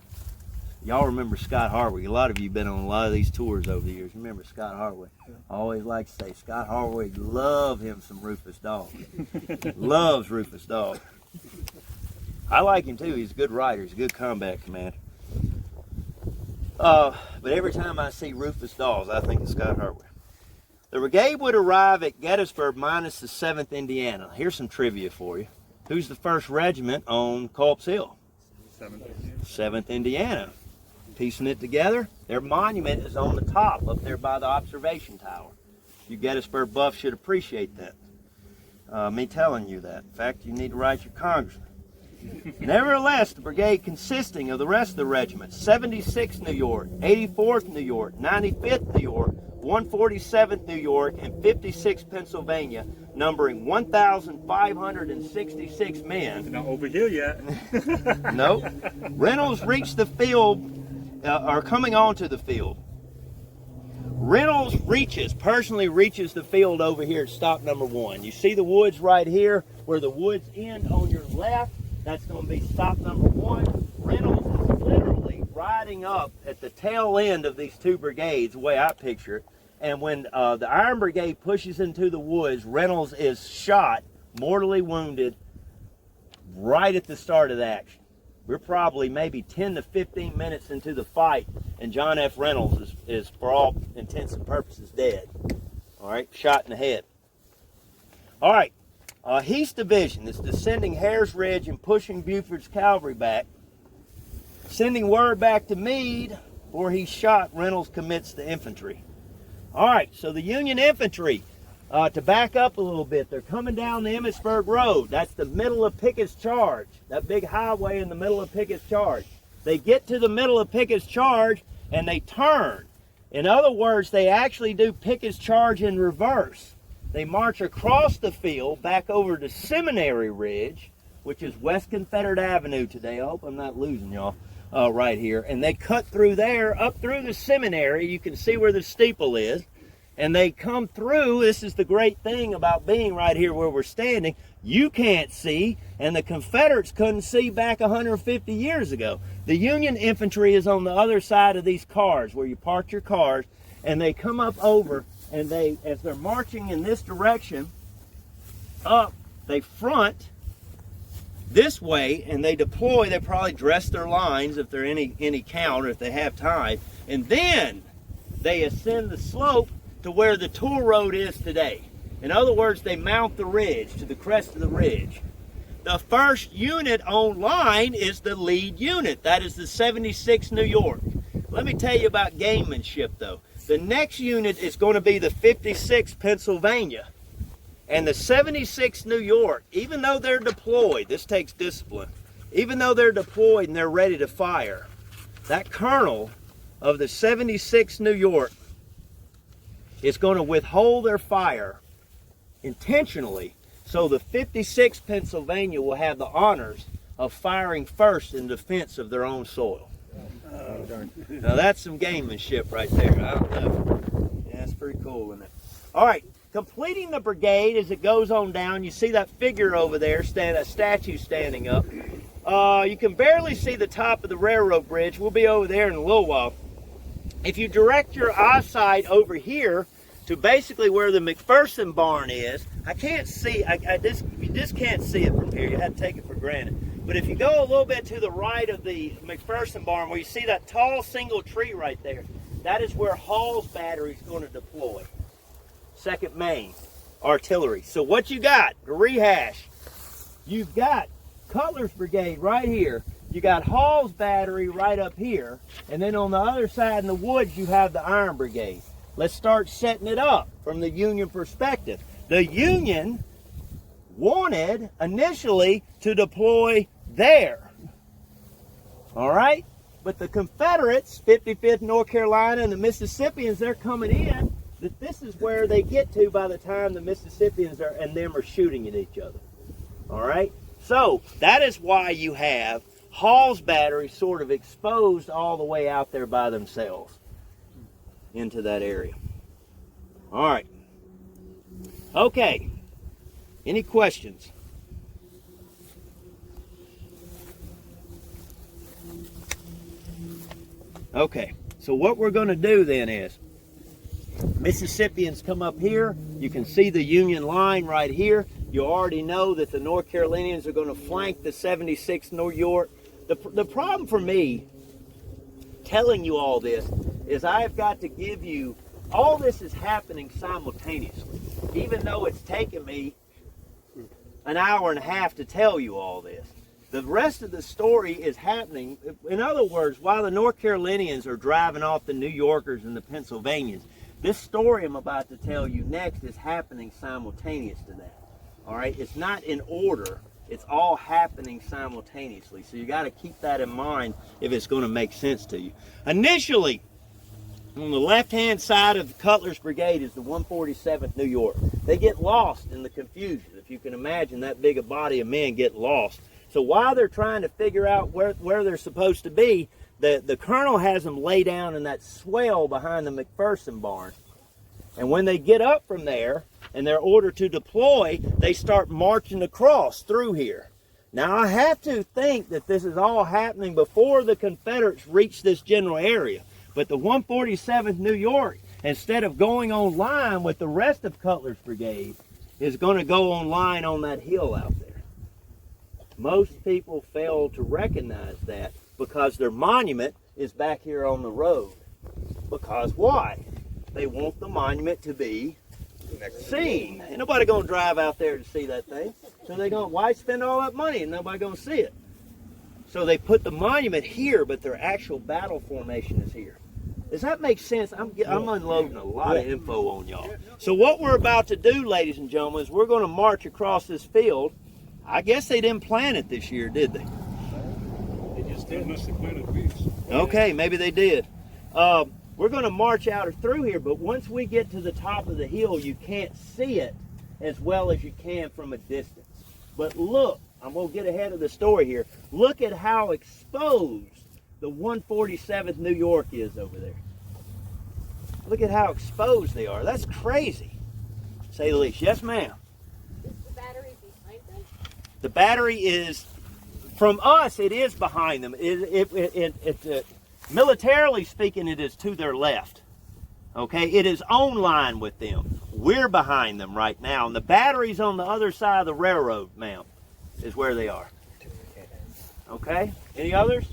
Y'all remember Scott Harway. A lot of you have been on a lot of these tours over the years. Remember Scott Harway. I always like to say Scott Harway, love him some Rufus Dawes. Loves Rufus Dawes. I like him too. He's a good writer. He's a good combat commander. But every time I see Rufus Dawes, I think of Scott Harway. The brigade would arrive at Gettysburg minus the 7th Indiana. Here's some trivia for you. Who's the 1st regiment on Culp's Hill? 7th Indiana. Piecing it together, their monument is on the top up there by the observation tower. You Gettysburg buffs should appreciate that. Me telling you that. In fact, you need to write your congressman. Nevertheless, the brigade consisting of the rest of the regiments, 76th New York, 84th New York, 95th New York, 147th New York, and 56th Pennsylvania, numbering 1,566 men. Not over here yet. Nope. Reynolds reached the field, are coming onto the field. Reynolds personally reaches the field over here at stop number 1. You see the woods right here, where the woods end on your left? That's going to be stop number 1. Reynolds is literally riding up at the tail end of these 2 brigades, the way I picture it. And when the Iron Brigade pushes into the woods, Reynolds is shot, mortally wounded, right at the start of the action. We're probably maybe 10 to 15 minutes into the fight, and John F. Reynolds is for all intents and purposes, dead. All right, shot in the head. All right, Heath's division is descending Hare's Ridge and pushing Buford's cavalry back, sending word back to Meade, where he's shot. Reynolds commits to infantry. All right, so the Union infantry, to back up a little bit, they're coming down the Emmitsburg Road. That's the middle of Pickett's Charge, that big highway in the middle of Pickett's Charge. They get to the middle of Pickett's Charge and they turn. In other words, they actually do Pickett's Charge in reverse. They march across the field back over to Seminary Ridge, which is West Confederate Avenue today. I hope I'm not losing y'all right here. And they cut through there, up through the seminary. You can see where the steeple is. And they come through. This is the great thing about being right here where we're standing. You can't see, and the Confederates couldn't see back 150 years ago. The Union infantry is on the other side of these cars where you park your cars, and they come up over, and they, as they're marching in this direction, up, they front this way, and they deploy. They probably dress their lines if they're any count, or if they have time, and then they ascend the slope to where the tool road is today. In other words, they mount the ridge to the crest of the ridge. The first unit on line is the lead unit. That is the 76th New York. Let me tell you about gamemanship, though. The next unit is going to be the 56th Pennsylvania. And the 76th New York, even though they're deployed, this takes discipline, even though they're deployed and they're ready to fire, that colonel of the 76th New York is going to withhold their fire intentionally, so the 56th Pennsylvania will have the honors of firing first in defense of their own soil. Now that's some gamemanship right there. I don't know. Yeah, that's pretty cool, isn't it? All right, completing the brigade as it goes on down. You see that figure over there, that statue standing up. You can barely see the top of the railroad bridge. We'll be over there in a little while. If you direct your eyesight over here to basically where the McPherson barn is, I can't see, you just can't see it from here. You have to take it for granted. But if you go a little bit to the right of the McPherson barn, where you see that tall single tree right there, that is where Hall's battery is going to deploy. 2nd Maine Artillery. So what you got, to rehash, you've got Cutler's Brigade right here. You got Hall's battery right up here. And then on the other side in the woods, you have the Iron Brigade. Let's start setting it up from the Union perspective. The Union wanted initially to deploy there. All right? But the Confederates, 55th North Carolina and the Mississippians, they're coming in, that this is where they get to by the time the Mississippians and them are shooting at each other. All right? So that is why you have Hall's battery sort of exposed all the way out there by themselves into that area. All right. Okay. Any questions? Okay, so what we're going to do then is, Mississippians come up here. You can see the Union line right here. You already know that the North Carolinians are going to flank the 76th New York. The problem for me telling you all this is I've got to give you, all this is happening simultaneously, even though it's taken me an hour and a half to tell you all this. The rest of the story is happening. In other words, while the North Carolinians are driving off the New Yorkers and the Pennsylvanians, this story I'm about to tell you next is happening simultaneous to that. All right? It's not in order. It's all happening simultaneously. So you got to keep that in mind if it's going to make sense to you. Initially, on the left-hand side of the Cutler's Brigade is the 147th New York. They get lost in the confusion. If you can imagine that big a body of men get lost. So while they're trying to figure out where they're supposed to be, the colonel has them lay down in that swell behind the McPherson barn. And when they get up from there and they're ordered to deploy, they start marching across through here. Now I have to think that this is all happening before the Confederates reach this general area. But the 147th New York, instead of going on line with the rest of Cutler's Brigade, is going to go on line on that hill out there. Most people fail to recognize that because their monument is back here on the road. Because why? They want the monument to be seen. Ain't nobody going to drive out there to see that thing. So they're going, why spend all that money and nobody going to see it? So they put the monument here, but their actual battle formation is here. Does that make sense? I'm unloading a lot of info on y'all. So what we're about to do, ladies and gentlemen, is we're going to march across this field. I guess they didn't plan it this year, did they? They just did. Must have planted weeds. Okay, maybe they did. We're going to march out or through here, but once we get to the top of the hill, you can't see it as well as you can from a distance. But look, I'm going to get ahead of the story here. Look at how exposed the 147th New York is over there. Look at how exposed they are. That's crazy, to say the least. Yes, ma'am. Is the battery behind them? The battery is, from us, it is behind them. Militarily speaking, it is to their left. Okay, it is on line with them. We're behind them right now, and the battery's on the other side of the railroad, ma'am, is where they are. Okay, any others?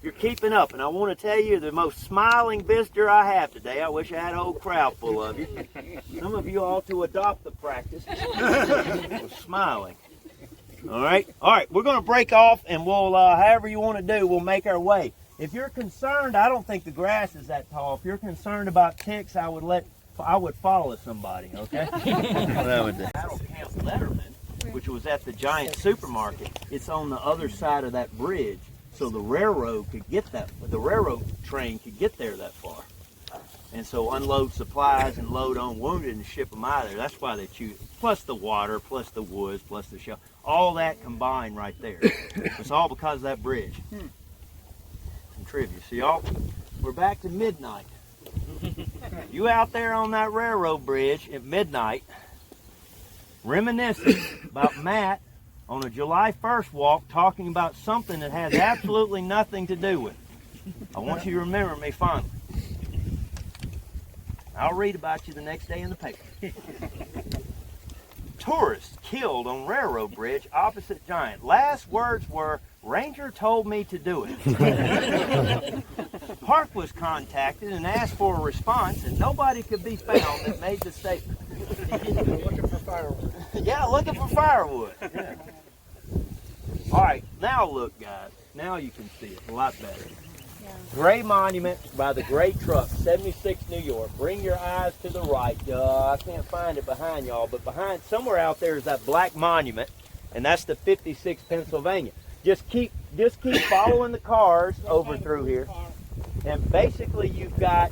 You're keeping up, and I want to tell you, you're the most smiling visitor I have today. I wish I had a whole crowd full of you. Some of you ought to adopt the practice of smiling. All right, we're going to break off, and we'll, however you want to do, we'll make our way. If you're concerned, I don't think the grass is that tall. If you're concerned about ticks, I would follow somebody, okay? That would do. Battle Camp Letterman, which was at the giant supermarket, it's on the other side of that bridge, so the railroad could get that, the railroad train could get there that far. And so unload supplies and load on wounded and ship them out of there. That's why they choose, plus the water, plus the woods, plus the shell. All that combined right there. It's all because of that bridge. Some trivia. So y'all, we're back to midnight. You out there on that railroad bridge at midnight, reminiscing about Matt on a July 1st walk, talking about something that has absolutely nothing to do with it. I want you to remember me fondly. I'll read about you the next day in the paper. tourists killed on railroad bridge opposite Giant. Last words were, Ranger told me to do it. Park was contacted and asked for a response, and nobody could be found that made the statement. Looking for firewood. Yeah, looking for firewood. Yeah. All right, now look, guys. Now you can see it a lot better. Gray monument by the gray truck, 76 New York. Bring your eyes to the right. I can't find it behind y'all, but behind, somewhere out there is that black monument, and that's the 56 Pennsylvania. Just keep following the cars over through here, and basically you've got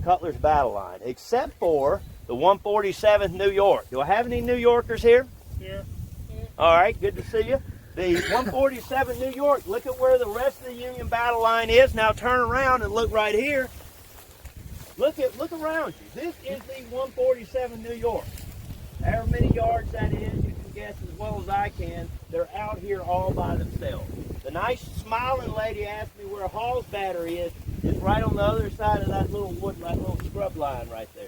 Cutler's battle line, except for the 147th New York. Do I have any New Yorkers here? Here. All right, good to see you. The 147th New York, look at where the rest of the Union battle line is. Now turn around and look right here. Look around you. This is the 147th New York. However many yards that is, you can guess as well as I can. They're out here all by themselves. The nice smiling lady asked me where Hall's battery is. It's right on the other side of that little wood, that little scrub line right there.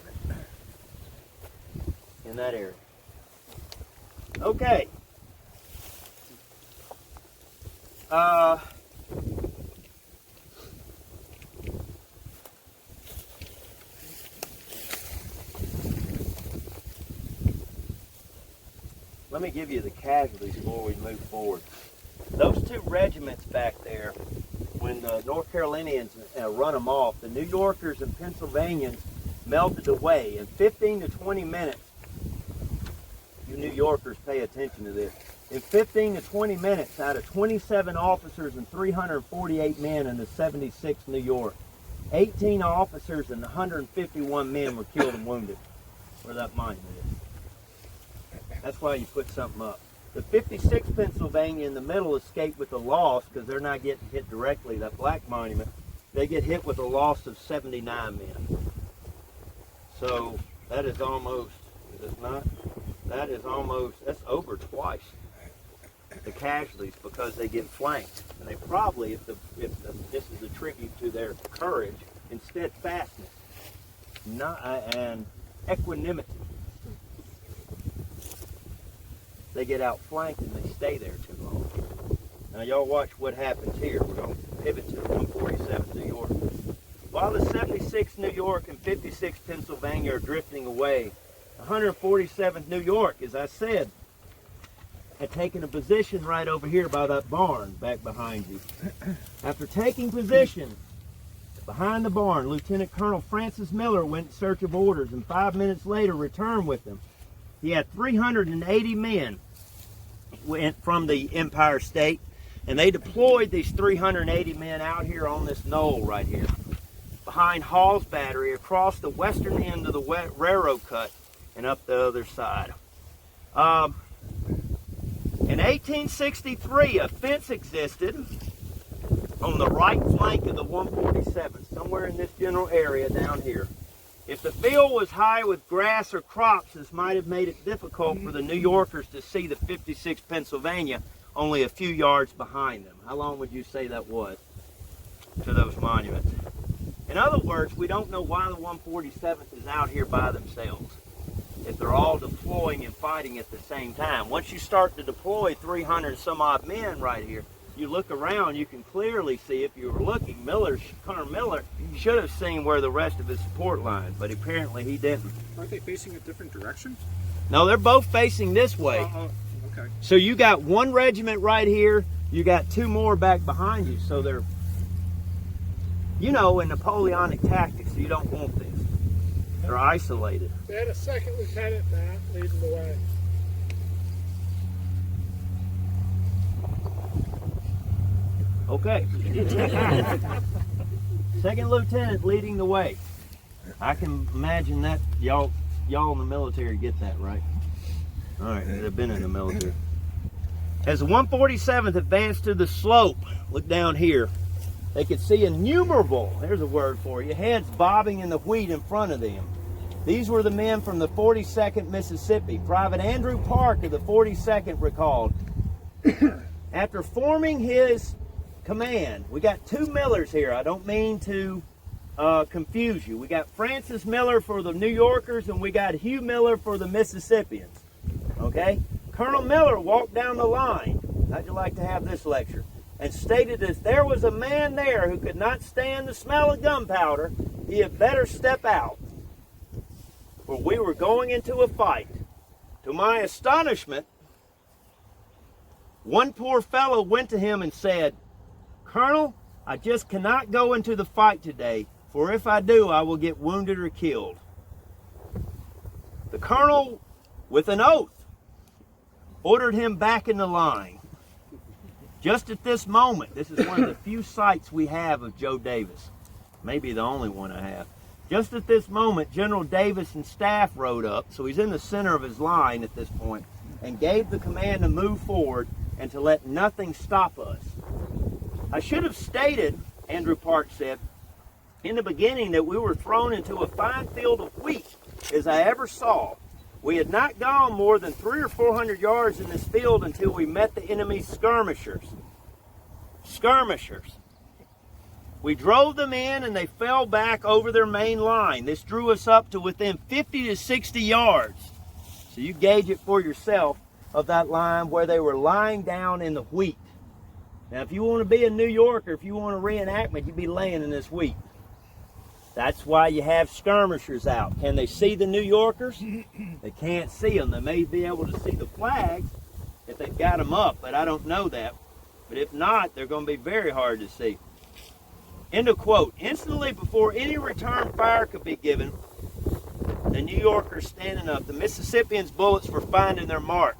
In that area. Okay. Let me give you the casualties before we move forward. Those two regiments back there, when the North Carolinians run them off, the New Yorkers and Pennsylvanians melted away. In 15 to 20 minutes, you New Yorkers pay attention to this. In 15 to 20 minutes, out of 27 officers and 348 men in the 76th New York, 18 officers and 151 men were killed and wounded where that monument is. That's why you put something up. The 56th Pennsylvania in the middle escaped with a loss because they're not getting hit directly, that black monument. They get hit with a loss of 79 men. So that is almost, is it not? That is almost, that's over twice the casualties because they get flanked. And they probably, if this is a tribute to their courage and steadfastness and equanimity, they get outflanked and they stay there too long. Now y'all watch what happens here. We're going to pivot to the 147th New York. While the 76th New York and 56th Pennsylvania are drifting away, 147th New York, as I said, had taken a position right over here by that barn back behind you. After taking position behind the barn, Lieutenant Colonel Francis Miller went in search of orders and 5 minutes later returned with them. He had 380 men from the Empire State, and they deployed these 380 men out here on this knoll right here, behind Hall's battery, across the western end of the railroad cut, and up the other side. In 1863, a fence existed on the right flank of the 147th, somewhere in this general area down here. If the field was high with grass or crops, this might have made it difficult for the New Yorkers to see the 56th Pennsylvania only a few yards behind them. How long would you say that was to those monuments? In other words, we don't know why the 147th is out here by themselves if they're all deploying and fighting at the same time. Once you start to deploy 300 some odd men right here, you look around, you can clearly see, if you were looking, Colonel Miller should have seen where the rest of his support line, but apparently he didn't. Aren't they facing a different direction? No, they're both facing this way. Okay. So you got one regiment right here, you got two more back behind you, so they're, you know, in Napoleonic tactics, you don't want this. They're isolated. They had a second lieutenant, Matt, leading the way. Okay. Second lieutenant leading the way. I can imagine that y'all in the military get that, right? All right, they've been in the military. As the 147th advanced to the slope, look down here, they could see innumerable, there's a word for you, heads bobbing in the wheat in front of them. These were the men from the 42nd Mississippi. Private Andrew Park of the 42nd recalled, after forming his command, we got two Millers here. I don't mean to confuse you. We got Francis Miller for the New Yorkers and we got Hugh Miller for the Mississippians. Okay? Colonel Miller walked down the line. How'd you like to have this lecture? And stated if there was a man there who could not stand the smell of gunpowder, he had better step out. For we were going into a fight. To my astonishment, one poor fellow went to him and said, "Colonel, I just cannot go into the fight today, for if I do, I will get wounded or killed." The colonel, with an oath, ordered him back in the line. Just at this moment, this is one of the few sights we have of Joe Davis, maybe the only one I have. Just at this moment, General Davis and staff rode up, so he's in the center of his line at this point, and gave the command to move forward and to let nothing stop us. I should have stated, Andrew Park said, in the beginning that we were thrown into a fine field of wheat as I ever saw. We had not gone more than 300 or 400 yards in this field until we met the enemy's skirmishers. Skirmishers. We drove them in and they fell back over their main line. This drew us up to within 50 to 60 yards. So you gauge it for yourself of that line where they were lying down in the wheat. Now if you want to be a New Yorker, if you want a reenactment, you'd be laying in this wheat. That's why you have skirmishers out. Can they see the New Yorkers? They can't see them. They may be able to see the flags if they've got them up, but I don't know that. But if not, they're going to be very hard to see. End of quote. Instantly before any return fire could be given, the New Yorkers standing up, the Mississippians' bullets were finding their mark.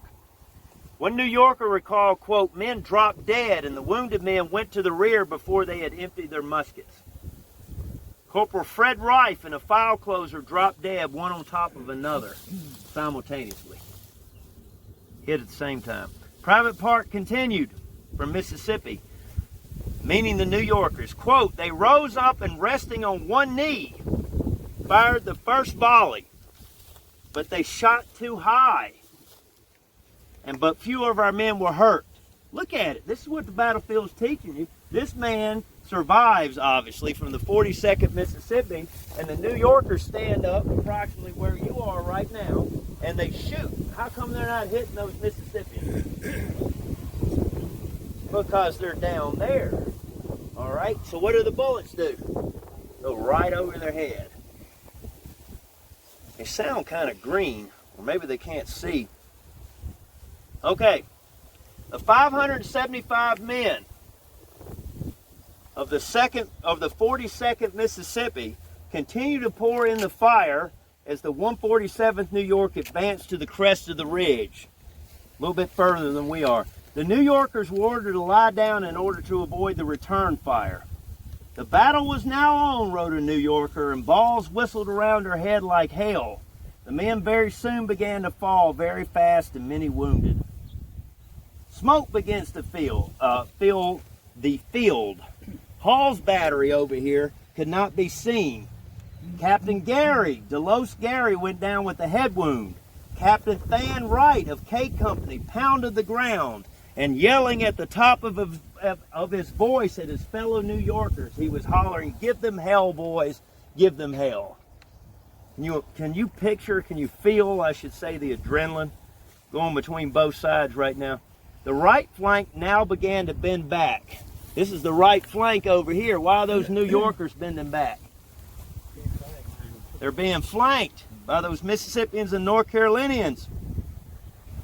One New Yorker recalled, quote, "Men dropped dead and the wounded men went to the rear before they had emptied their muskets." Corporal Fred Rife and a file closer dropped dead, one on top of another, simultaneously. Hit at the same time. Private Park continued from Mississippi, meaning the New Yorkers, quote, "They rose up and resting on one knee, fired the first volley, but they shot too high, and but few of our men were hurt." Look at it. This is what the battlefield's teaching you. This man survives, obviously, from the 42nd Mississippi, and the New Yorkers stand up approximately where you are right now, and they shoot. How come they're not hitting those Mississippians? Because they're down there. All right, so what do the bullets do? Go right over their head. They sound kind of green, or maybe they can't see. Okay, the 575 men of the 42nd Mississippi continue to pour in the fire as the 147th New York advanced to the crest of the ridge, a little bit further than we are. The New Yorkers were ordered to lie down in order to avoid the return fire. "The battle was now on," wrote a New Yorker, "and balls whistled around her head like hail. The men very soon began to fall very fast and many wounded. Smoke begins to fill the field. Hall's battery over here could not be seen. Captain Gary, Delos Gary, went down with a head wound. Captain Than Wright of K Company pounded the ground and yelling at the top of his voice at his fellow New Yorkers, he was hollering, 'Give them hell, boys, give them hell.'" Can you picture, can you feel, I should say, the adrenaline going between both sides right now? The right flank now began to bend back. This is the right flank over here. Why are those New Yorkers bending back? They're being flanked by those Mississippians and North Carolinians.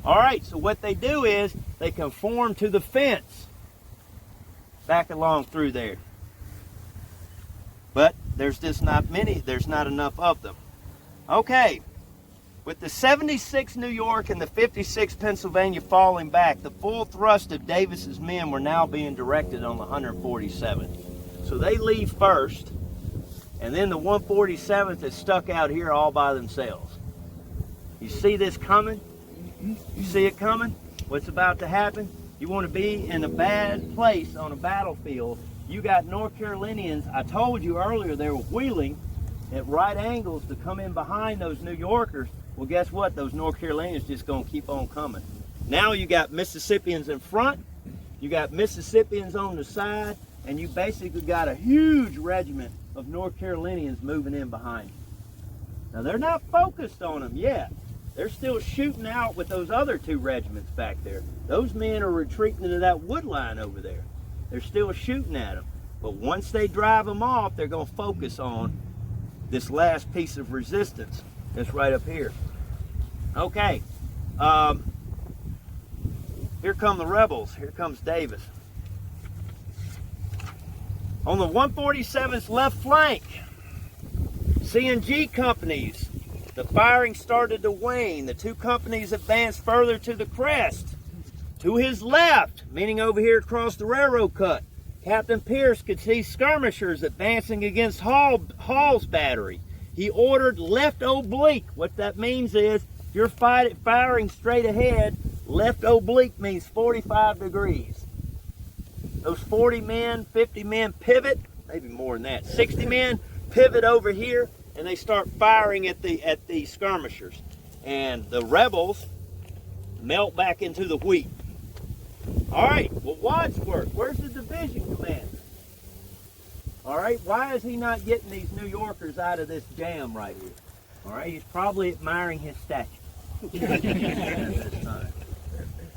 All right, so what they do is they conform to the fence back along through there. But there's just not many, there's not enough of them. Okay, with the 76th New York and the 56th Pennsylvania falling back, the full thrust of Davis's men were now being directed on the 147th. So they leave first, and then the 147th is stuck out here all by themselves. You see this coming? You see it coming? What's about to happen? You want to be in a bad place on a battlefield. You got North Carolinians. I told you earlier they were wheeling at right angles to come in behind those New Yorkers. Well, guess what? Those North Carolinians just going to keep on coming. Now you got Mississippians in front, you got Mississippians on the side, and you basically got a huge regiment of North Carolinians moving in behind you. Now, they're not focused on them yet. They're still shooting out with those other 2 regiments back there. Those men are retreating into that wood line over there. They're still shooting at them. But once they drive them off, they're going to focus on this last piece of resistance that's right up here. Okay. Here come the rebels. Here comes Davis. On the 147th's left flank, CNG companies, the firing started to wane. The 2 companies advanced further to the crest. To his left, meaning over here across the railroad cut, Captain Pierce could see skirmishers advancing against Hall's battery. He ordered left oblique. What that means is, if you're firing straight ahead, left oblique means 45 degrees. Those 40 men, 50 men pivot, maybe more than that, 60 men pivot over here, and they start firing at the skirmishers. And the rebels melt back into the wheat. All right, well, Wadsworth, where's the division commander? All right, why is he not getting these New Yorkers out of this jam right here? All right, he's probably admiring his statue. This time.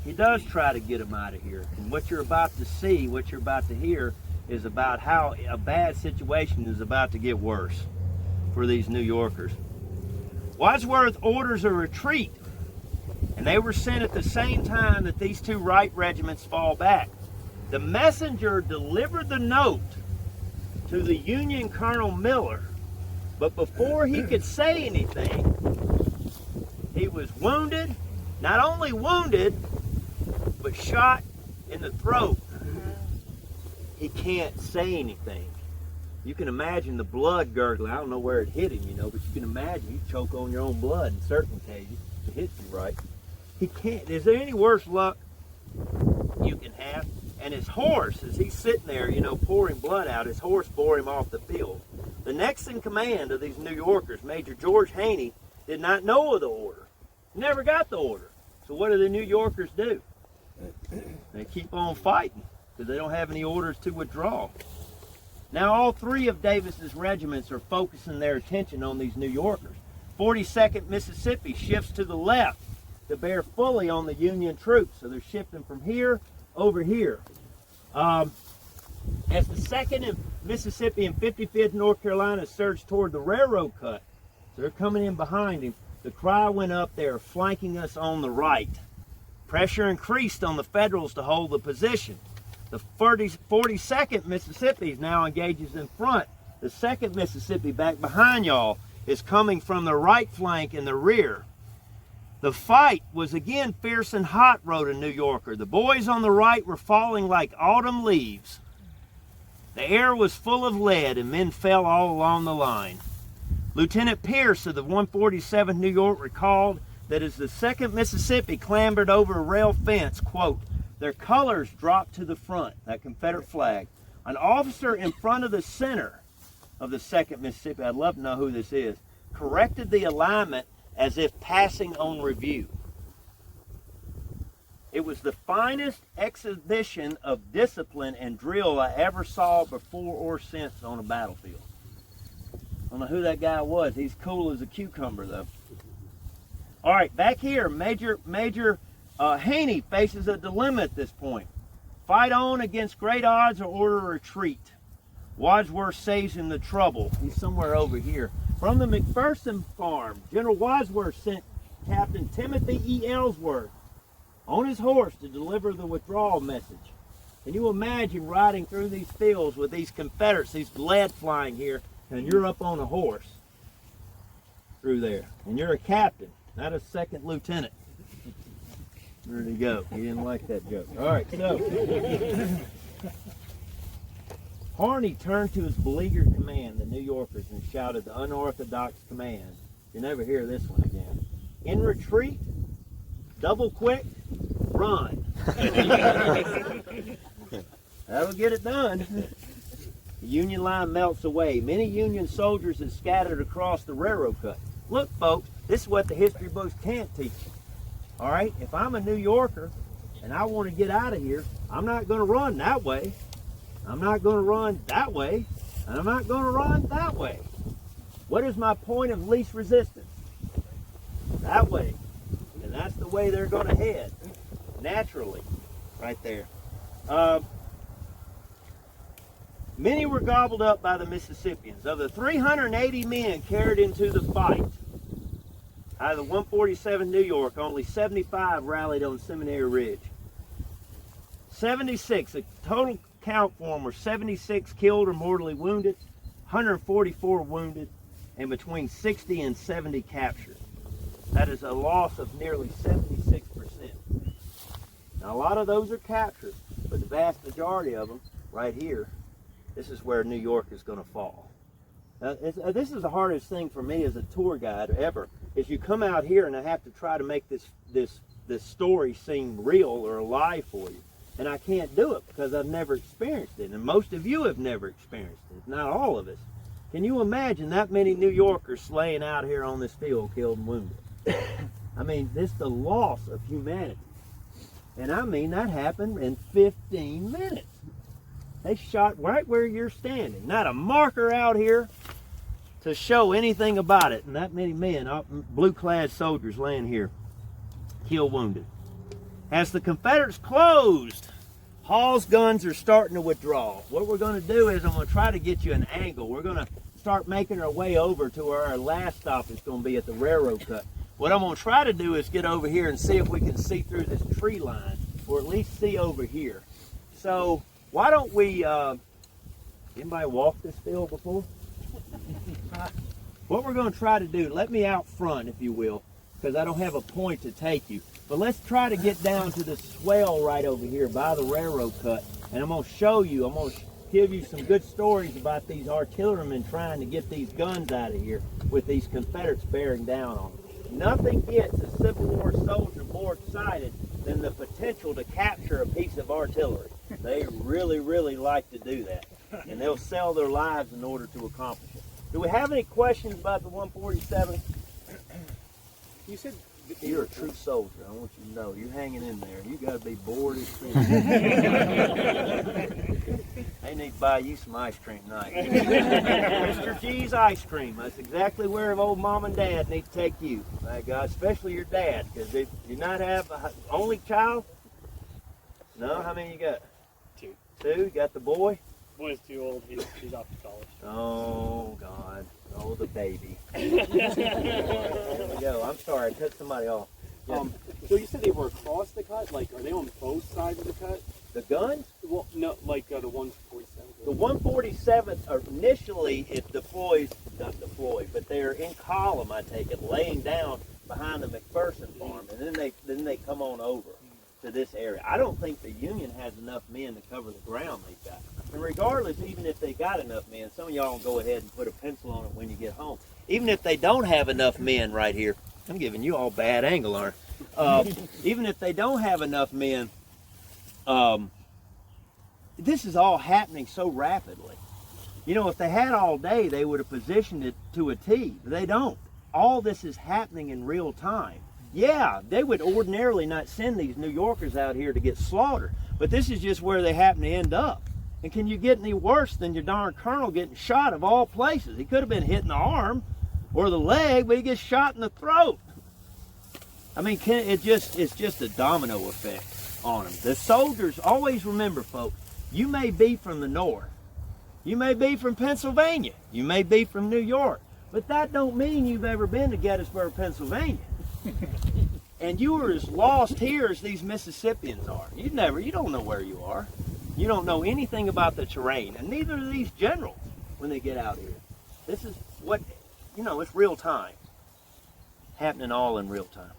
He does try to get them out of here. And what you're about to see, what you're about to hear, is about how a bad situation is about to get worse for these New Yorkers. Wadsworth orders a retreat, and they were sent at the same time that these 2 right regiments fall back. The messenger delivered the note to the Union Colonel Miller, but before he could say anything, he was wounded, not only wounded, but shot in the throat. He can't say anything. You can imagine the blood gurgling. I don't know where it hit him, but you can imagine you choke on your own blood in certain cases. It hits you right. He can't. Is there any worse luck you can have? And his horse, as he's sitting there, pouring blood out, his horse bore him off the field. The next in command of these New Yorkers, Major George Haney, did not know of the order. He never got the order. So what do the New Yorkers do? They keep on fighting because they don't have any orders to withdraw. Now all 3 of Davis's regiments are focusing their attention on these New Yorkers. 42nd Mississippi shifts to the left to bear fully on the Union troops. So they're shifting from here over here. As the 2nd Mississippi and 55th North Carolina surged toward the railroad cut, so they're coming in behind him, the cry went up, they're flanking us on the right. Pressure increased on the Federals to hold the position. The 42nd Mississippi now engages in front. The 2nd Mississippi, back behind y'all, is coming from the right flank in the rear. The fight was again fierce and hot, wrote a New Yorker. The boys on the right were falling like autumn leaves. The air was full of lead and men fell all along the line. Lieutenant Pierce of the 147th New York recalled that as the 2nd Mississippi clambered over a rail fence, quote, their colors dropped to the front, that Confederate flag. An officer in front of the center of the 2nd Mississippi, I'd love to know who this is, corrected the alignment as if passing on review. It was the finest exhibition of discipline and drill I ever saw before or since on a battlefield. I don't know who that guy was. He's cool as a cucumber, though. All right, back here, Major Haney faces a dilemma at this point. Fight on against great odds or order a retreat. Wadsworth saves him the trouble. He's somewhere over here. From the McPherson farm, General Wadsworth sent Captain Timothy E. Ellsworth on his horse to deliver the withdrawal message. Can you imagine riding through these fields with these Confederates, these lead flying here, and you're up on a horse through there, and you're a captain, not a second lieutenant. Where'd he go? He didn't like that joke. All right, so Harney turned to his beleaguered command, the New Yorkers, and shouted the unorthodox command. You never hear this one again. In retreat, double quick, run. That'll get it done. The Union line melts away. Many Union soldiers had scattered across the railroad cut. Look, folks, this is what the history books can't teach you. All right, if I'm a New Yorker and I want to get out of here, I'm not going to run that way. I'm not going to run that way. And I'm not going to run that way. What is my point of least resistance? That way. that's the way they're going to head, naturally, right there. Many were gobbled up by the Mississippians. Of the 380 men carried into the fight, out of the 147 New York, only 75 rallied on Seminary Ridge. 76, the total count for them were 76 killed or mortally wounded, 144 wounded, and between 60 and 70 captured. That is a loss of nearly 76%. Now, a lot of those are captured, but the vast majority of them, right here, this is where New York is going to fall. Now, this is the hardest thing for me as a tour guide ever, is you come out here and I have to try to make this story seem real or alive for you. And I can't do it because I've never experienced it. And most of you have never experienced it, not all of us. Can you imagine that many New Yorkers slaying out here on this field, killed and wounded? I mean, this is the loss of humanity. And I mean, that happened in 15 minutes. They shot right where you're standing. Not a marker out here to show anything about it. And that many men, blue-clad soldiers laying here, killed, wounded. As the Confederates closed, Hall's guns are starting to withdraw. What we're going to do is I'm going to try to get you an angle. We're going to start making our way over to where our last stop is going to be at the railroad cut. What I'm going to try to do is get over here and see if we can see through this tree line, or at least see over here. So why don't we, anybody walked this field before? What we're going to try to do, let me out front if you will, because I don't have a point to take you. But let's try to get down to the swell right over here by the railroad cut. And I'm going to show you, I'm going to give you some good stories about these artillerymen trying to get these guns out of here with these Confederates bearing down on them. Nothing gets a Civil War soldier more excited than the potential to capture a piece of artillery. They really, really like to do that. And they'll sell their lives in order to accomplish it. Do we have any questions about the 147? You said you're a true soldier. I want you to know. You're hanging in there. You got to be bored as sin. They need to buy you some ice cream tonight. Mr. G's ice cream. That's exactly where old mom and dad need to take you. My God, especially your dad, because if you not have an only child. No, how many you got? Two. Two. You got the boy. Boy's too old. He's off to college. Oh God. Oh, the baby. There we go. I'm sorry, I cut somebody off. Yeah. So you said they were across the cut? Like, are they on both sides of the cut? The guns? Well, no, like the 147. The 147th initially it deploys, not deployed, but they're in column. I take it, laying down behind the McPherson farm, and then they come on over to this area. I don't think the Union has enough men to cover the ground they've got. And regardless, even if they got enough men, some of y'all will go ahead and put a pencil on it when you get home. Even if they don't have enough men right here, I'm giving you all bad angle, aren't I? Even if they don't have enough men, this is all happening so rapidly. You know, if they had all day, they would have positioned it to a T. But they don't. All this is happening in real time. Yeah, they would ordinarily not send these New Yorkers out here to get slaughtered, but this is just where they happen to end up. And can you get any worse than your darn colonel getting shot of all places? He could have been hit in the arm or the leg, but he gets shot in the throat. I mean, it's just a domino effect on them. The soldiers, always remember, folks, you may be from the north. You may be from Pennsylvania. You may be from New York. But that don't mean you've ever been to Gettysburg, Pennsylvania. And you are as lost here as these Mississippians are. You don't know where you are. You don't know anything about the terrain, and neither do these generals when they get out here. This is what, it's real time. Happening all in real time.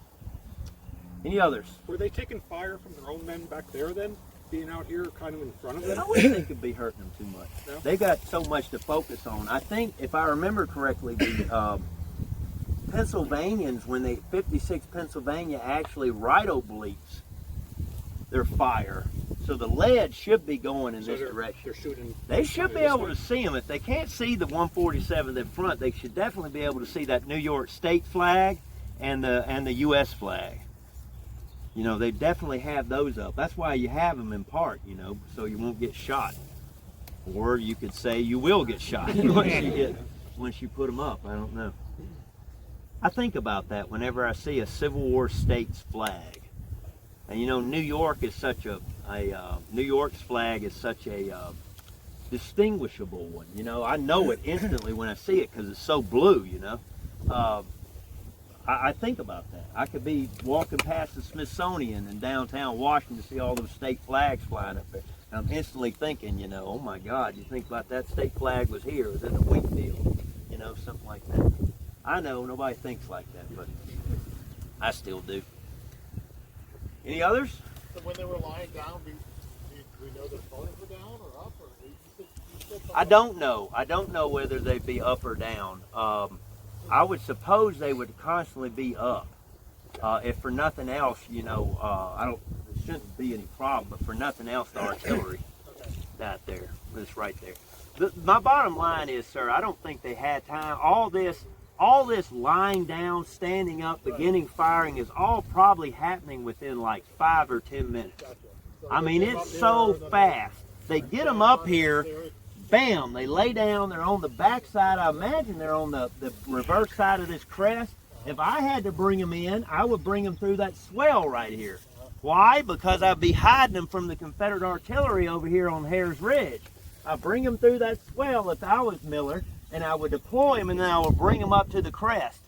Any others? Were they taking fire from their own men back there then? Being out here kind of in front of them? I wouldn't think it'd be hurting them too much. No? They got so much to focus on. I think, if I remember correctly, the Pennsylvanians, when 56 Pennsylvania actually right obliques their fire. So the lead should be going in this direction. They're shooting. They should be able to see them. If they can't see the 147th in front, they should definitely be able to see that New York state flag and the U.S. flag. They definitely have those up. That's why you have them in part, so you won't get shot. Or you could say you will get shot once you put them up. I don't know. I think about that whenever I see a Civil War state's flag. And you know, New York is such New York's flag is such a distinguishable one. You know, I know it instantly when I see it because it's so blue, you know. I think about that. I could be walking past the Smithsonian in downtown Washington to see all those state flags flying up there. And I'm instantly thinking, you know, oh my God, you think about that state flag was here, it was in the wheat field, you know, something like that. I know nobody thinks like that, but I still do. Any others? So when they were lying down, do we know their phones were down or up? Or you said I don't know. I don't know whether they'd be up or down. I would suppose they would constantly be up. If for nothing else, you know, there shouldn't be any problem, but for nothing else, the artillery out there, it's right there. My bottom line is, sir, I don't think they had time. All this lying down, standing up, beginning firing is all probably happening within like 5 or 10 minutes. I mean, it's so fast. They get them up here, bam, they lay down, they're on the back side. I imagine they're on the reverse side of this crest. If I had to bring them in, I would bring them through that swell right here. Why? Because I'd be hiding them from the Confederate artillery over here on Hare's Ridge. I'd bring them through that swell if I was Miller, and I would deploy them, and then I would bring them up to the crest.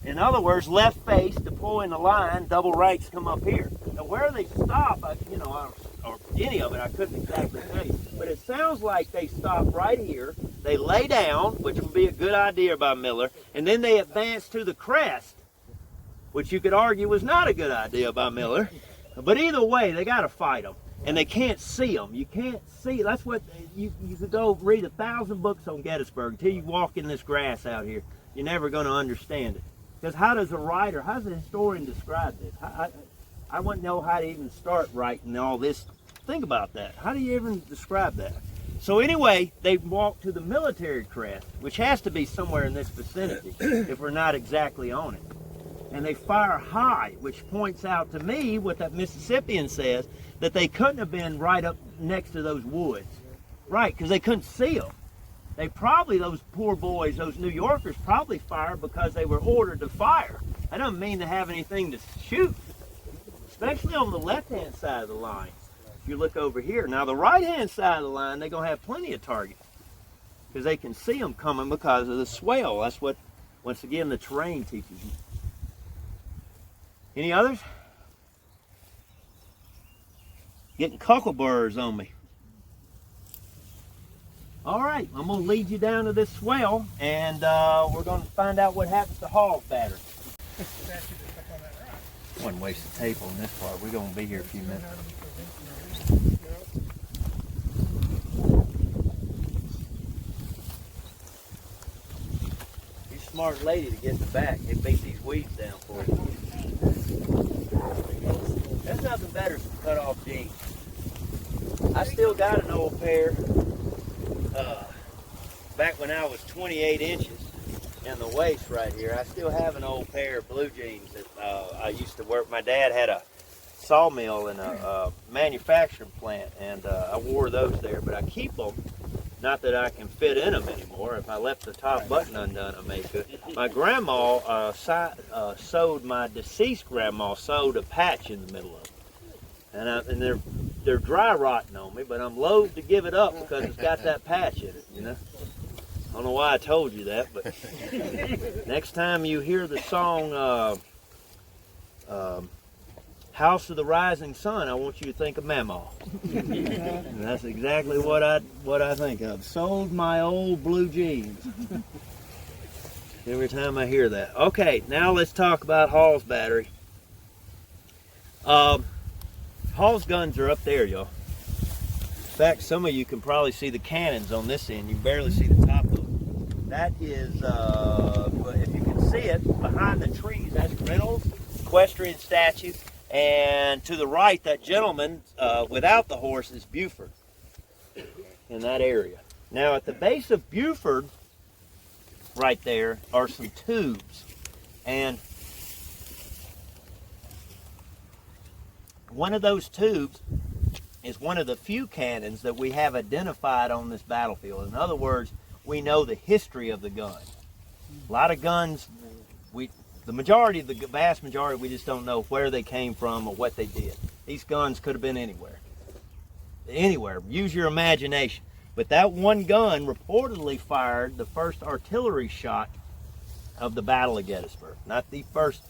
In other words, left face, deploy in the line, double ranks come up here. Now where they stop, or any of it, I couldn't exactly tell you. But it sounds like they stop right here. They lay down, which would be a good idea by Miller, and then they advance to the crest, which you could argue was not a good idea by Miller. But either way, they got to fight them, and they can't see them. You can't see. That's what you could go read 1,000 books on Gettysburg until you walk in this grass out here. You're never going to understand it. Because how does a historian describe this? I wouldn't know how to even start writing all this. Think about that. How do you even describe that? So anyway, they walk to the military crest, which has to be somewhere in this vicinity if we're not exactly on it. And they fire high, which points out to me what that Mississippian says, that they couldn't have been right up next to those woods. Right, because they couldn't see them. They probably, those poor boys, those New Yorkers probably fired because they were ordered to fire. That doesn't mean they have anything to shoot, especially on the left-hand side of the line. If you look over here. Now the right-hand side of the line, they're going to have plenty of targets because they can see them coming because of the swell. That's what, once again, the terrain teaches you. Any others? Getting cuckleburrs on me. All right, I'm going to lead you down to this swell, and we're going to find out what happens to Hall's battery. One waste of tape on this part. We're going to be here a few minutes. You're a smart lady to get in the back. It beat these weeds down for you. There's nothing better than cut off jeans. I still got an old pair. Back when I was 28 inches in the waist right here, I still have an old pair of blue jeans that I used to work. My dad had a sawmill and a manufacturing plant, and I wore those there, but I keep them. Not that I can fit in them anymore. If I left the top button undone, I may could. My grandma sewed, my deceased grandma sewed a patch in the middle of it. And they're dry rotting on me, but I'm loath to give it up because it's got that patch in it, you know. I don't know why I told you that, but next time you hear the song House of the Rising Sun, I want you to think of Mamaw. And that's exactly what I think of. Sold my old blue jeans. Every time I hear that. Okay, now let's talk about Hall's battery. Hall's guns are up there, y'all. In fact, some of you can probably see the cannons on this end. You can barely see the top of them. That is, if you can see it, behind the trees, that's Reynolds, equestrian statue, and to the right, that gentleman without the horse is Buford in that area. Now, at the base of Buford, right there, are some tubes, and one of those tubes is one of the few cannons that we have identified on this battlefield. In other words, we know the history of the gun. A lot of guns, the majority, the vast majority, we just don't know where they came from or what they did. These guns could have been anywhere. Anywhere. Use your imagination. But that one gun reportedly fired the first artillery shot of the Battle of Gettysburg. Not the first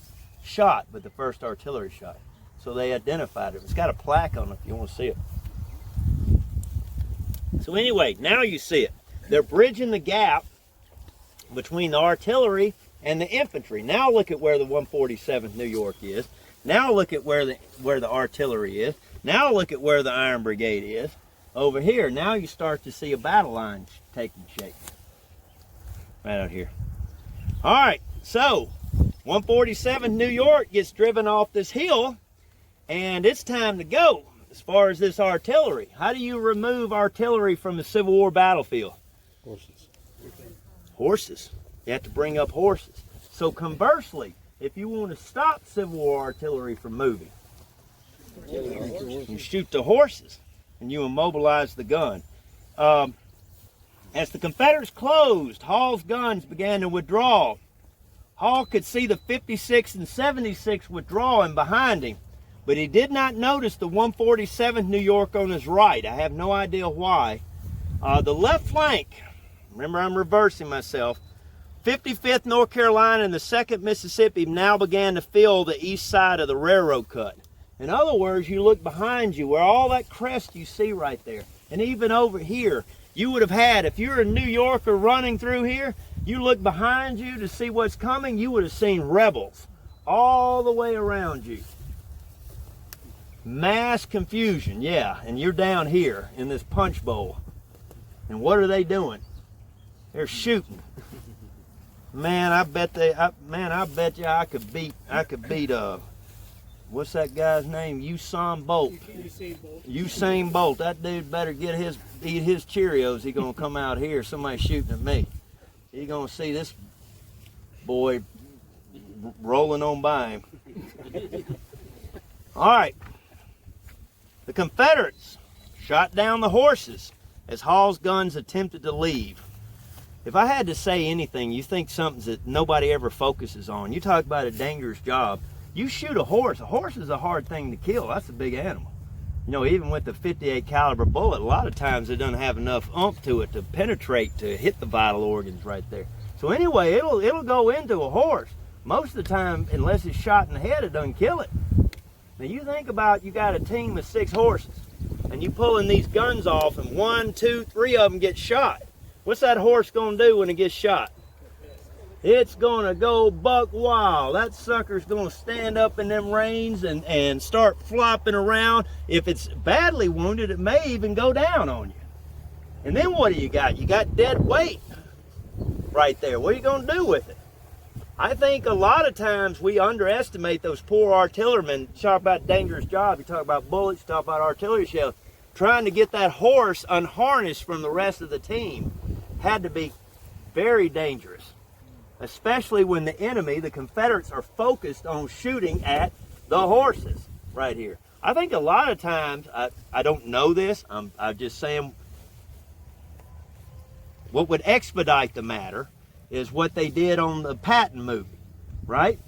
shot, but the first artillery shot. So they identified it. It's got a plaque on it if you want to see it. So anyway, now you see it. They're bridging the gap between the artillery and the infantry. Now look at where the 147th New York is. Now look at where the artillery is. Now look at where the Iron Brigade is. Over here, now you start to see a battle line taking shape. Right out here. All right, so 147th New York gets driven off this hill, and it's time to go as far as this artillery. How do you remove artillery from the Civil War battlefield? Horses. Horses. You have to bring up horses. So conversely, if you want to stop Civil War artillery from moving, you shoot the horses and you immobilize the gun. As the Confederates closed, Hall's guns began to withdraw. Hall could see the 56 and 76 withdrawing behind him, but he did not notice the 147th New York on his right. I have no idea why. The left flank, remember I'm reversing myself, 55th North Carolina and the 2nd Mississippi now began to fill the east side of the railroad cut. In other words, you look behind you where all that crest you see right there, and even over here, you would have had, if you're a New Yorker running through here, you look behind you to see what's coming, you would have seen rebels all the way around you. Mass confusion, yeah, and you're down here in this punch bowl. And what are they doing? They're shooting. Man, I bet you I could beat what's that guy's name? Usain Bolt. Usain Bolt. That dude better eat his Cheerios. He gonna come out here. Somebody shooting at me. He gonna see this boy rolling on by him. All right. The Confederates shot down the horses as Hall's guns attempted to leave. If I had to say anything, you think something that nobody ever focuses on. You talk about a dangerous job. You shoot a horse. A horse is a hard thing to kill. That's a big animal. You know, even with the 58 caliber bullet, a lot of times it doesn't have enough oomph to it to penetrate, to hit the vital organs right there. So anyway, it'll go into a horse. Most of the time, unless it's shot in the head, it doesn't kill it. Now you think about, you got a team of 6 horses, and you pulling these guns off, and 1, 2, 3 of them get shot. What's that horse gonna do when it gets shot? It's gonna go buck wild. That sucker's gonna stand up in them reins and start flopping around. If it's badly wounded, it may even go down on you. And then what do you got? You got dead weight right there. What are you gonna do with it? I think a lot of times we underestimate those poor artillerymen. You talk about dangerous job, you talk about bullets, you talk about artillery shells. Trying to get that horse unharnessed from the rest of the team had to be very dangerous, especially when the enemy, the Confederates, are focused on shooting at the horses right here. I think a lot of times, I don't know this, I'm just saying, what would expedite the matter is what they did on the Patton movie, right?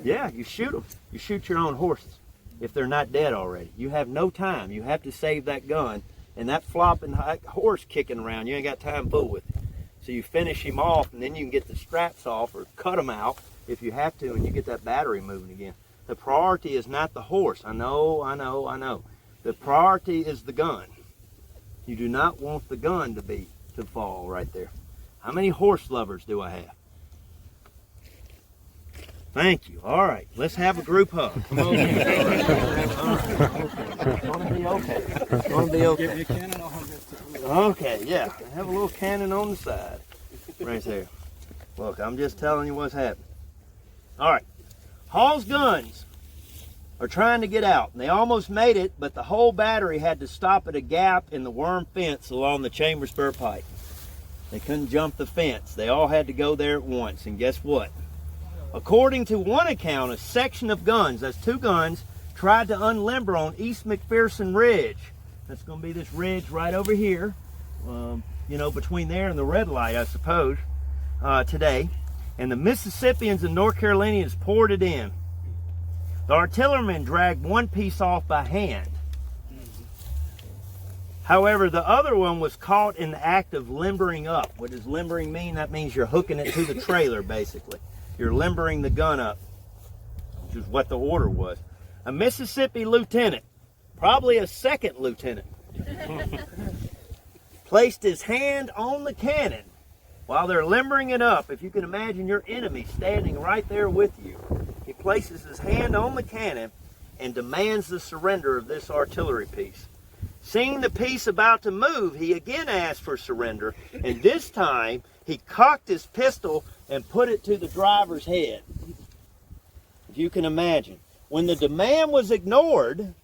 Yeah, you shoot them. You shoot your own horses if they're not dead already. You have no time. You have to save that gun, and that flopping horse kicking around, you ain't got time to fool with it. So you finish him off, and then you can get the straps off or cut them out if you have to, and you get that battery moving again. The priority is not the horse. I know. The priority is the gun. You do not want the gun to fall right there. How many horse lovers do I have? Thank you. All right, let's have a group hug. Come on in. All right. It's gonna be okay. It's gonna be okay. Give me a cannon, I'll hug it. Okay, yeah. Have a little cannon on the side. Right there. Look, I'm just telling you what's happening. All right. Hall's guns are trying to get out. They almost made it, but the whole battery had to stop at a gap in the worm fence along the Chambersburg Pike. They couldn't jump the fence. They all had to go there at once, and guess what? According to one account, a section of guns, that's 2 guns, tried to unlimber on East McPherson Ridge. That's going to be this ridge right over here, you know, between there and the red light, I suppose, today. and the Mississippians and North Carolinians poured it in. The artillerymen dragged one piece off by hand. However, the other one was caught in the act of limbering up. What does limbering mean? That means you're hooking it to the trailer, basically. You're limbering the gun up, which is what the order was. A Mississippi lieutenant, probably a second lieutenant, placed his hand on the cannon while they're limbering it up. If you can imagine your enemy standing right there with you, he places his hand on the cannon and demands the surrender of this artillery piece. Seeing the piece about to move, he again asked for surrender, and this time he cocked his pistol and put it to the driver's head. If you can imagine. When the demand was ignored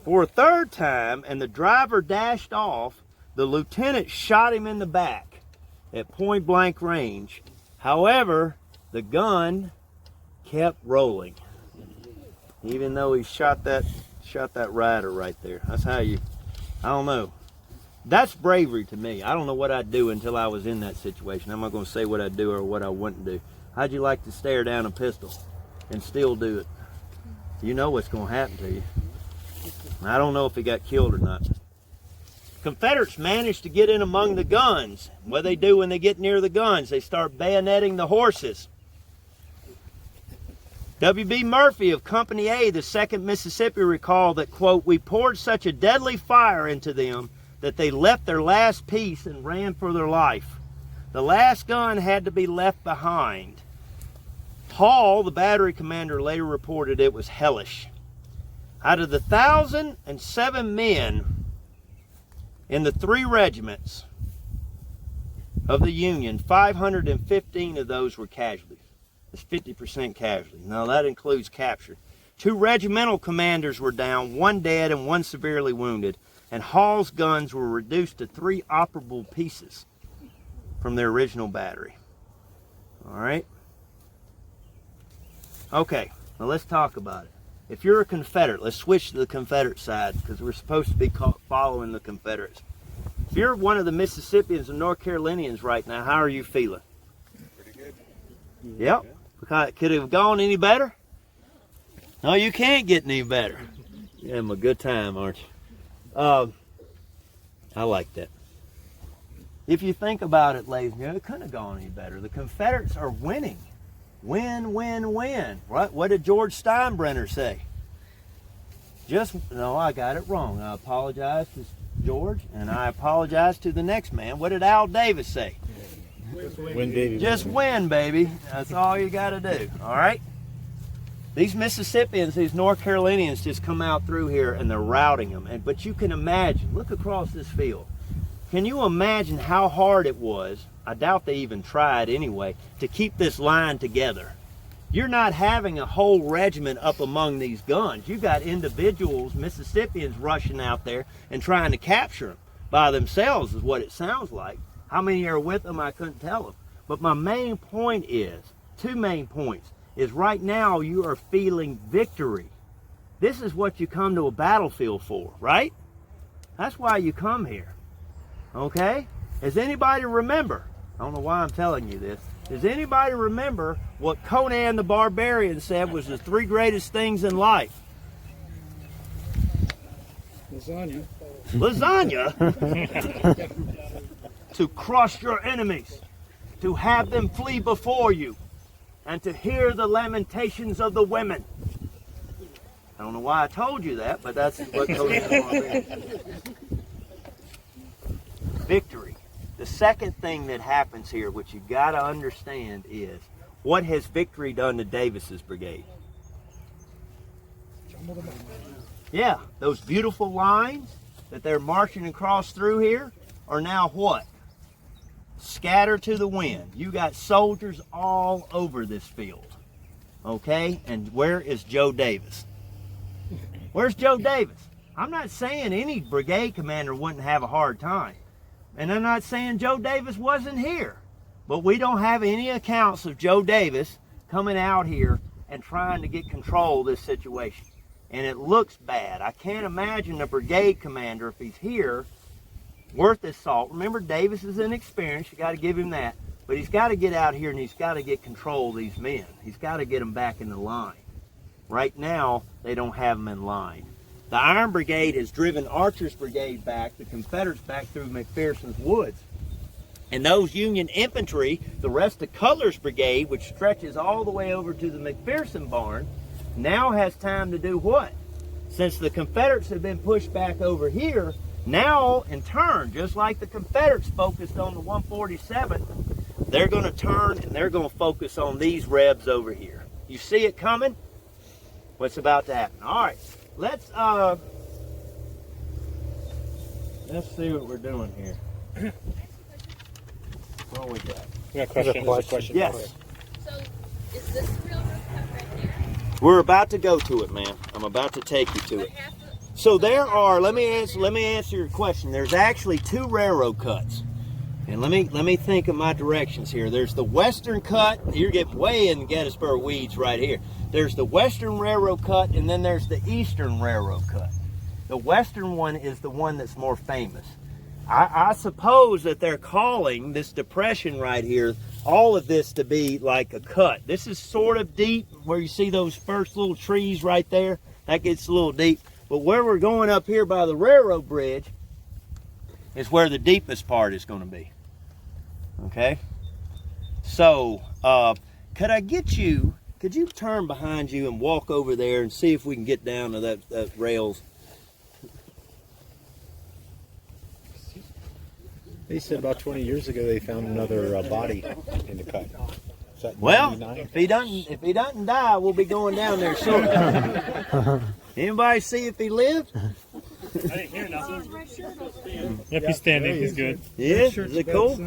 for a third time and the driver dashed off, the lieutenant shot him in the back at point blank range. However, the gun kept rolling, even though he shot that rider right there. That's how you, I don't know. That's bravery to me. I don't know what I'd do until I was in that situation. I'm not going to say what I'd do or what I wouldn't do. How'd you like to stare down a pistol and still do it? You know what's going to happen to you. I don't know if he got killed or not. Confederates managed to get in among the guns. What do they do when they get near the guns? They start bayoneting the horses. W.B. Murphy of Company A, the 2nd Mississippi, recalled that, quote, "We poured such a deadly fire into them that they left their last piece and ran for their life. The last gun had to be left behind." Hall, the battery commander, later reported it was hellish. Out of the 1,007 men in the 3 regiments of the Union, 515 of those were casualties. That's 50% casualties. Now that includes capture. 2 regimental commanders were down, 1 dead and 1 severely wounded, and Hall's guns were reduced to 3 operable pieces from their original battery. All right? Okay, now let's talk about it. If you're a Confederate, let's switch to the Confederate side because we're supposed to be following the Confederates. If you're one of the Mississippians and North Carolinians right now, how are you feeling? Pretty good. Yep. Could it have gone any better? No, you can't get any better. You're having a good time, aren't you? I like that. If you think about it, ladies and gentlemen, it couldn't have gone any better. The Confederates are winning. Win, win, win. Right? What did George Steinbrenner say? No, I got it wrong. I apologize to George, and I apologize to the next man. What did Al Davis say? Win, baby. Just win, baby. That's all you got to do. All right? These Mississippians, these North Carolinians just come out through here and they're routing them. But you can imagine, look across this field. Can you imagine how hard it was? I doubt they even tried anyway, to keep this line together. You're not having a whole regiment up among these guns. You got individuals, Mississippians, rushing out there and trying to capture them by themselves is what it sounds like. How many are with them, I couldn't tell them. But my main point is, 2 main points, is right now you are feeling victory. This is what you come to a battlefield for, right? That's why you come here. Okay? Does anybody remember? I don't know why I'm telling you this. Does anybody remember what Conan the Barbarian said was the 3 greatest things in life? Lasagna. Lasagna? To crush your enemies, to have them flee before you, and to hear the lamentations of the women. I don't know why I told you that, but that's what Conan the Barbarian said. Victory. The second thing that happens here, which you got to understand, is what has victory done to Davis's brigade? Yeah, those beautiful lines that they're marching across through here are now what? Scattered to the wind. You got soldiers all over this field. Okay? And where is Joe Davis? Where's Joe Davis? I'm not saying any brigade commander wouldn't have a hard time. And I'm not saying Joe Davis wasn't here. But we don't have any accounts of Joe Davis coming out here and trying to get control of this situation. And it looks bad. I can't imagine a brigade commander, if he's here, worth his salt. Remember, Davis is inexperienced. You got to give him that. But he's got to get out here and he's got to get control of these men. He's got to get them back in the line. Right now, they don't have them in line. The Iron Brigade has driven Archer's Brigade back, the Confederates back through McPherson's woods. And those Union infantry, the rest of Cutler's Brigade, which stretches all the way over to the McPherson barn, now has time to do what? Since the Confederates have been pushed back over here, now in turn, just like the Confederates focused on the 147th, they're going to turn and they're going to focus on these Rebs over here. You see it coming? What's about to happen? All right, let's see what we're doing here. What we got? We got a question. Yes. So, is this the railroad cut right here? We're about to go to it, ma'am. I'm about to take you to it. So there are. Let me answer your question. There's actually 2 railroad cuts, and let me think of my directions here. There's the western cut. You're getting way in Gettysburg weeds right here. There's the western railroad cut, and then there's the eastern railroad cut. The western one is the one that's more famous. I suppose that they're calling this depression right here, all of this, to be like a cut. This is sort of deep, where you see those first little trees right there. That gets a little deep. But where we're going up here by the railroad bridge is where the deepest part is going to be. Okay? So, could you turn behind you and walk over there and see if we can get down to that rails? They said about 20 years ago they found another body in the cut. Well, if he doesn't die, we'll be going down there shortly. Anybody see if he lived? I didn't hear nothing. Yep, he's standing. He's good. Yeah, is it cool?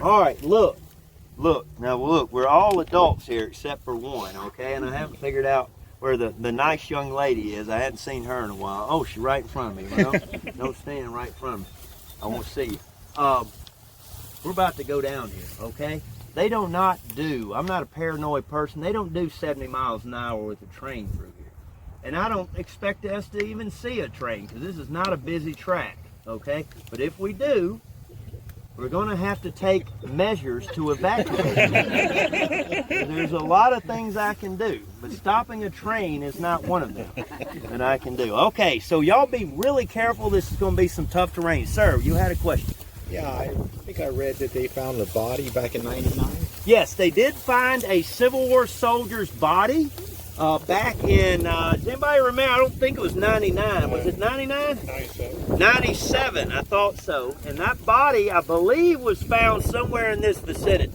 All right, look. Now, look, we're all adults here except for one, okay? And I haven't figured out where the nice young lady is. I hadn't seen her in a while. Oh, she's right in front of me. Well, don't stand right in front of me. I want to see you. We're about to go down here, okay? They do not do, I'm not a paranoid person, they don't do 70 miles an hour with a train through here. And I don't expect us to even see a train, because this is not a busy track, okay? But if we do, we're going to have to take measures to evacuate. There's a lot of things I can do, but stopping a train is not one of them that I can do. Okay, so y'all be really careful. This is going to be some tough terrain. Sir, you had a question. Yeah, I think I read that they found a body back in '99. Yes, they did find a Civil War soldier's body back in, does anybody remember? I don't think it was 99. Was it 99? 97. 97, I thought so. And that body, I believe, was found somewhere in this vicinity.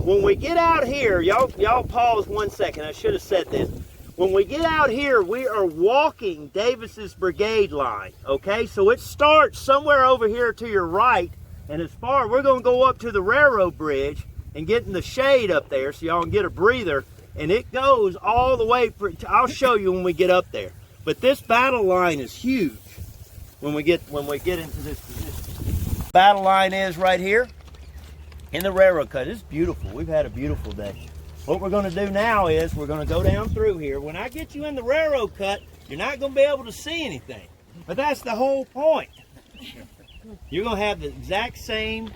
When we get out here, y'all pause 1 second. I should have said this. When we get out here, we are walking Davis's brigade line, okay? So it starts somewhere over here to your right, and as far, we're going to go up to the railroad bridge and get in the shade up there so y'all can get a breather. And it goes all the way, I'll show you when we get up there. But this battle line is huge when we get into this position. Battle line is right here in the railroad cut. It's beautiful. We've had a beautiful day. What we're going to do now is we're going to go down through here. When I get you in the railroad cut, you're not going to be able to see anything. But that's the whole point. You're going to have the exact same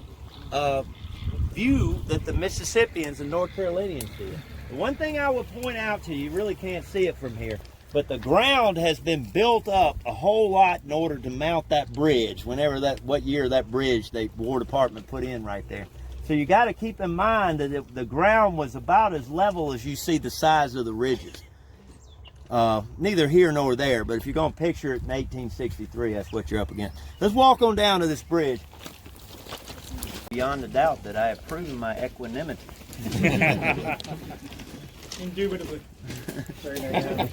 view that the Mississippians and North Carolinians did. The one thing I will point out to you, you really can't see it from here, but the ground has been built up a whole lot in order to mount that bridge, what year that bridge the War Department put in right there. So you got to keep in mind that the ground was about as level as you see the size of the ridges. Neither here nor there, but if you're going to picture it in 1863, that's what you're up against. Let's walk on down to this bridge. Beyond a doubt that I have proven my equanimity. Indubitably. Very nice.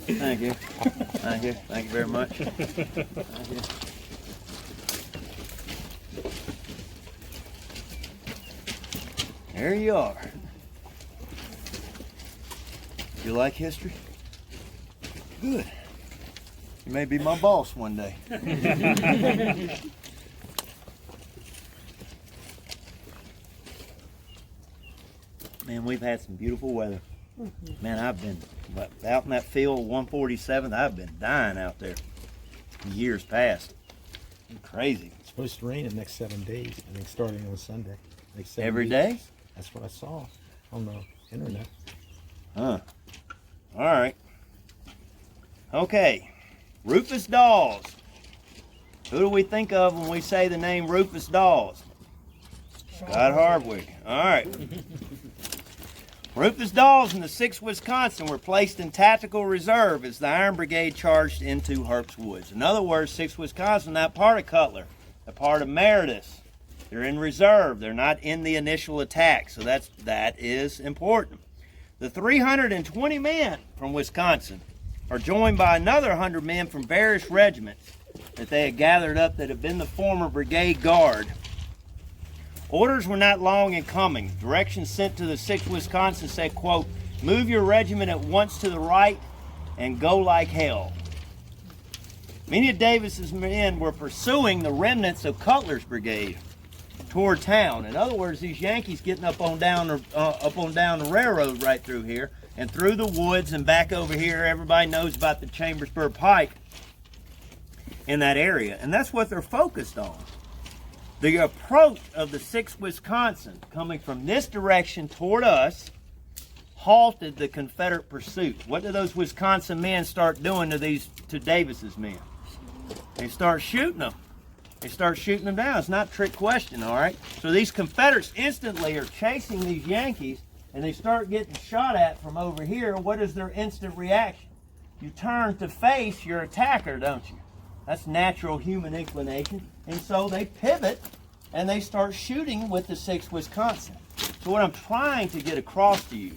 Thank you. Thank you. Thank you very much. Thank you. There you are. You like history? Good. You may be my boss one day. Man, we've had some beautiful weather. Man, I've been out in that field, 147th, I've been dying out there in years past. Crazy. It's supposed to rain the next 7 days, I think, starting on Sunday. They said Every day? That's what I saw on the internet. Huh. All right. Okay. Rufus Dawes. Who do we think of when we say the name Rufus Dawes? Scott Hardwick. All right. Rufus Dawes and the 6th Wisconsin were placed in tactical reserve as the Iron Brigade charged into Harp's Woods. In other words, 6th Wisconsin, not part of Cutler, they're part of Meredith. They're in reserve. They're not in the initial attack, so that is important. The 320 men from Wisconsin are joined by another 100 men from various regiments that they had gathered up that had been the former Brigade Guard. Orders were not long in coming. Directions sent to the 6th Wisconsin said, quote, move your regiment at once to the right and go like hell. Many of Davis's men were pursuing the remnants of Cutler's brigade toward town. In other words, these Yankees getting up on down the railroad right through here and through the woods and back over here. Everybody knows about the Chambersburg Pike in that area, and that's what they're focused on. The approach of the 6th Wisconsin coming from this direction toward us halted the Confederate pursuit. What do those Wisconsin men start doing to Davis's men? They start shooting them. They start shooting them down. It's not a trick question, all right? So these Confederates instantly are chasing these Yankees, and they start getting shot at from over here. What is their instant reaction? You turn to face your attacker, don't you? That's natural human inclination. And so they pivot, and they start shooting with the 6th Wisconsin. So what I'm trying to get across to you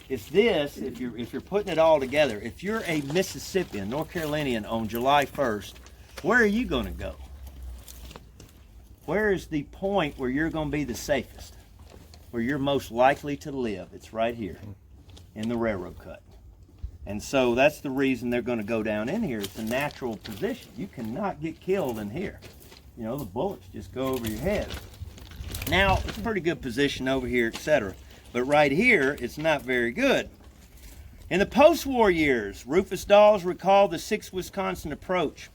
is this, if you're putting it all together, if you're a Mississippian, North Carolinian on July 1st, where are you going to go? Where is the point where you're going to be the safest? Where you're most likely to live? It's right here in the railroad cut. And so that's the reason they're going to go down in here. It's a natural position. You cannot get killed in here. You know, the bullets just go over your head. Now, it's a pretty good position over here, etc. But right here, it's not very good. In the post-war years, Rufus Dawes recalled the 6th Wisconsin approach.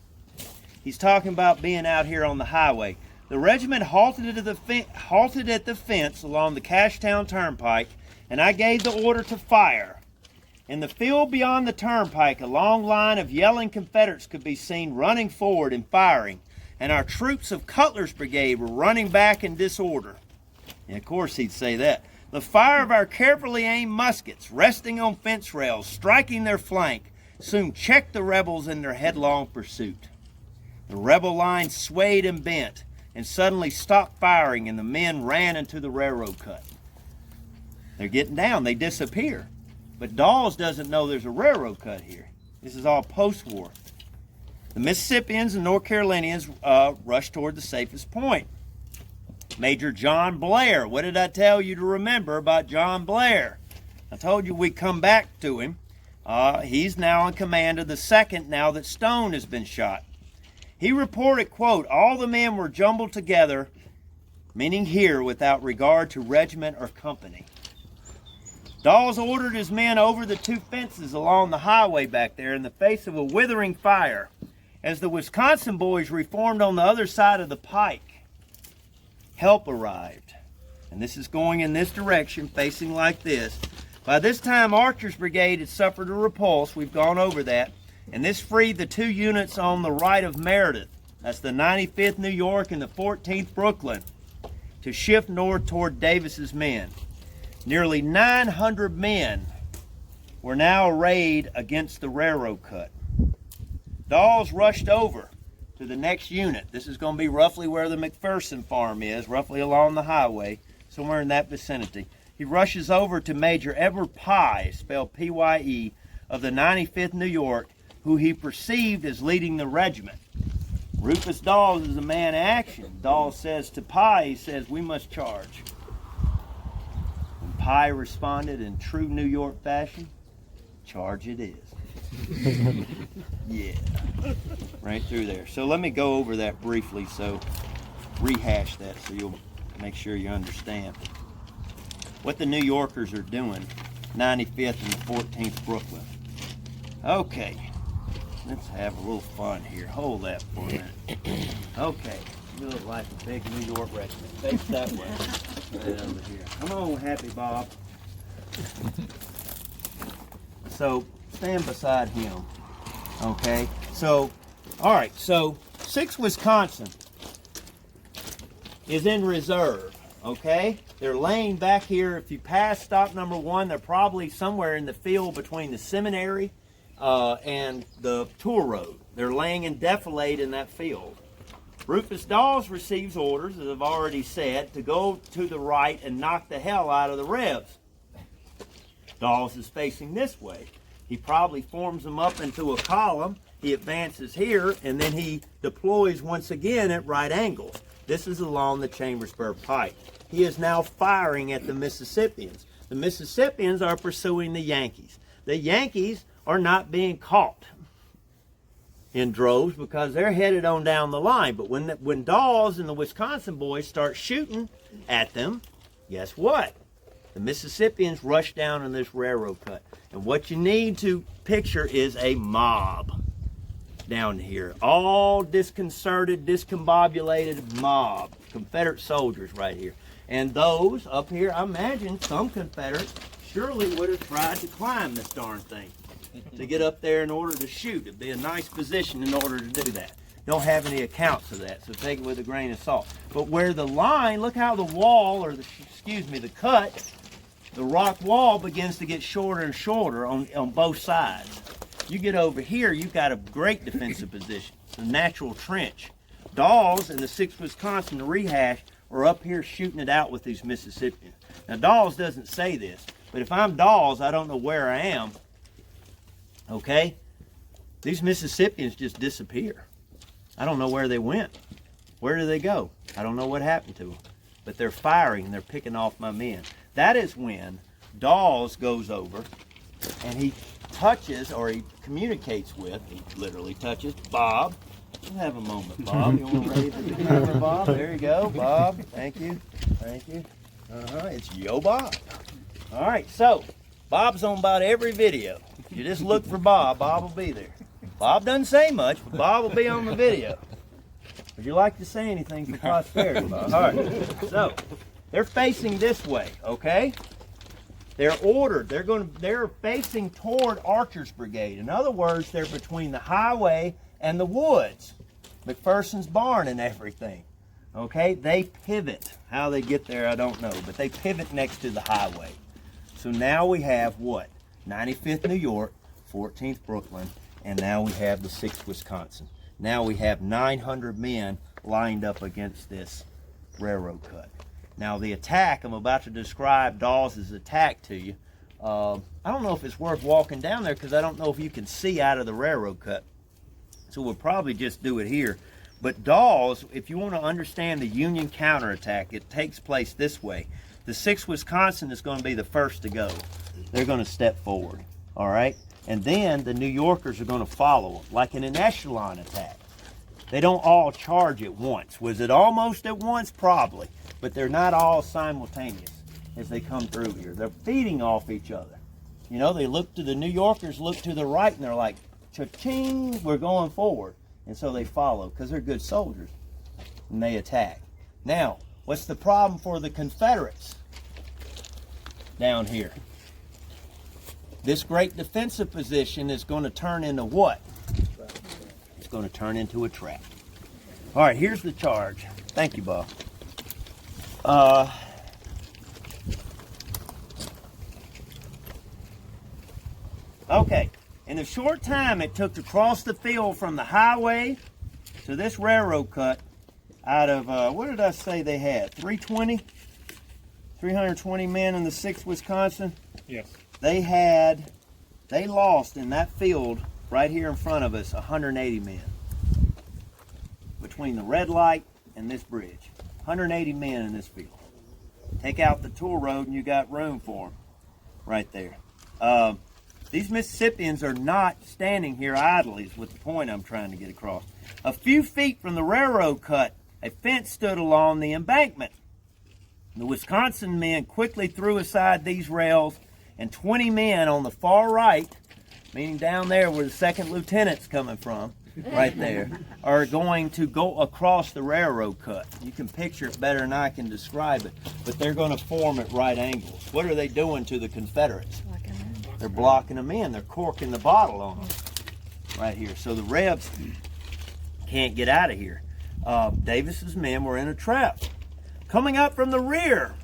He's talking about being out here on the highway. The regiment halted at the fence along the Cashtown Turnpike, and I gave the order to fire. In the field beyond the turnpike, a long line of yelling Confederates could be seen running forward and firing, and our troops of Cutler's brigade were running back in disorder. And of course he'd say that. The fire of our carefully aimed muskets, resting on fence rails, striking their flank, soon checked the rebels in their headlong pursuit. The rebel line swayed and bent, and suddenly stopped firing, and the men ran into the railroad cut. They're getting down. They disappear. But Dawes doesn't know there's a railroad cut here. This is all post-war. The Mississippians and North Carolinians rushed toward the safest point. Major John Blair. What did I tell you to remember about John Blair? I told you we'd come back to him. He's now in command of the 2nd now that Stone has been shot. He reported, quote, all the men were jumbled together, meaning here without regard to regiment or company. Dawes ordered his men over the 2 fences along the highway back there in the face of a withering fire as the Wisconsin boys reformed on the other side of the pike. Help arrived, and this is going in this direction, facing like this. By this time, Archer's brigade had suffered a repulse. We've gone over that. And this freed the 2 units on the right of Meredith, that's the 95th New York and the 14th Brooklyn, to shift north toward Davis's men. Nearly 900 men were now arrayed against the railroad cut. Dawes rushed over to the next unit. This is going to be roughly where the McPherson farm is, roughly along the highway, somewhere in that vicinity. He rushes over to Major Edward Pye, spelled P-Y-E, of the 95th New York, who he perceived as leading the regiment. Rufus Dawes is a man of action. Dawes says to Pye, he says, we must charge. And Pye responded in true New York fashion, charge it is. Yeah, right through there. So let me go over that briefly, so rehash that so you'll make sure you understand what the New Yorkers are doing, 95th and the 14th Brooklyn. Okay. Let's have a little fun here. Hold that for a minute. Okay. You look like a big New York regiment. Face that way. Right over here. Come on, Happy Bob. So stand beside him. Okay. So, all right. So 6th Wisconsin is in reserve. Okay. They're laying back here. If you pass stop number 1, they're probably somewhere in the field between the seminary and the tour road. They're laying in defilade in that field. Rufus Dawes receives orders, as I've already said, to go to the right and knock the hell out of the Rebs. Dawes is facing this way. He probably forms them up into a column. He advances here, and then he deploys once again at right angles. This is along the Chambersburg Pike. He is now firing at the Mississippians. The Mississippians are pursuing the Yankees. The Yankees are not being caught in droves because they're headed on down the line. But when Dawes and the Wisconsin boys start shooting at them, guess what? The Mississippians rush down in this railroad cut. And what you need to picture is a mob down here. All disconcerted, discombobulated mob. Confederate soldiers right here. And those up here, I imagine some Confederates surely would have tried to climb this darn thing to get up there in order to shoot. It'd be a nice position in order to do that. Don't have any accounts of that, so take it with a grain of salt. But where the line, look how the wall, or the cut, the rock wall begins to get shorter and shorter on both sides. You get over here, you've got a great defensive position, a natural trench. Dawes and the 6th Wisconsin, the rehash, are up here shooting it out with these Mississippians. Now Dawes doesn't say this, but if I'm Dawes, I don't know where I am. Okay? These Mississippians just disappear. I don't know where they went. Where did they go? I don't know what happened to them. But they're firing and they're picking off my men. That is when Dawes goes over and he touches, or he communicates with, he literally touches Bob. We'll have a moment, Bob. You want to raise the camera, Bob? There you go, Bob. Thank you. Thank you. It's Yo Bob. All right, so Bob's on about every video. You just look for Bob, Bob will be there. Bob doesn't say much, but Bob will be on the video. Would you like to say anything for posterity, Bob? All right, so they're facing this way, okay? They're ordered. They're facing toward Archer's Brigade. In other words, they're between the highway and the woods, McPherson's barn and everything. Okay, they pivot. How they get there, I don't know, but they pivot next to the highway. So now we have what? 95th New York, 14th Brooklyn, and now we have the 6th Wisconsin. Now we have 900 men lined up against this railroad cut. Now the attack, I'm about to describe Dawes' attack to you. I don't know if it's worth walking down there because I don't know if you can see out of the railroad cut. So we'll probably just do it here. But Dawes, if you want to understand the Union counterattack, it takes place this way. The 6th Wisconsin is going to be the first to go. They're going to step forward, all right? And then the New Yorkers are going to follow them, like in an echelon attack. They don't all charge at once. Was it almost at once? Probably. But they're not all simultaneous as they come through here. They're feeding off each other. You know, they look to the New Yorkers, look to the right, and they're like, cha-ching, we're going forward. And so they follow because they're good soldiers. And they attack. Now, what's the problem for the Confederates down here? This great defensive position is going to turn into what? It's going to turn into a trap. All right, here's the charge. Thank you, Bob. Okay, in the short time it took to cross the field from the highway to this railroad cut, out of, what did I say they had? 320 men in the 6th Wisconsin? Yes. They lost in that field right here in front of us 180 men. Between the red light and this bridge. 180 men in this field. Take out the tour road and you got room for them right there. These Mississippians are not standing here idly is what the point I'm trying to get across. A few feet from the railroad cut, a fence stood along the embankment. The Wisconsin men quickly threw aside these rails, and 20 men on the far right, meaning down there where the second lieutenant's coming from, right there, are going to go across the railroad cut. You can picture it better than I can describe it, but they're going to form at right angles. What are they doing to the Confederates? They're blocking them in. They're corking the bottle on them right here. So the Rebs can't get out of here. Davis's men were in a trap. Coming up from the rear,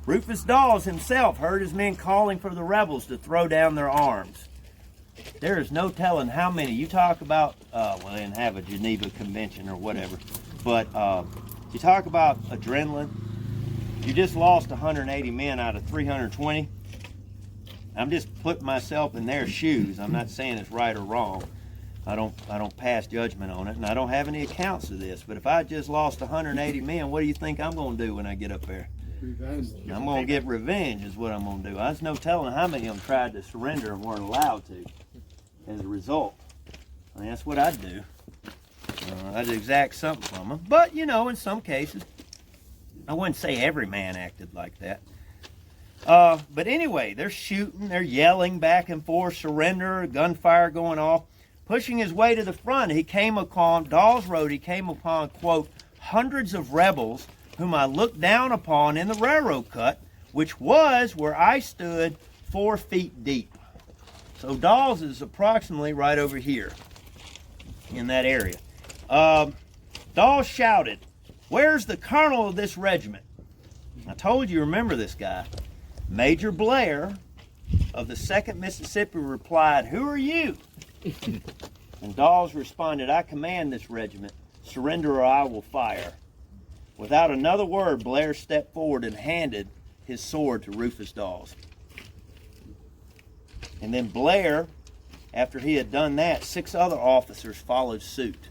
Rufus Dawes himself heard his men calling for the rebels to throw down their arms. There is no telling how many. You talk about, well, they didn't have a Geneva Convention or whatever, but you talk about adrenaline. You just lost 180 men out of 320. I'm just putting myself in their shoes. I'm not saying it's right or wrong. I don't pass judgment on it, and I don't have any accounts of this. But if I just lost 180 men, what do you think I'm going to do when I get up there? Revenge. I'm going to get revenge is what I'm going to do. There's no telling how many of them tried to surrender and weren't allowed to as a result. I mean, that's what I'd do. I'd exact something from them. But, you know, in some cases, I wouldn't say every man acted like that. But anyway, they're shooting, they're yelling back and forth, surrender, gunfire going off. Pushing his way to the front, he came upon, Dawes wrote, he came upon, quote, hundreds of rebels whom I looked down upon in the railroad cut, which was where I stood 4 feet deep. So Dawes is approximately right over here in that area. Dawes shouted, "Where's the colonel of this regiment?" I told you, remember this guy. Major Blair of the 2nd Mississippi replied, "Who are you?" And Dawes responded, "I command this regiment. Surrender or I will fire." Without another word, Blair stepped forward and handed his sword to Rufus Dawes. And then Blair, after he had done that, 6 other officers followed suit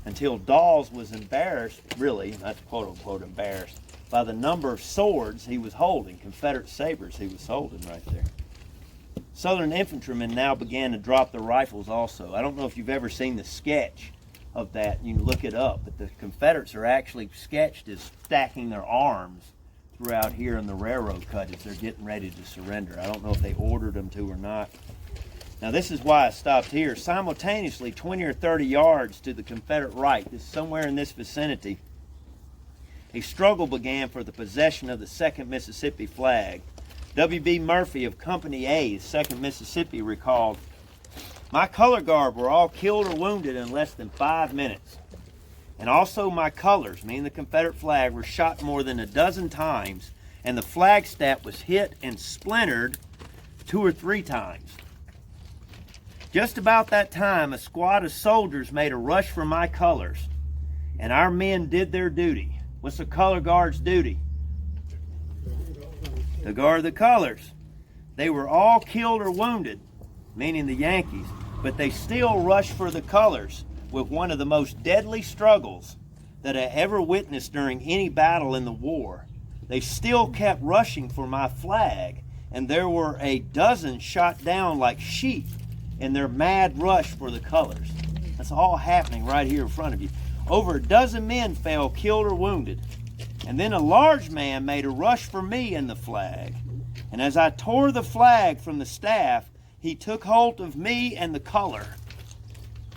until Dawes was embarrassed, really, that's quote unquote embarrassed, by the number of swords he was holding, Confederate sabers he was holding right there. Southern infantrymen now began to drop their rifles also. I don't know if you've ever seen the sketch of that. You can look it up, but the Confederates are actually sketched as stacking their arms throughout here in the railroad cut as they're getting ready to surrender. I don't know if they ordered them to or not. Now this is why I stopped here. Simultaneously, 20 or 30 yards to the Confederate right, this is somewhere in this vicinity, a struggle began for the possession of the 2nd Mississippi flag. W.B. Murphy of Company A, 2nd Mississippi, recalled, "My color guard were all killed or wounded in less than 5 minutes. And also my colors, meaning the Confederate flag, were shot more than a dozen times, and the flagstaff was hit and splintered 2 or 3 times. Just about that time, a squad of soldiers made a rush for my colors, and our men did their duty." What's the color guard's duty? To guard the colors. They were all killed or wounded, meaning the Yankees, but they still rushed for the colors with one of the most deadly struggles that I ever witnessed during any battle in the war. They still kept rushing for my flag, and there were a dozen shot down like sheep in their mad rush for the colors. That's all happening right here in front of you. Over a dozen men fell killed or wounded. And then a large man made a rush for me and the flag. And as I tore the flag from the staff, he took hold of me and the color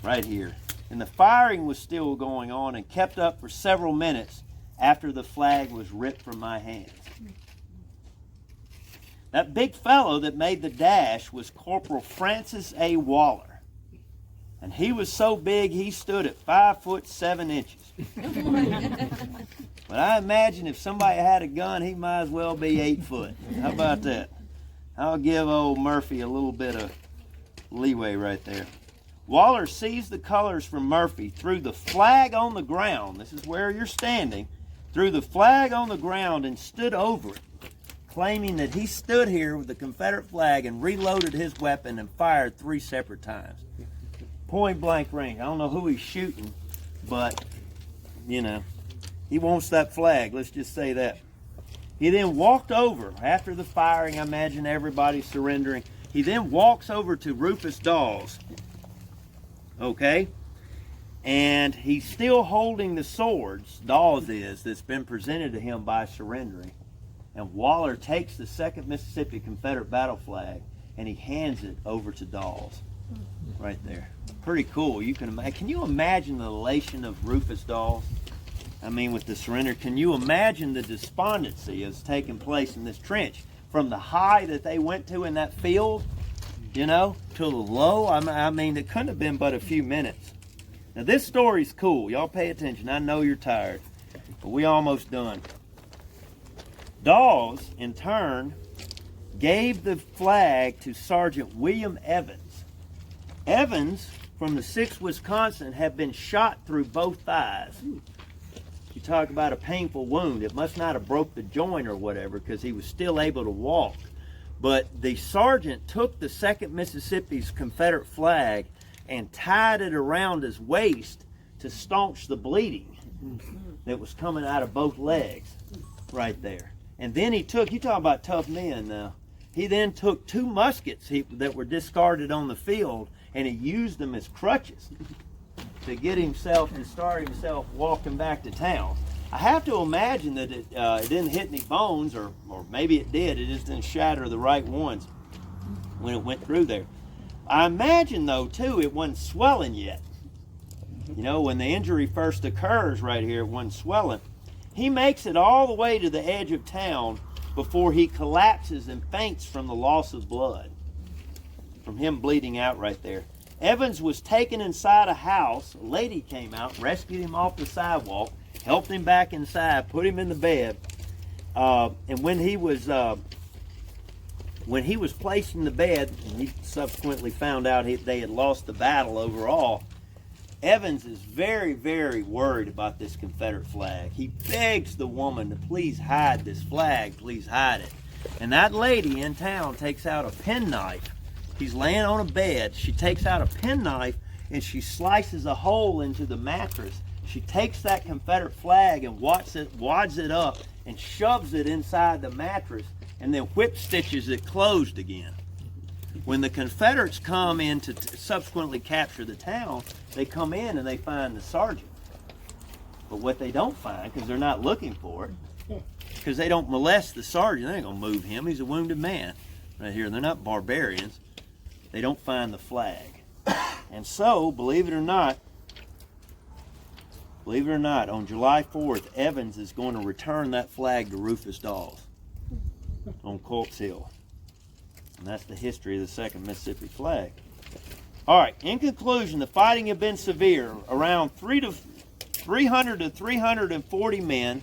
right here. And the firing was still going on and kept up for several minutes after the flag was ripped from my hands. That big fellow that made the dash was Corporal Francis A. Waller. And he was so big he stood at 5 foot 7 inches. But I imagine if somebody had a gun, he might as well be 8 foot. How about that? I'll give old Murphy a little bit of leeway right there. Waller seized the colors from Murphy, threw the flag on the ground. This is where you're standing. Threw the flag on the ground and stood over it, claiming that he stood here with the Confederate flag and reloaded his weapon and fired 3 separate times. Point blank range. I don't know who he's shooting, but, you know, he wants that flag. Let's just say that. He then walked over. After the firing, I imagine everybody surrendering. He then walks over to Rufus Dawes. Okay? And he's still holding the swords, Dawes is, that's been presented to him by surrendering. And Waller takes the 2nd Mississippi Confederate battle flag and he hands it over to Dawes. right there. Pretty cool. Can you imagine the elation of Rufus Dawes? I mean, with the surrender, can you imagine the despondency that's taking place in this trench? From the high that they went to in that field, you know, to the low. I mean, it couldn't have been but a few minutes. Now, this story's cool. Y'all pay attention. I know you're tired, but we almost done. Dawes, in turn, gave the flag to Sergeant William Evans. Evans, from the 6th Wisconsin, had been shot through both thighs. You talk about a painful wound. It must not have broke the joint or whatever, because he was still able to walk. But the sergeant took the 2nd Mississippi's Confederate flag and tied it around his waist to staunch the bleeding that was coming out of both legs right there. And then he took, you talk about tough men now, he then took 2 muskets that were discarded on the field, and he used them as crutches to get himself and start himself walking back to town. I have to imagine that it didn't hit any bones, or maybe it did. It just didn't shatter the right ones when it went through there. I imagine, though, too, it wasn't swelling yet. You know, when the injury first occurs right here, it wasn't swelling. He makes it all the way to the edge of town before he collapses and faints from the loss of blood, from him bleeding out right there. Evans was taken inside a house. A lady came out, rescued him off the sidewalk, helped him back inside, put him in the bed. And when he was placed in the bed, and he subsequently found out they had lost the battle overall, Evans is very, very worried about this Confederate flag. He begs the woman to please hide this flag, please hide it. And that lady in town takes out a penknife. He's laying on a bed. She takes out a penknife and she slices a hole into the mattress. She takes that Confederate flag and wads it up and shoves it inside the mattress, and then whip stitches it closed again. When the Confederates come in to subsequently capture the town, they come in and they find the sergeant. But what they don't find, because they're not looking for it, because they don't molest the sergeant, they ain't gonna move him. He's a wounded man right here. They're not barbarians. They don't find the flag. And so, believe it or not, on July 4th, Evans is going to return that flag to Rufus Dawes on Colts Hill. And that's the history of the 2nd Mississippi flag. All right, in conclusion, the fighting had been severe. Around 300 to 340 men,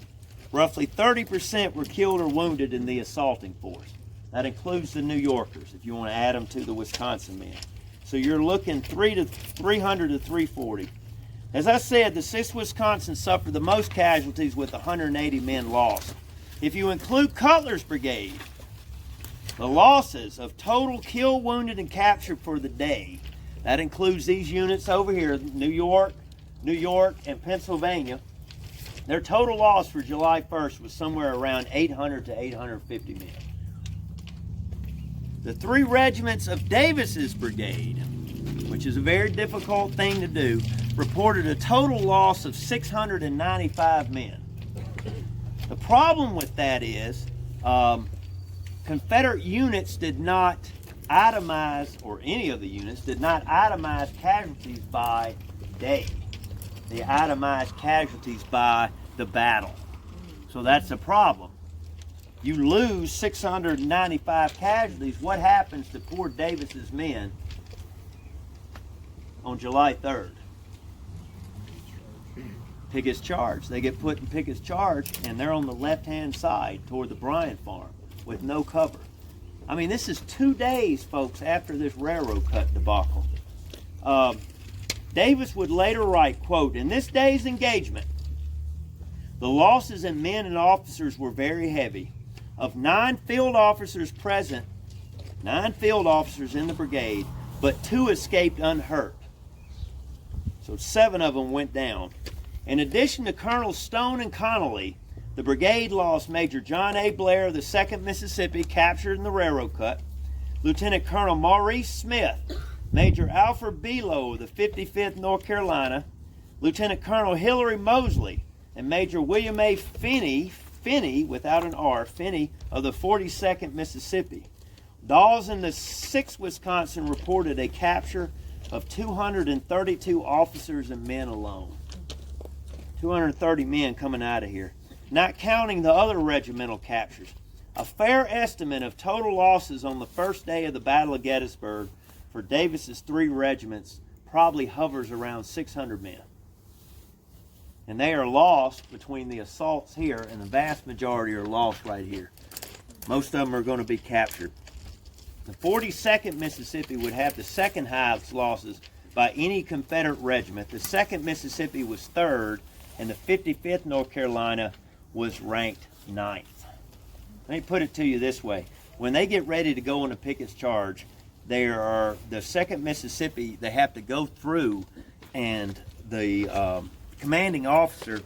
roughly 30% were killed or wounded in the assaulting force. That includes the New Yorkers, if you want to add them to the Wisconsin men. So you're looking 300 to 340. As I said, the 6th Wisconsin suffered the most casualties with 180 men lost. If you include Cutler's Brigade, the losses of total killed, wounded, and captured for the day, that includes these units over here, New York, and Pennsylvania, their total loss for July 1st was somewhere around 800 to 850 men. The 3 regiments of Davis's brigade, which is a very difficult thing to do, reported a total loss of 695 men. The problem with that is Confederate units did not itemize, or any of the units did not itemize casualties by day. They itemized casualties by the battle. So that's the problem. You lose 695 casualties. What happens to poor Davis's men on July 3rd? Pickett's Charge. They get put in Pickett's Charge, and they're on the left-hand side toward the Bryan farm with no cover. I mean, this is 2 days, folks, after this railroad cut debacle. Davis would later write, quote, "In this day's engagement, the losses in men and officers were very heavy. Of 9 field officers present, 9 field officers in the brigade, but 2 escaped unhurt. So 7 of them went down. In addition to Colonels Stone and Connolly, the brigade lost Major John A. Blair of the 2nd Mississippi, captured in the railroad cut, Lieutenant Colonel Maurice Smith, Major Alfred Below of the 55th North Carolina, Lieutenant Colonel Hillary Mosley, and Major William A. Finney, without an R, Finney of the 42nd Mississippi. Dawes in the 6th Wisconsin reported a capture of 232 officers and men alone. 230 men coming out of here, not counting the other regimental captures. A fair estimate of total losses on the first day of the Battle of Gettysburg for Davis's 3 regiments probably hovers around 600 men. And they are lost between the assaults here, and the vast majority are lost right here. Most of them are going to be captured. The 42nd Mississippi would have the second highest losses by any Confederate regiment. The 2nd Mississippi was 3rd, and the 55th North Carolina was ranked 9th. Let me put it to you this way. When they get ready to go on a Pickett's charge, there are the 2nd Mississippi, they have to go through, and the commanding officer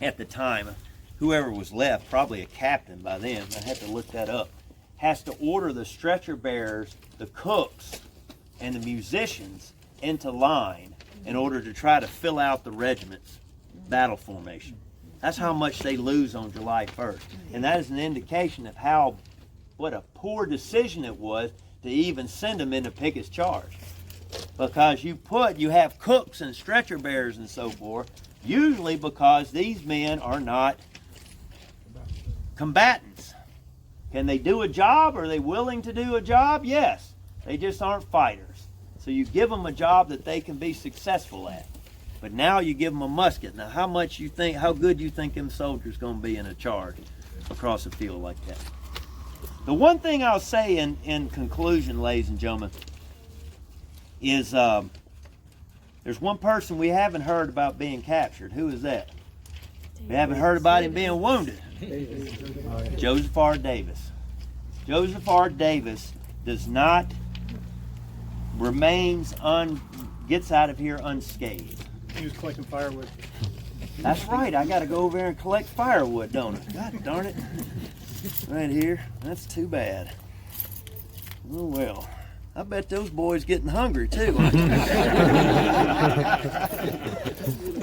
at the time, whoever was left, probably a captain by then, I have to look that up, has to order the stretcher bearers, the cooks, and the musicians into line in order to try to fill out the regiment's battle formation. That's how much they lose on July 1st. And that is an indication of what a poor decision it was to even send them into Pickett's charge. Because you have cooks and stretcher bearers and so forth, usually because these men are not combatants. Can they do a job? Are they willing to do a job? Yes. They just aren't fighters. So you give them a job that they can be successful at. But now you give them a musket. Now how good you think them soldiers going to be in a charge across a field like that? The one thing I'll say in conclusion, ladies and gentlemen, is there's one person we haven't heard about being captured. Who is that? We haven't heard about him being wounded. Joseph R. Davis. Joseph R. Davis gets out of here unscathed. He was collecting firewood. That's right. I got to go over there and collect firewood, don't I? God darn it. Right here. That's too bad. Oh, well. I bet those boys getting hungry, too.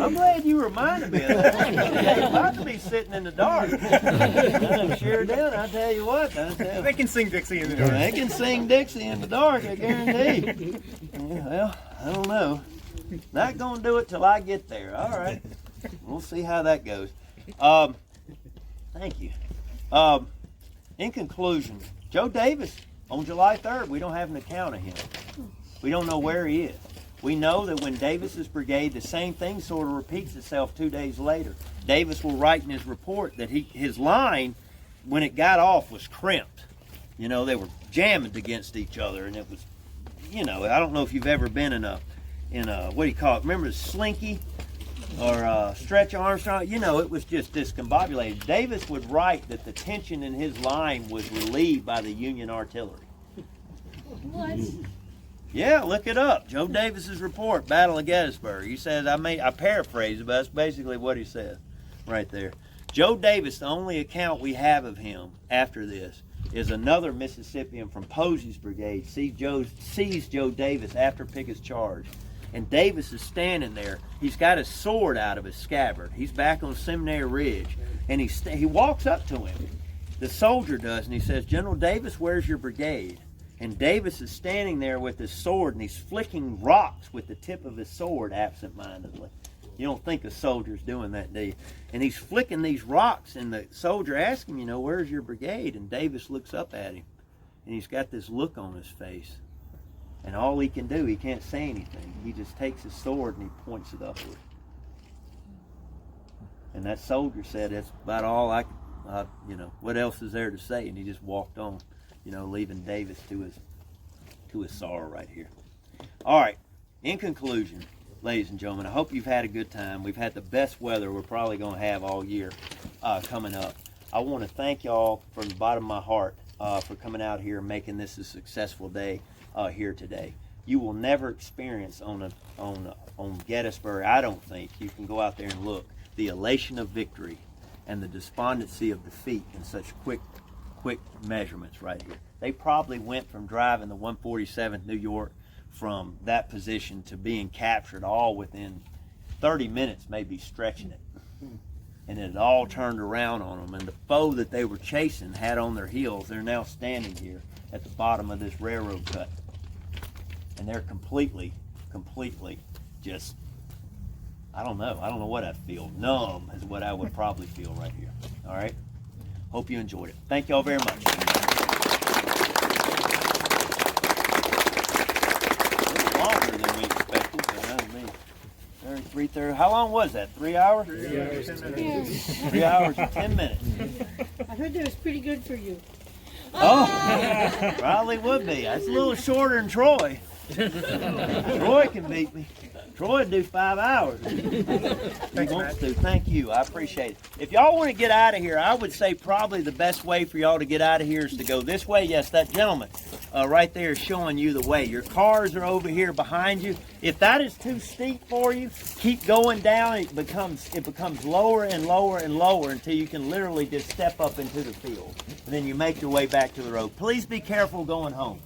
I'm glad you reminded me of that. They're about to be sitting in the dark. I'm sure down, I tell you what. They can sing Dixie in the dark. They can sing Dixie in the dark, I guarantee. Yeah, well, I don't know. Not going to do it till I get there. All right. We'll see how that goes. Thank you. In conclusion, Joe Davis, on July 3rd, we don't have an account of him. We don't know where he is. We know that when Davis's brigade, the same thing sort of repeats itself 2 days later. Davis will write in his report that his line, when it got off, was crimped. You know, they were jamming against each other, and it was, you know, I don't know if you've ever been in a what do you call it? Remember the slinky or Stretch Armstrong? You know, it was just discombobulated. Davis would write that the tension in his line was relieved by the Union artillery. What? Yeah, look it up. Joe Davis's report, Battle of Gettysburg. He says, I paraphrase it, but that's basically what he said right there. Joe Davis, the only account we have of him after this is another Mississippian from Posey's brigade sees Joe Davis after Pickett's charge. And Davis is standing there. He's got his sword out of his scabbard. He's back on Seminary Ridge. And he walks up to him. The soldier does, and he says, General Davis, where's your brigade? And Davis is standing there with his sword, and he's flicking rocks with the tip of his sword absentmindedly. You don't think a soldier's doing that, do you? And he's flicking these rocks, and the soldier asks him, you know, where's your brigade? And Davis looks up at him, and he's got this look on his face. And all he can do, he can't say anything. He just takes his sword and he points it upward. And that soldier said, that's about all you know, what else is there to say? And he just walked on, you know, leaving Davis to his sorrow right here. All right, in conclusion, ladies and gentlemen, I hope you've had a good time. We've had the best weather we're probably going to have all year coming up. I want to thank y'all from the bottom of my heart for coming out here and making this a successful day here today. You will never experience on Gettysburg, I don't think, you can go out there and look, the elation of victory and the despondency of defeat in such quick measurements right here. They probably went from driving the 147th New York from that position to being captured all within 30 minutes, maybe stretching it. And it all turned around on them. And the foe that they were chasing had on their heels. They're now standing here. at the bottom of this railroad cut. And they're completely just, I don't know what I feel. Numb is what I would probably feel right here. All right? Hope you enjoyed it. Thank y'all very much. A little longer than we expected, but that was me. 3:30. How long was that? 3 hours? 3 hours, 10 minutes. 3 hours and 10 minutes. I heard that was pretty good for you. Oh, probably would be. That's a little shorter than Troy. Troy can beat me. Troy would do 5 hours. He wants to. Thank you. I appreciate it. If y'all want to get out of here, I would say probably the best way for y'all to get out of here is to go this way. Yes, that gentleman right there is showing you the way. Your cars are over here behind you. If that is too steep for you, keep going down. It becomes lower and lower and lower until you can literally just step up into the field. And then you make your way back to the road. Please be careful going home.